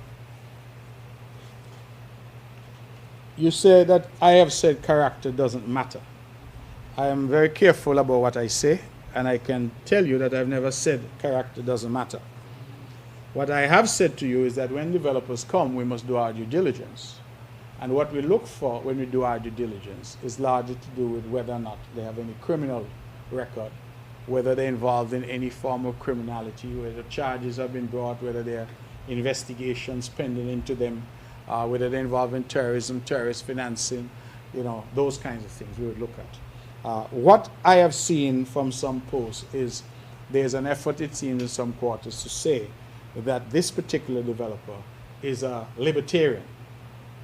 S3: you said that I have said character doesn't matter. I am very careful about what I say, and I can tell you that I've never said character doesn't matter. What I have said to you is that when developers come, we must do our due diligence. And what we look for when we do our due diligence is largely to do with whether or not they have any criminal record, whether they're involved in any form of criminality, whether charges have been brought, whether there are investigations pending into them, whether they're involved in terrorism, terrorist financing, you know, those kinds of things we would look at. What I have seen from some posts is there's an effort, it seems, in some quarters to say that this particular developer is a libertarian.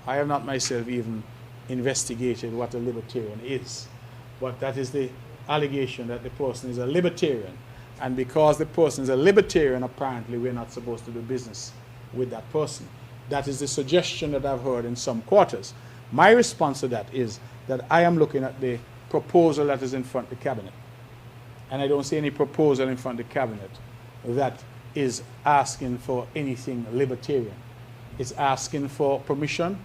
S3: I have not myself even investigated what a libertarian is, but that is the allegation that the person is a libertarian, and because the person is a libertarian, apparently we're not supposed to do business with that person. That is the suggestion that I've heard in some quarters. My response to that is that I am looking at the proposal that is in front of the cabinet, and I don't see any proposal in front of the cabinet that is asking for anything libertarian. It's asking for permission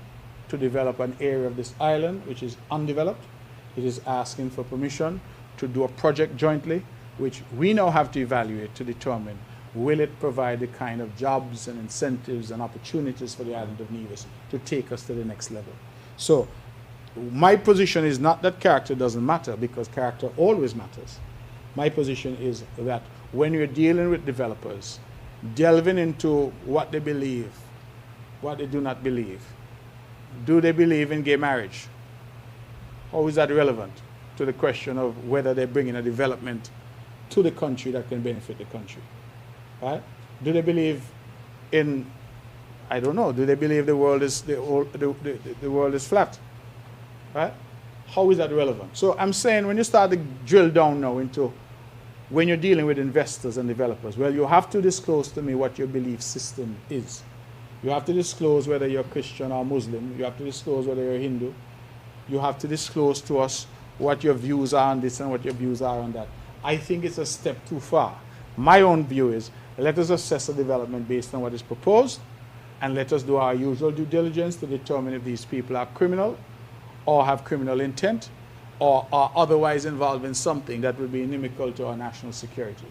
S3: to develop an area of this island which is undeveloped. It is asking for permission to do a project jointly, which we now have to evaluate to determine will it provide the kind of jobs and incentives and opportunities for the island of Nevis to take us to the next level. So my position is not that character doesn't matter, because character always matters. My position is that when you're dealing with developers, delving into what they believe, what they do not believe. Do they believe in gay marriage? How is that relevant to the question of whether they're bringing a development to the country that can benefit the country? Right? Do they believe in, I don't know, do they believe the world is the world is flat? Right? How is that relevant? So I'm saying when you start to drill down now into when you're dealing with investors and developers, well, you have to disclose to me what your belief system is. You have to disclose whether you're Christian or Muslim. You have to disclose whether you're Hindu. You have to disclose to us what your views are on this and what your views are on that. I think it's a step too far. My own view is, let us assess a development based on what is proposed, and let us do our usual due diligence to determine if these people are criminal or have criminal intent or are otherwise involved in something that would be inimical to our national security.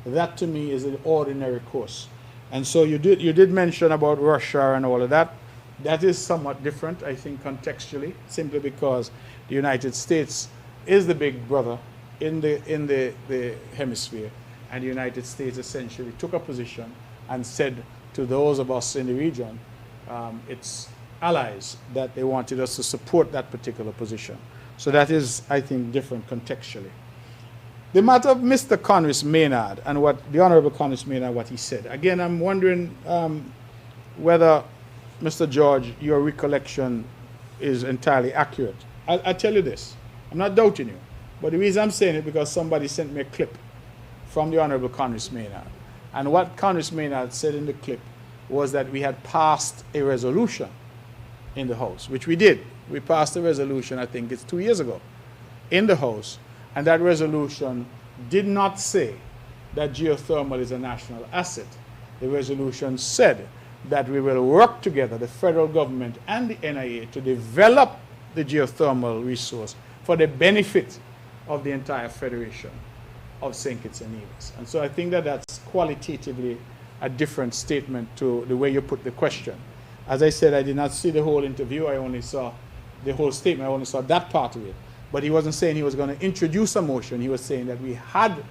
S3: That to me is an ordinary course. And so you did mention about Russia and all of that. That is somewhat different, I think, contextually, simply because the United States is the big brother in the hemisphere, and the United States essentially took a position and said to those of us in the region, its allies, that they wanted us to support that particular position. So that is, I think, different contextually. The matter of Mr. Conris Maynard and what the Honorable Conris Maynard, what he said. Again, I'm wondering whether, Mr. George, your recollection is entirely accurate. I'll tell you this. I'm not doubting you. But the reason I'm saying it because somebody sent me a clip from the Honorable Conris Maynard. And what Conris Maynard said in the clip was that we had passed a resolution in the House, which we did. We passed a resolution, I think it's 2 years ago, in the House. And that resolution did not say that geothermal is a national asset. The resolution said that we will work together, the federal government and the NIA, to develop the geothermal resource for the benefit of the entire Federation of St. Kitts and Nevis. And so I think that that's qualitatively a different statement to the way you put the question. As I said, I did not see the whole interview. I only saw the whole statement. I only saw that part of it. But he wasn't saying he was going to introduce a motion. He was saying that we had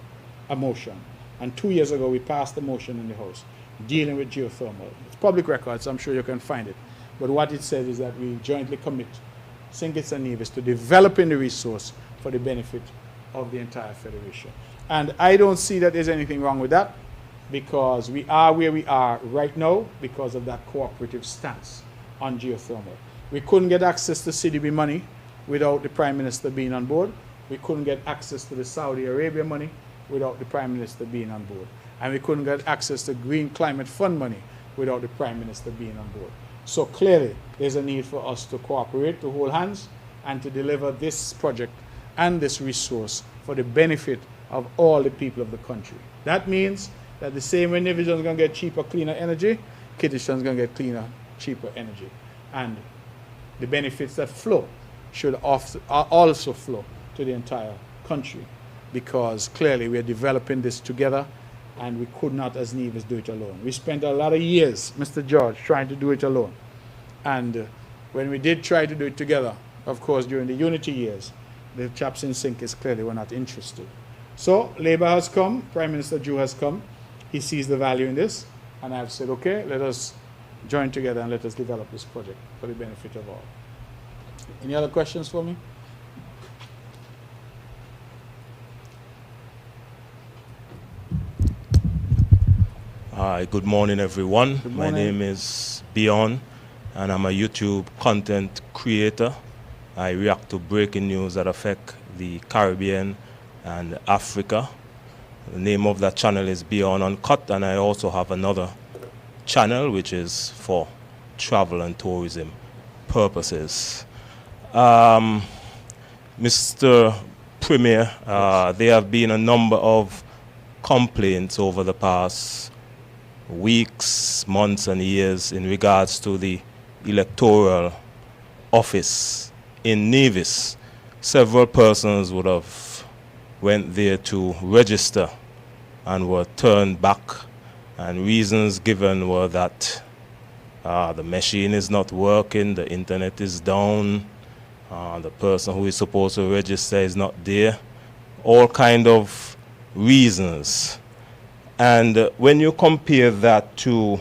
S3: a motion. And 2 years ago, we passed a motion in the House dealing with geothermal. It's public record, so I'm sure you can find it. But what it says is that we jointly commit St. Kitts and Nevis to developing the resource for the benefit of the entire Federation. And I don't see that there's anything wrong with that. because we are where we are right now because of that cooperative stance on geothermal. We couldn't get access to CDB money without the Prime Minister being on board. We couldn't get access to the Saudi Arabia money without the Prime Minister being on board. And we couldn't get access to Green Climate Fund money without the Prime Minister being on board. So clearly, there's a need for us to cooperate, to hold hands, and to deliver this project and this resource for the benefit of all the people of the country. That means that the same way Nivision is going to get cheaper, cleaner energy, Kittitian is going to get cleaner, cheaper energy. And the benefits that flow should also flow to the entire country, because clearly we are developing this together and we could not, as Nevis, do it alone. We spent a lot of years, Mr. George, trying to do it alone. And when we did try to do it together, of course, during the unity years, the chaps in Sinkis clearly were not interested. So Labour has come, Prime Minister Jew has come, he sees the value in this, and I've said, okay, let us join together and let us develop this project for the benefit of all. Any other questions for me?
S7: Hi, good morning, everyone.
S3: Good
S7: My
S3: morning.
S7: name is Beyond, and I'm a YouTube content creator. I react to breaking news that affect the Caribbean and Africa. The name of that channel is Beyond Uncut, and I also have another channel which is for travel and tourism purposes. Mr. Premier, there have been a number of complaints over the past weeks, months and years in regards to the electoral office in Nevis. Several persons would have went there to register and were turned back, and reasons given were that the machine is not working, the internet is down, the person who is supposed to register is not there, all kind of reasons. And when you compare that to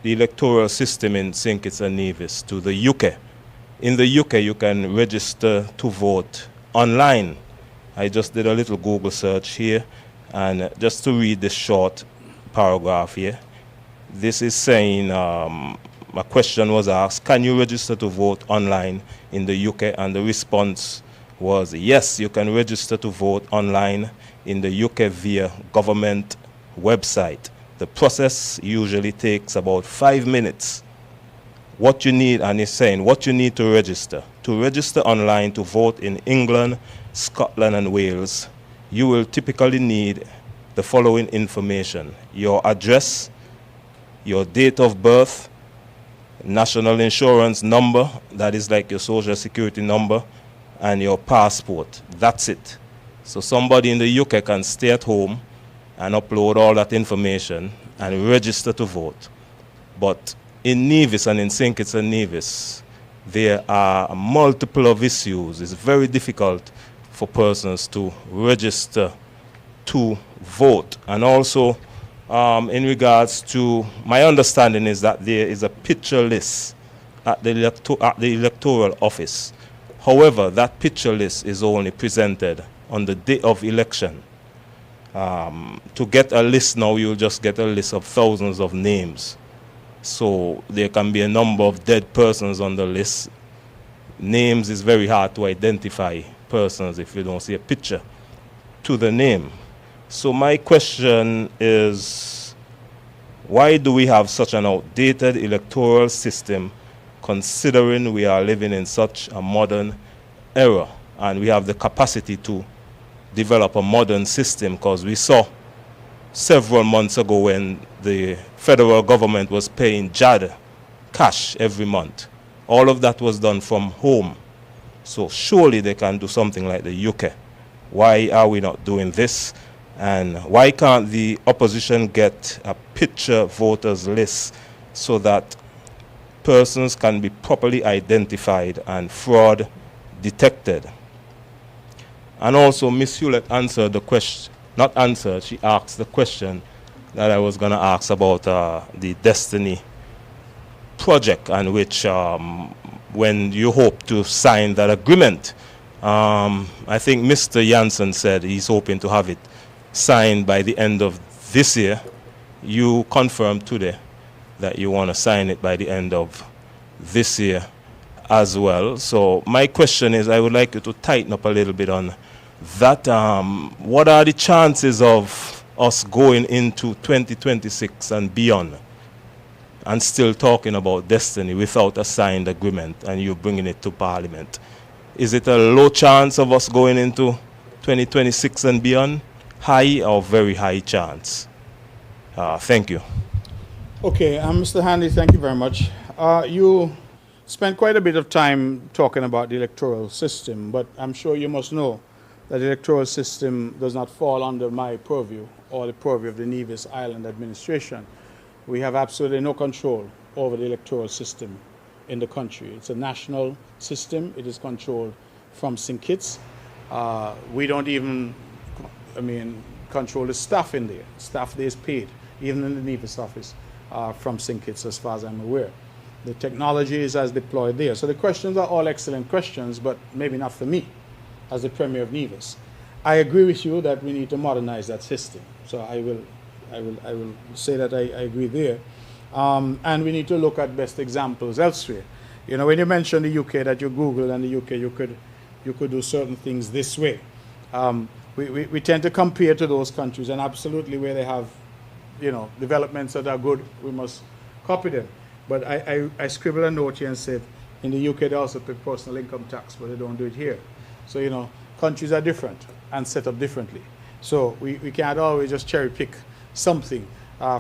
S7: the electoral system in St. Kitts and Nevis, to the UK, in the UK you can register to vote online. I just did a little Google search here, and just to read this short paragraph here, this is saying, a question was asked, can you register to vote online in the UK? And the response was, yes, you can register to vote online in the UK via government website. The process usually takes about 5 minutes. What you need, and it's saying, what you need to register online to vote in England, Scotland and Wales, you will typically need the following information: your address, your date of birth, national insurance number, that is like your social security number, and your passport. That's it. So somebody in the UK can stay at home and upload all that information and register to vote. But in Nevis and in St. Kitts and Nevis, there are multiple of issues. It's very difficult for persons to register to vote. And also, in regards to, my understanding is that there is a picture list at the electoral office. However, that picture list is only presented on the day of election. To get a list now, you'll just get a list of thousands of names. So there can be a number of dead persons on the list. Names is very hard to identify persons if you don't see a picture to the name. So my question is, why do we have such an outdated electoral system, considering we are living in such a modern era and we have the capacity to develop a modern system? Because we saw several months ago when the federal government was paying JAD cash every month. All of that was done from home. So surely they can do something like the UK. Why are we not doing this? And why can't the opposition get a picture voters list so that persons can be properly identified and fraud detected? And also, Ms. Hewlett answered the question, not answered, she asked the question that I was going to ask about the Destiny project, and which when you hope to sign that agreement. I think Mr. Jansen said he's hoping to have it signed by the end of this year. You confirmed today that you want to sign it by the end of this year as well. So my question is, I would like you to tighten up a little bit on that. What are the chances of us going into 2026 and beyond and still talking about destiny without a signed agreement and you bringing it to Parliament? Is it a low chance of us going into 2026 and beyond? High or very high chance? Thank you.
S3: Okay, Mr. Hanley, thank you very much. You spent quite a bit of time talking about the electoral system, but I'm sure you must know that the electoral system does not fall under my purview or the purview of the Nevis Island administration. We have absolutely no control over the electoral system in the country. It's a national system. It is controlled from St. Kitts. We don't even, control the staff in there. Staff there is paid, even in the Nevis office, from St. Kitts, as far as I'm aware. The technology is as deployed there. So the questions are all excellent questions, but maybe not for me as the Premier of Nevis. I agree with you that we need to modernize that system. So I will say that I agree there. And we need to look at best examples elsewhere. You know, when you mention the UK, that you Google and the UK, you could do certain things this way. We tend to compare to those countries, and absolutely where they have, developments that are good, we must copy them. But I scribbled a note here and said, in the UK they also pay personal income tax, but they don't do it here. So, countries are different and set up differently. So we can't always just cherry pick something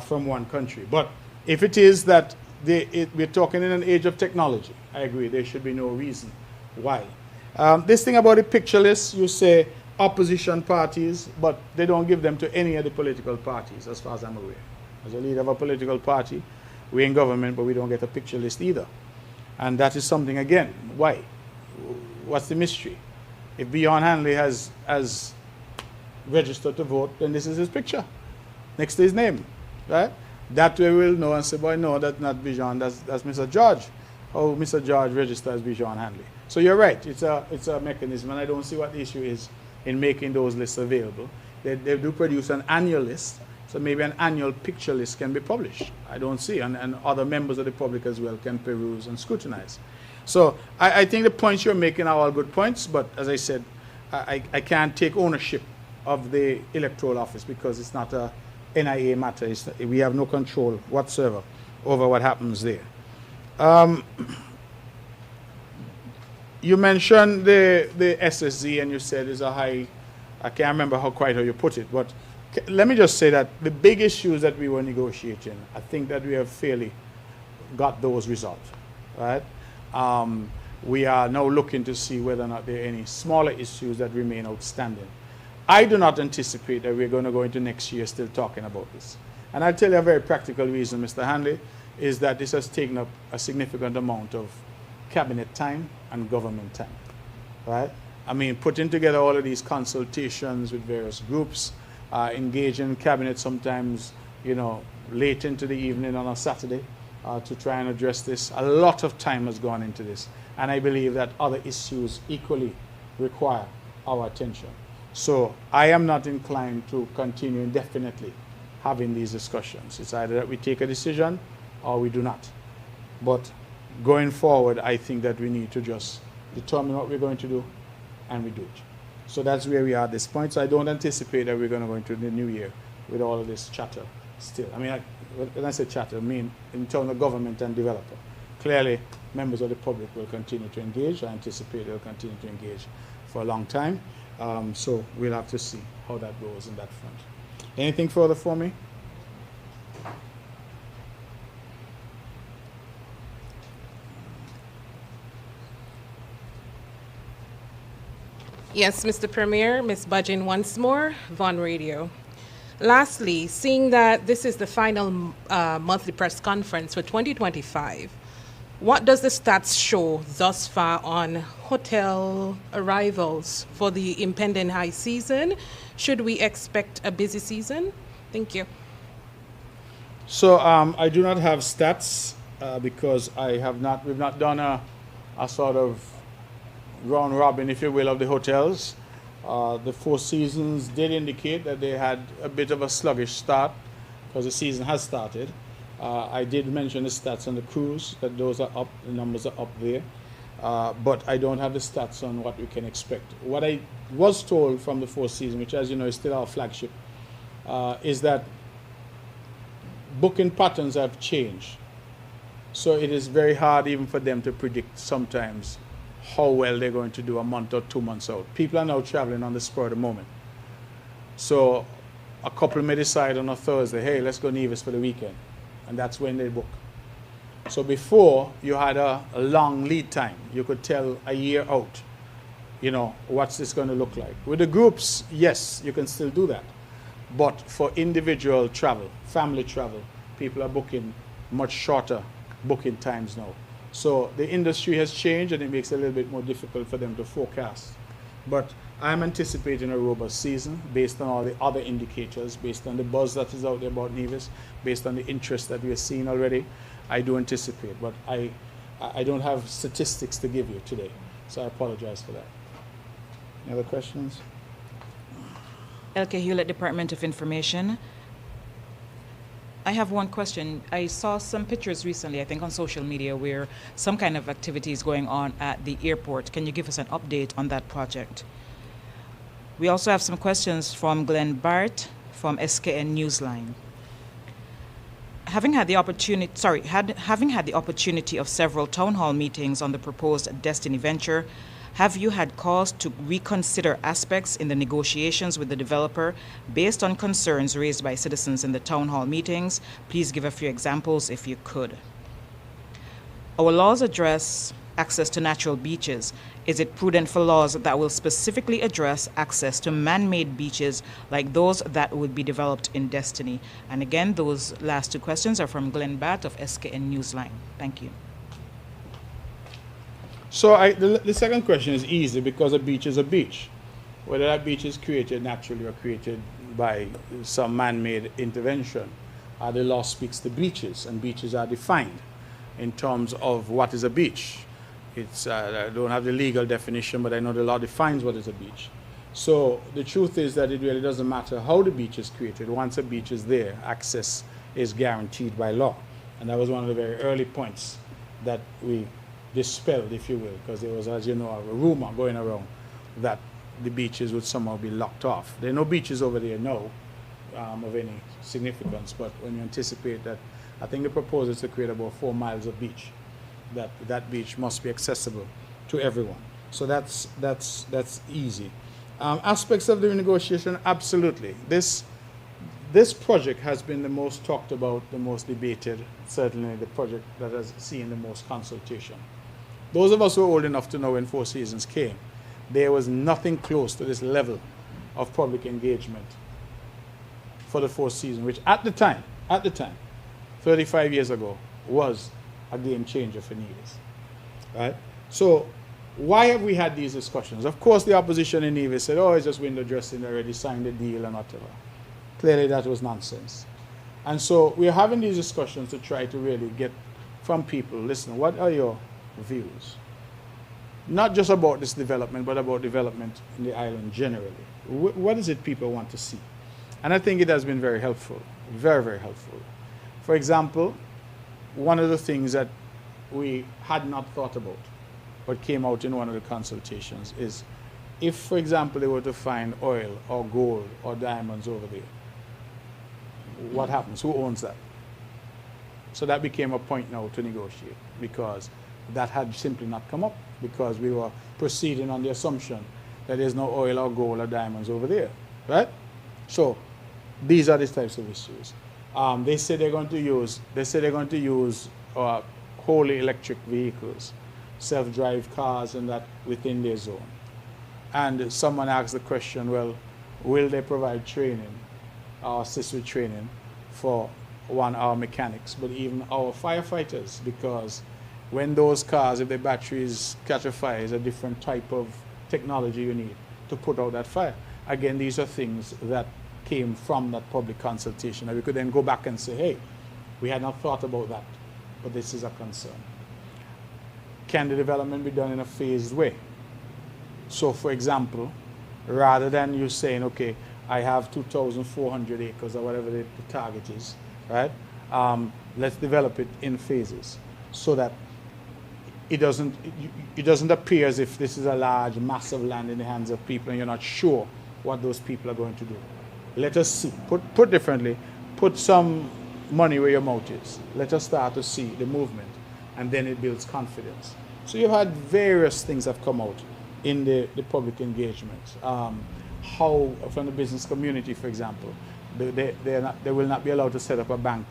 S3: from one country. But if it is that we're talking in an age of technology, I agree, there should be no reason why. This thing about the picture list, you say opposition parties, but they don't give them to any of the political parties, as far as I'm aware. As a leader of a political party, we're in government, but we don't get a picture list either. And that is something, again, why? What's the mystery? If Bijan Hanley has registered to vote, then this is his picture next to his name, right? That way we'll know and say, boy, no, that's not Bijan, that's Mr. George. Oh, Mr. George registered as Bijan Hanley. So you're right, it's a mechanism, and I don't see what the issue is in making those lists available. They do produce an annual list, so maybe an annual picture list can be published. I don't see, and other members of the public as well can peruse and scrutinize. So I think the points you're making are all good points, but as I said, I can't take ownership of the electoral office because it's not a NIA matter. We have no control whatsoever over what happens there. You mentioned the SSZ, and you said is a high, I can't remember how you put it, but let me just say that the big issues that we were negotiating, I think that we have fairly got those resolved, right? We are now looking to see whether or not there are any smaller issues that remain outstanding. I do not anticipate that we're going to go into next year still talking about this. And I'll tell you a very practical reason, Mr. Hanley, is that this has taken up a significant amount of cabinet time and government time, right? I mean, putting together all of these consultations with various groups, engaging cabinet sometimes, late into the evening on a Saturday to try and address this. A lot of time has gone into this. And I believe that other issues equally require our attention. So I am not inclined to continue indefinitely having these discussions. It's either that we take a decision or we do not. But going forward, I think that we need to just determine what we're going to do, and we do it. So that's where we are at this point. So I don't anticipate that we're going to go into the new year with all of this chatter still. I mean, when I say chatter, I mean in terms of government and developer. Clearly, members of the public will continue to engage. I anticipate they'll continue to engage for a long time. So we'll have to see how that goes in that front. Anything further for me?
S5: Yes, Mr. Premier, Ms. Budgeon once more, Von Radio. Lastly, seeing that this is the final monthly press conference for 2025, what does the stats show thus far on hotel arrivals for the impending high season? Should we expect a busy season? Thank you.
S3: So I do not have stats because we've not done a sort of round robin, if you will, of the hotels. The Four Seasons did indicate that they had a bit of a sluggish start because the season has started. I did mention the stats on the cruise, that those are up, the numbers are up there. But I don't have the stats on what we can expect. What I was told from the Four Seasons, which as you know is still our flagship, is that booking patterns have changed. So it is very hard even for them to predict sometimes how well they're going to do a month or 2 months out. People are now traveling on the spur of the moment. So a couple may decide on a Thursday, hey, let's go Nevis for the weekend. And that's when they book. So before, you had a long lead time. You could tell a year out, you know, what's this going to look like. With the groups, yes, you can still do that. But for individual travel, family travel, people are booking much shorter booking times now. So the industry has changed and it makes it a little bit more difficult for them to forecast. But I'm anticipating a robust season based on all the other indicators, based on the buzz that is out there about Nevis, based on the interest that we're seeing already. I do anticipate, but I don't have statistics to give you today, so I apologize for that. Any other questions?
S4: LK Hewlett, Department of Information. I have one question. I saw some pictures recently, I think on social media, where some kind of activity is going on at the airport. Can you give us an update on that project? We also have some questions from Glenn Bart from SKN Newsline. Having had the opportunity of several town hall meetings on the proposed Destiny venture, have you had cause to reconsider aspects in the negotiations with the developer based on concerns raised by citizens in the town hall meetings? Please give a few examples if you could. Our laws address access to natural beaches. Is it prudent for laws that will specifically address access to man-made beaches like those that would be developed in Destiny? And again, those last two questions are from Glenn Batt of SKN Newsline. Thank you.
S3: So the second question is easy because a beach is a beach. Whether that beach is created naturally or created by some man-made intervention, the law speaks to beaches, and beaches are defined in terms of what is a beach. It's, I don't have the legal definition, but I know the law defines what is a beach. So the truth is that it really doesn't matter how the beach is created. Once a beach is there, access is guaranteed by law. And that was one of the very early points that we dispelled, if you will, because there was, as you know, a rumor going around that the beaches would somehow be locked off. There are no beaches over there now of any significance, but when you anticipate that, I think the proposal is to create about 4 miles of beach, that beach must be accessible to everyone. So that's easy. Aspects of the renegotiation, absolutely. This project has been the most talked about, the most debated, certainly the project that has seen the most consultation. Those of us who are old enough to know when Four Seasons came, there was nothing close to this level of public engagement for the Four Seasons, which at the time, 35 years ago, was a game changer for Nevis. Right? So why have we had these discussions? Of course, the opposition in Nevis said, oh, it's just window dressing, they already signed the deal and whatever. Clearly, that was nonsense. And so we're having these discussions to try to really get from people, listen, what are your views? Not just about this development, but about development in the island generally. What is it people want to see? And I think it has been very helpful, very, very helpful. For example, one of the things that we had not thought about, but came out in one of the consultations, is if, for example, they were to find oil or gold or diamonds over there, what happens? Who owns that? So that became a point now to negotiate, because that had simply not come up, because we were proceeding on the assumption that there's no oil or gold or diamonds over there, right? So these are the types of issues. They say they're going to use wholly electric vehicles, self-drive cars, and that within their zone. And someone asked the question, well, will they provide training or assist with training for our mechanics, but even our firefighters? Because when those cars, if the batteries catch a fire, is a different type of technology you need to put out that fire. Again, these are things that came from that public consultation. And we could then go back and say, hey, we had not thought about that, but this is a concern. Can the development be done in a phased way? So, for example, rather than you saying, okay, I have 2,400 acres or whatever the target is, right? Let's develop it in phases so that it doesn't appear as if this is a large, massive land in the hands of people and you're not sure what those people are going to do. Let us see. Put differently, put some money where your mouth is. Let us start to see the movement, and then it builds confidence. So you've had various things have come out in the public engagement. How, from the business community, for example, they will not be allowed to set up a bank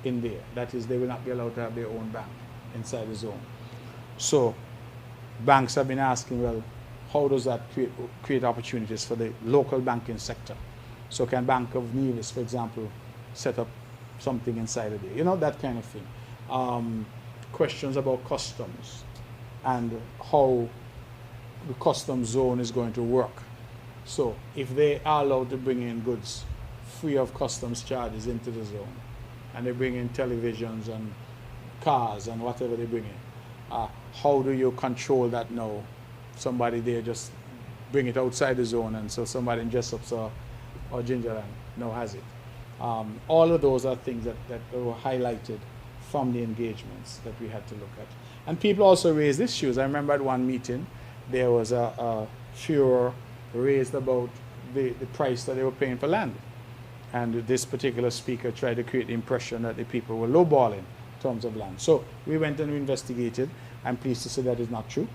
S3: in there. That is, they will not be allowed to have their own bank inside the zone. So banks have been asking, well, how does that create opportunities for the local banking sector? So can Bank of Nevis, for example, set up something inside of there? You know, that kind of thing. Questions about customs and how the custom zone is going to work. So if they are allowed to bring in goods free of customs charges into the zone, and they bring in televisions and cars and whatever they bring in, how do you control that now? Somebody there just bring it outside the zone, and so somebody in Jessups or Gingerland now has it. All of those are things that were highlighted from the engagements that we had to look at. And people also raised issues. I remember at one meeting, there was a furor raised about the price that they were paying for land. And this particular speaker tried to create the impression that the people were lowballing in terms of land. So we went and we investigated. I'm pleased to say that is not true.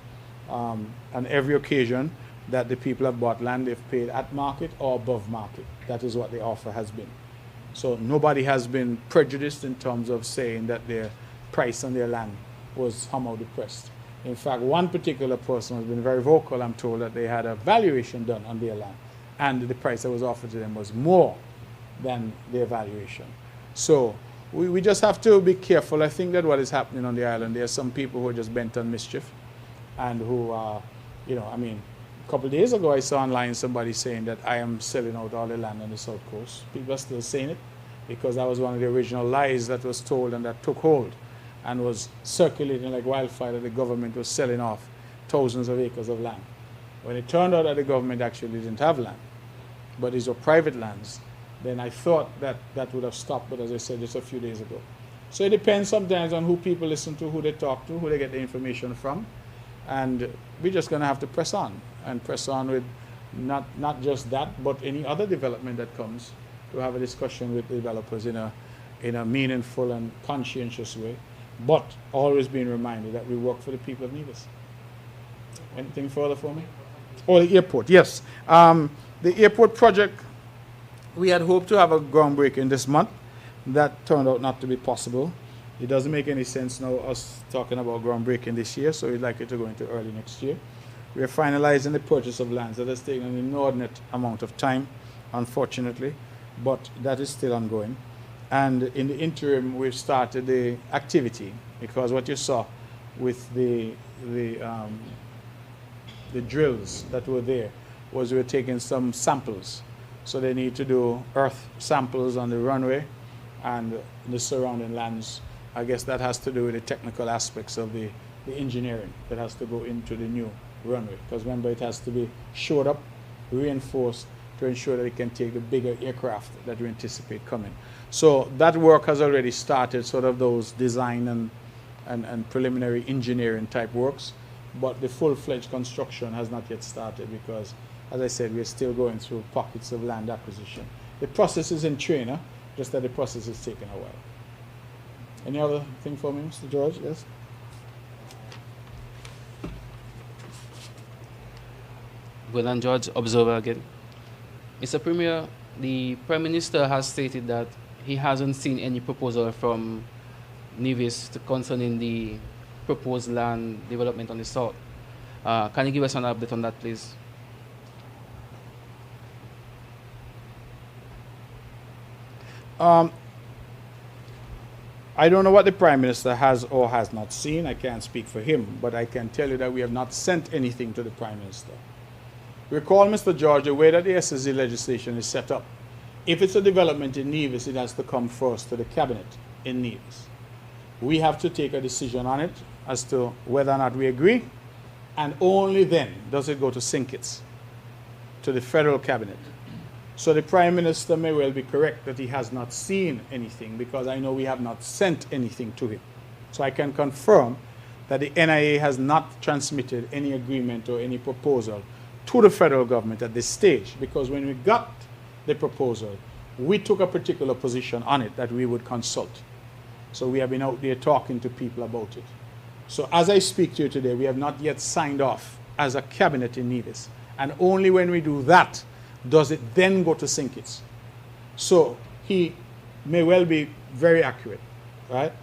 S3: On every occasion that the people have bought land, they've paid at market or above market. That is what the offer has been. So nobody has been prejudiced in terms of saying that their price on their land was somehow depressed. In fact, one particular person has been very vocal. I'm told that they had a valuation done on their land, and the price that was offered to them was more than their valuation. So we just have to be careful. I think that what is happening on the island, there are some people who are just bent on mischief, and who are, you know, I mean, a couple of days ago I saw online somebody saying that I am selling out all the land on the South Coast. People are still saying it because that was one of the original lies that was told and that took hold and was circulating like wildfire, that the government was selling off thousands of acres of land. When it turned out that the government actually didn't have land, but these were private lands, then I thought that that would have stopped, but as I said just a few days ago. So it depends sometimes on who people listen to, who they talk to, who they get the information from, and we're just going to have to press on, and press on with not just that, but any other development that comes, to have a discussion with the developers in a meaningful and conscientious way, but always being reminded that we work for the people of Nevis. Anything further for me? Oh, the airport, yes. The airport project, we had hoped to have a groundbreaking this month. That turned out not to be possible. It doesn't make any sense now us talking about groundbreaking this year, so we'd like it to go into early next year. We are finalizing the purchase of lands. That has taken an inordinate amount of time, unfortunately, but that is still ongoing. And in the interim, we've started the activity, because what you saw with the drills that were there was we were taking some samples. So they need to do earth samples on the runway and the surrounding lands. I guess that has to do with the technical aspects of the engineering that has to go into the new runway. Because remember, it has to be shored up, reinforced, to ensure that it can take the bigger aircraft that we anticipate coming. So that work has already started, sort of those design and preliminary engineering type works, but the full-fledged construction has not yet started because, as I said, we're still going through pockets of land acquisition. The process is in train, just that the process is taking a while. Any other thing for me, Mr. George? Yes?
S6: Well done, George. Observer again. Mr. Premier, the Prime Minister has stated that he hasn't seen any proposal from Nevis concerning the proposed land development on the south. Can you give us an update on that, please?
S3: I don't know what the Prime Minister has or has not seen. I can't speak for him, but I can tell you that we have not sent anything to the Prime Minister. Recall, Mr. George, the way that the SSD legislation is set up. If it's a development in Nevis, it has to come first to the Cabinet in Nevis. We have to take a decision on it as to whether or not we agree, and only then does it go to SINKITS, to the Federal Cabinet. So the Prime Minister may well be correct that he has not seen anything, because I know we have not sent anything to him. So I can confirm that the NIA has not transmitted any agreement or any proposal to the federal government at this stage, because when we got the proposal, we took a particular position on it that we would consult. So we have been out there talking to people about it. So as I speak to you today, we have not yet signed off as a cabinet in Nevis. And only when we do that does it then go to St. Kitts. So he may well be very accurate, right?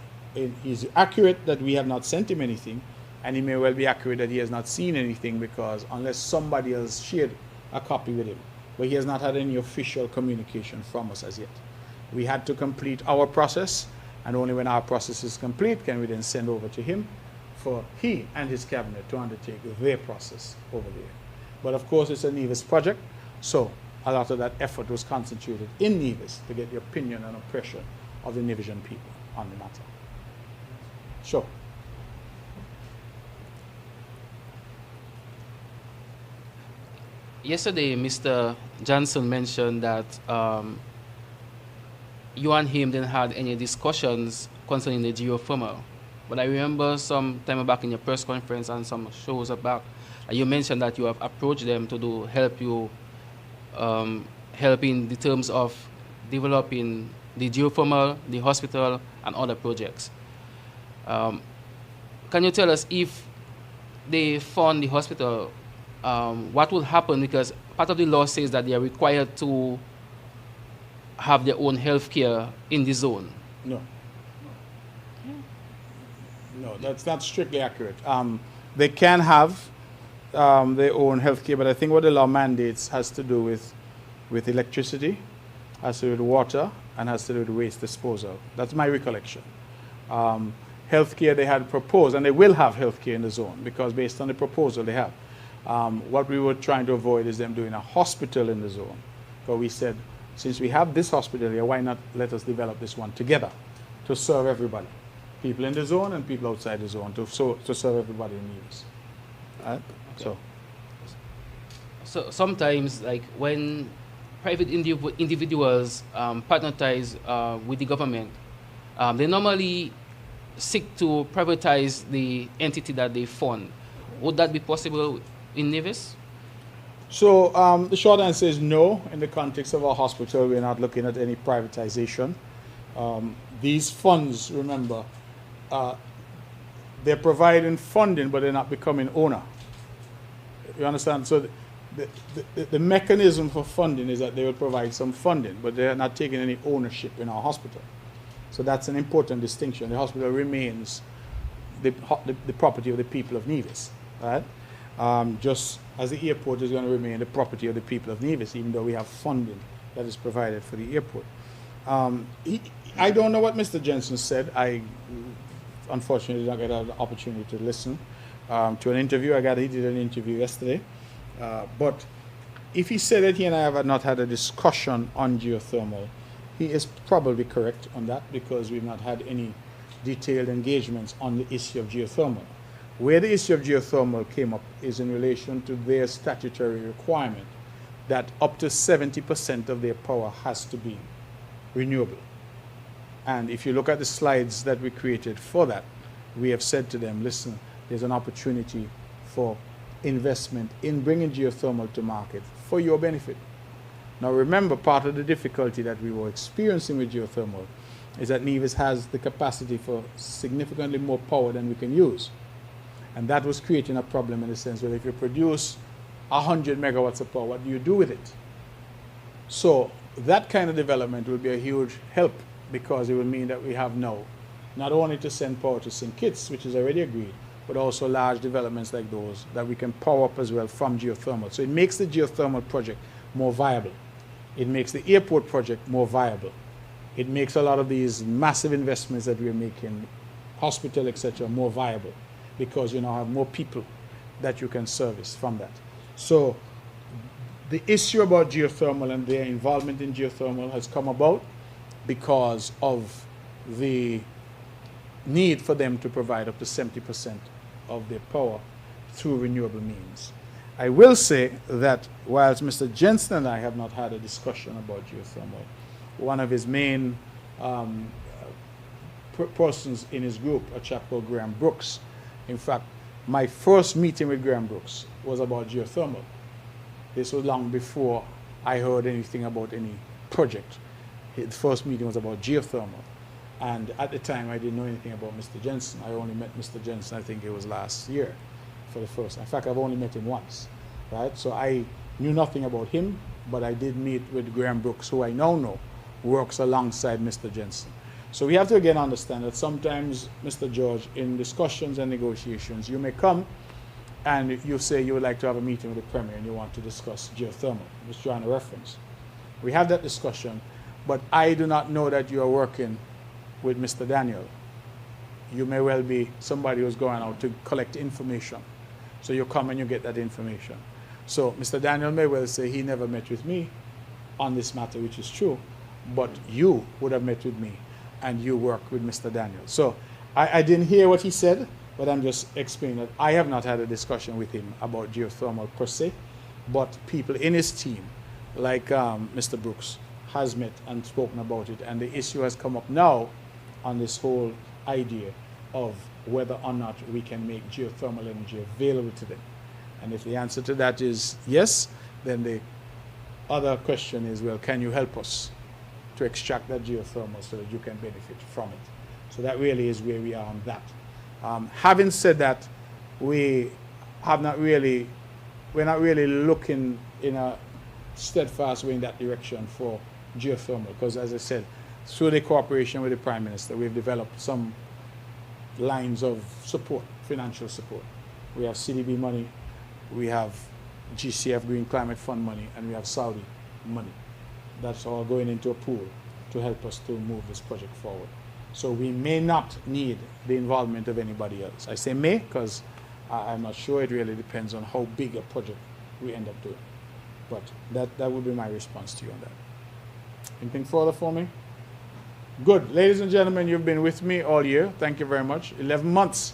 S3: He's accurate that we have not sent him anything, and he may well be accurate that he has not seen anything, because unless somebody else shared a copy with him, but he has not had any official communication from us as yet. We had to complete our process, and only when our process is complete can we then send over to him for he and his cabinet to undertake their process over there. But of course, it's a Nevis project, so a lot of that effort was concentrated in Nevis to get the opinion and impression of the Nevisian people on the matter. Sure.
S6: Yesterday, Mr. Johnson mentioned that you and him didn't have any discussions concerning the geothermal. But I remember some time back in your press conference and some shows back, you mentioned that you have approached them to help you help in the terms of developing the geothermal, the hospital, and other projects. Can you tell us if they fund the hospital, what will happen? Because part of the law says that they are required to have their own health care in the zone.
S3: No. No, that's not strictly accurate. They can have their own health care, but I think what the law mandates has to do with electricity, has to do with water, and has to do with waste disposal. That's my recollection. Healthcare they had proposed, and they will have healthcare in the zone, because based on the proposal they have. What we were trying to avoid is them doing a hospital in the zone. But we said, since we have this hospital here, why not let us develop this one together to serve everybody? People in the zone and people outside the zone, to serve everybody in Nevis. Right?
S6: Okay. So sometimes, like when private individuals partnerize with the government, they normally seek to privatize the entity that they fund. Would that be possible in Nevis?
S3: So the short answer is no. In the context of our hospital, we're not looking at any privatization. These funds, remember, they're providing funding, but they're not becoming owner. You understand? So the mechanism for funding is that they will provide some funding, but they're not taking any ownership in our hospital. So that's an important distinction. The hospital remains the property of the people of Nevis, right? Just as the airport is going to remain the property of the people of Nevis, even though we have funding that is provided for the airport. I don't know what Mr. Jensen said. I unfortunately did not get an opportunity to listen to an interview. I got he did an interview yesterday. But if he said that he and I have not had a discussion on geothermal, he is probably correct on that, because we've not had any detailed engagements on the issue of geothermal. Where the issue of geothermal came up is in relation to their statutory requirement that up to 70% of their power has to be renewable. And if you look at the slides that we created for that, we have said to them, listen, there's an opportunity for investment in bringing geothermal to market for your benefit. Now remember, part of the difficulty that we were experiencing with geothermal is that Nevis has the capacity for significantly more power than we can use. And that was creating a problem in the sense that if you produce 100 megawatts of power, what do you do with it? So that kind of development will be a huge help, because it will mean that we have now not only to send power to St. Kitts, which is already agreed, but also large developments like those that we can power up as well from geothermal. So it makes the geothermal project more viable. It makes the airport project more viable. It makes a lot of these massive investments that we're making, hospital, etc., more viable, because you now have more people that you can service from that. So the issue about geothermal and their involvement in geothermal has come about because of the need for them to provide up to 70% of their power through renewable means. I will say that whilst Mr. Jensen and I have not had a discussion about geothermal, one of his main persons in his group, a chap called Graham Brooks. In fact, my first meeting with Graham Brooks was about geothermal. This was long before I heard anything about any project. The first meeting was about geothermal. And at the time, I didn't know anything about Mr. Jensen. I only met Mr. Jensen, I think it was last year for the first time. In fact, I've only met him once, right? So I knew nothing about him, but I did meet with Graham Brooks, who I now know works alongside Mr. Jensen. So we have to again understand that sometimes, Mr. George, in discussions and negotiations, you may come and you say you would like to have a meeting with the Premier and you want to discuss geothermal, just drawing a reference. We have that discussion, but I do not know that you are working with Mr. Daniel. You may well be somebody who's going out to collect information. So you come and you get that information. So Mr. Daniel may well say he never met with me on this matter, which is true, but you would have met with me and you work with Mr. Daniel. So I didn't hear what he said, but I'm just explaining that I have not had a discussion with him about geothermal per se, but people in his team, like Mr. Brooks, has met and spoken about it, and the issue has come up now on this whole idea of whether or not we can make geothermal energy available to them. And if the answer to that is yes, then the other question is, well, can you help us to extract that geothermal so that you can benefit from it? So that really is where we are on that. Having said that, we're not really looking in a steadfast way in that direction for geothermal, because as I said, through the cooperation with the Prime Minister, we've developed some lines of support, financial support. We have CDB money, we have GCF Green Climate Fund money, and we have Saudi money. That's all going into a pool to help us to move this project forward. So we may not need the involvement of anybody else. I say may because I'm not sure. It really depends on how big a project we end up doing. But that would be my response to you on that. Anything further for me? Good. Ladies and gentlemen, you've been with me all year. Thank you very much. 11 months.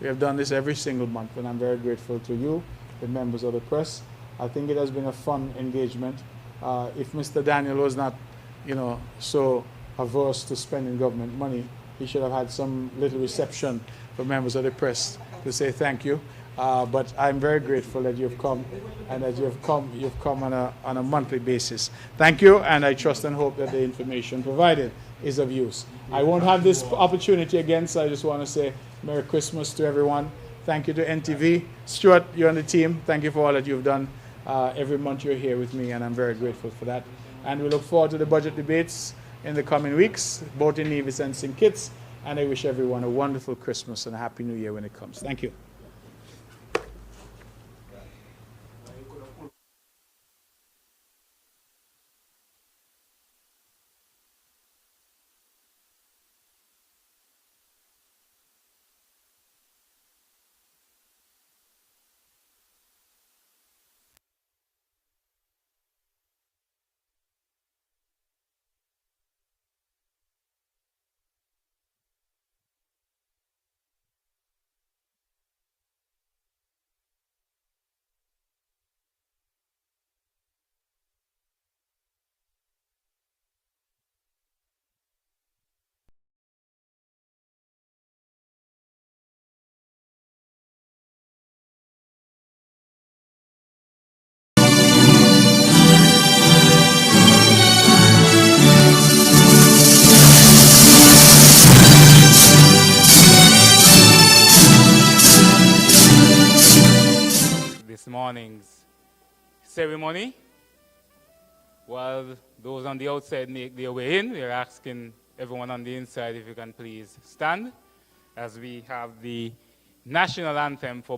S3: We have done this every single month, and I'm very grateful to you, the members of the press. I think it has been a fun engagement. If Mr. Daniel was not, so averse to spending government money, he should have had some little reception for members of the press to say thank you. But I'm very grateful that you've come, and that you've come on a monthly basis. Thank you, and I trust and hope that the information provided is of use. I won't have this opportunity again, so I just want to say Merry Christmas to everyone. Thank you to NTV. Stuart, you're on the team. Thank you for all that you've done. Every month you're here with me, and I'm very grateful for that. And we look forward to the budget debates in the coming weeks, both in Nevis and St. Kitts. And I wish everyone a wonderful Christmas and a Happy New Year when it comes. Thank you.
S8: This morning's ceremony. While those on the outside make their way in, we're asking everyone on the inside if you can please stand as we have the national anthem for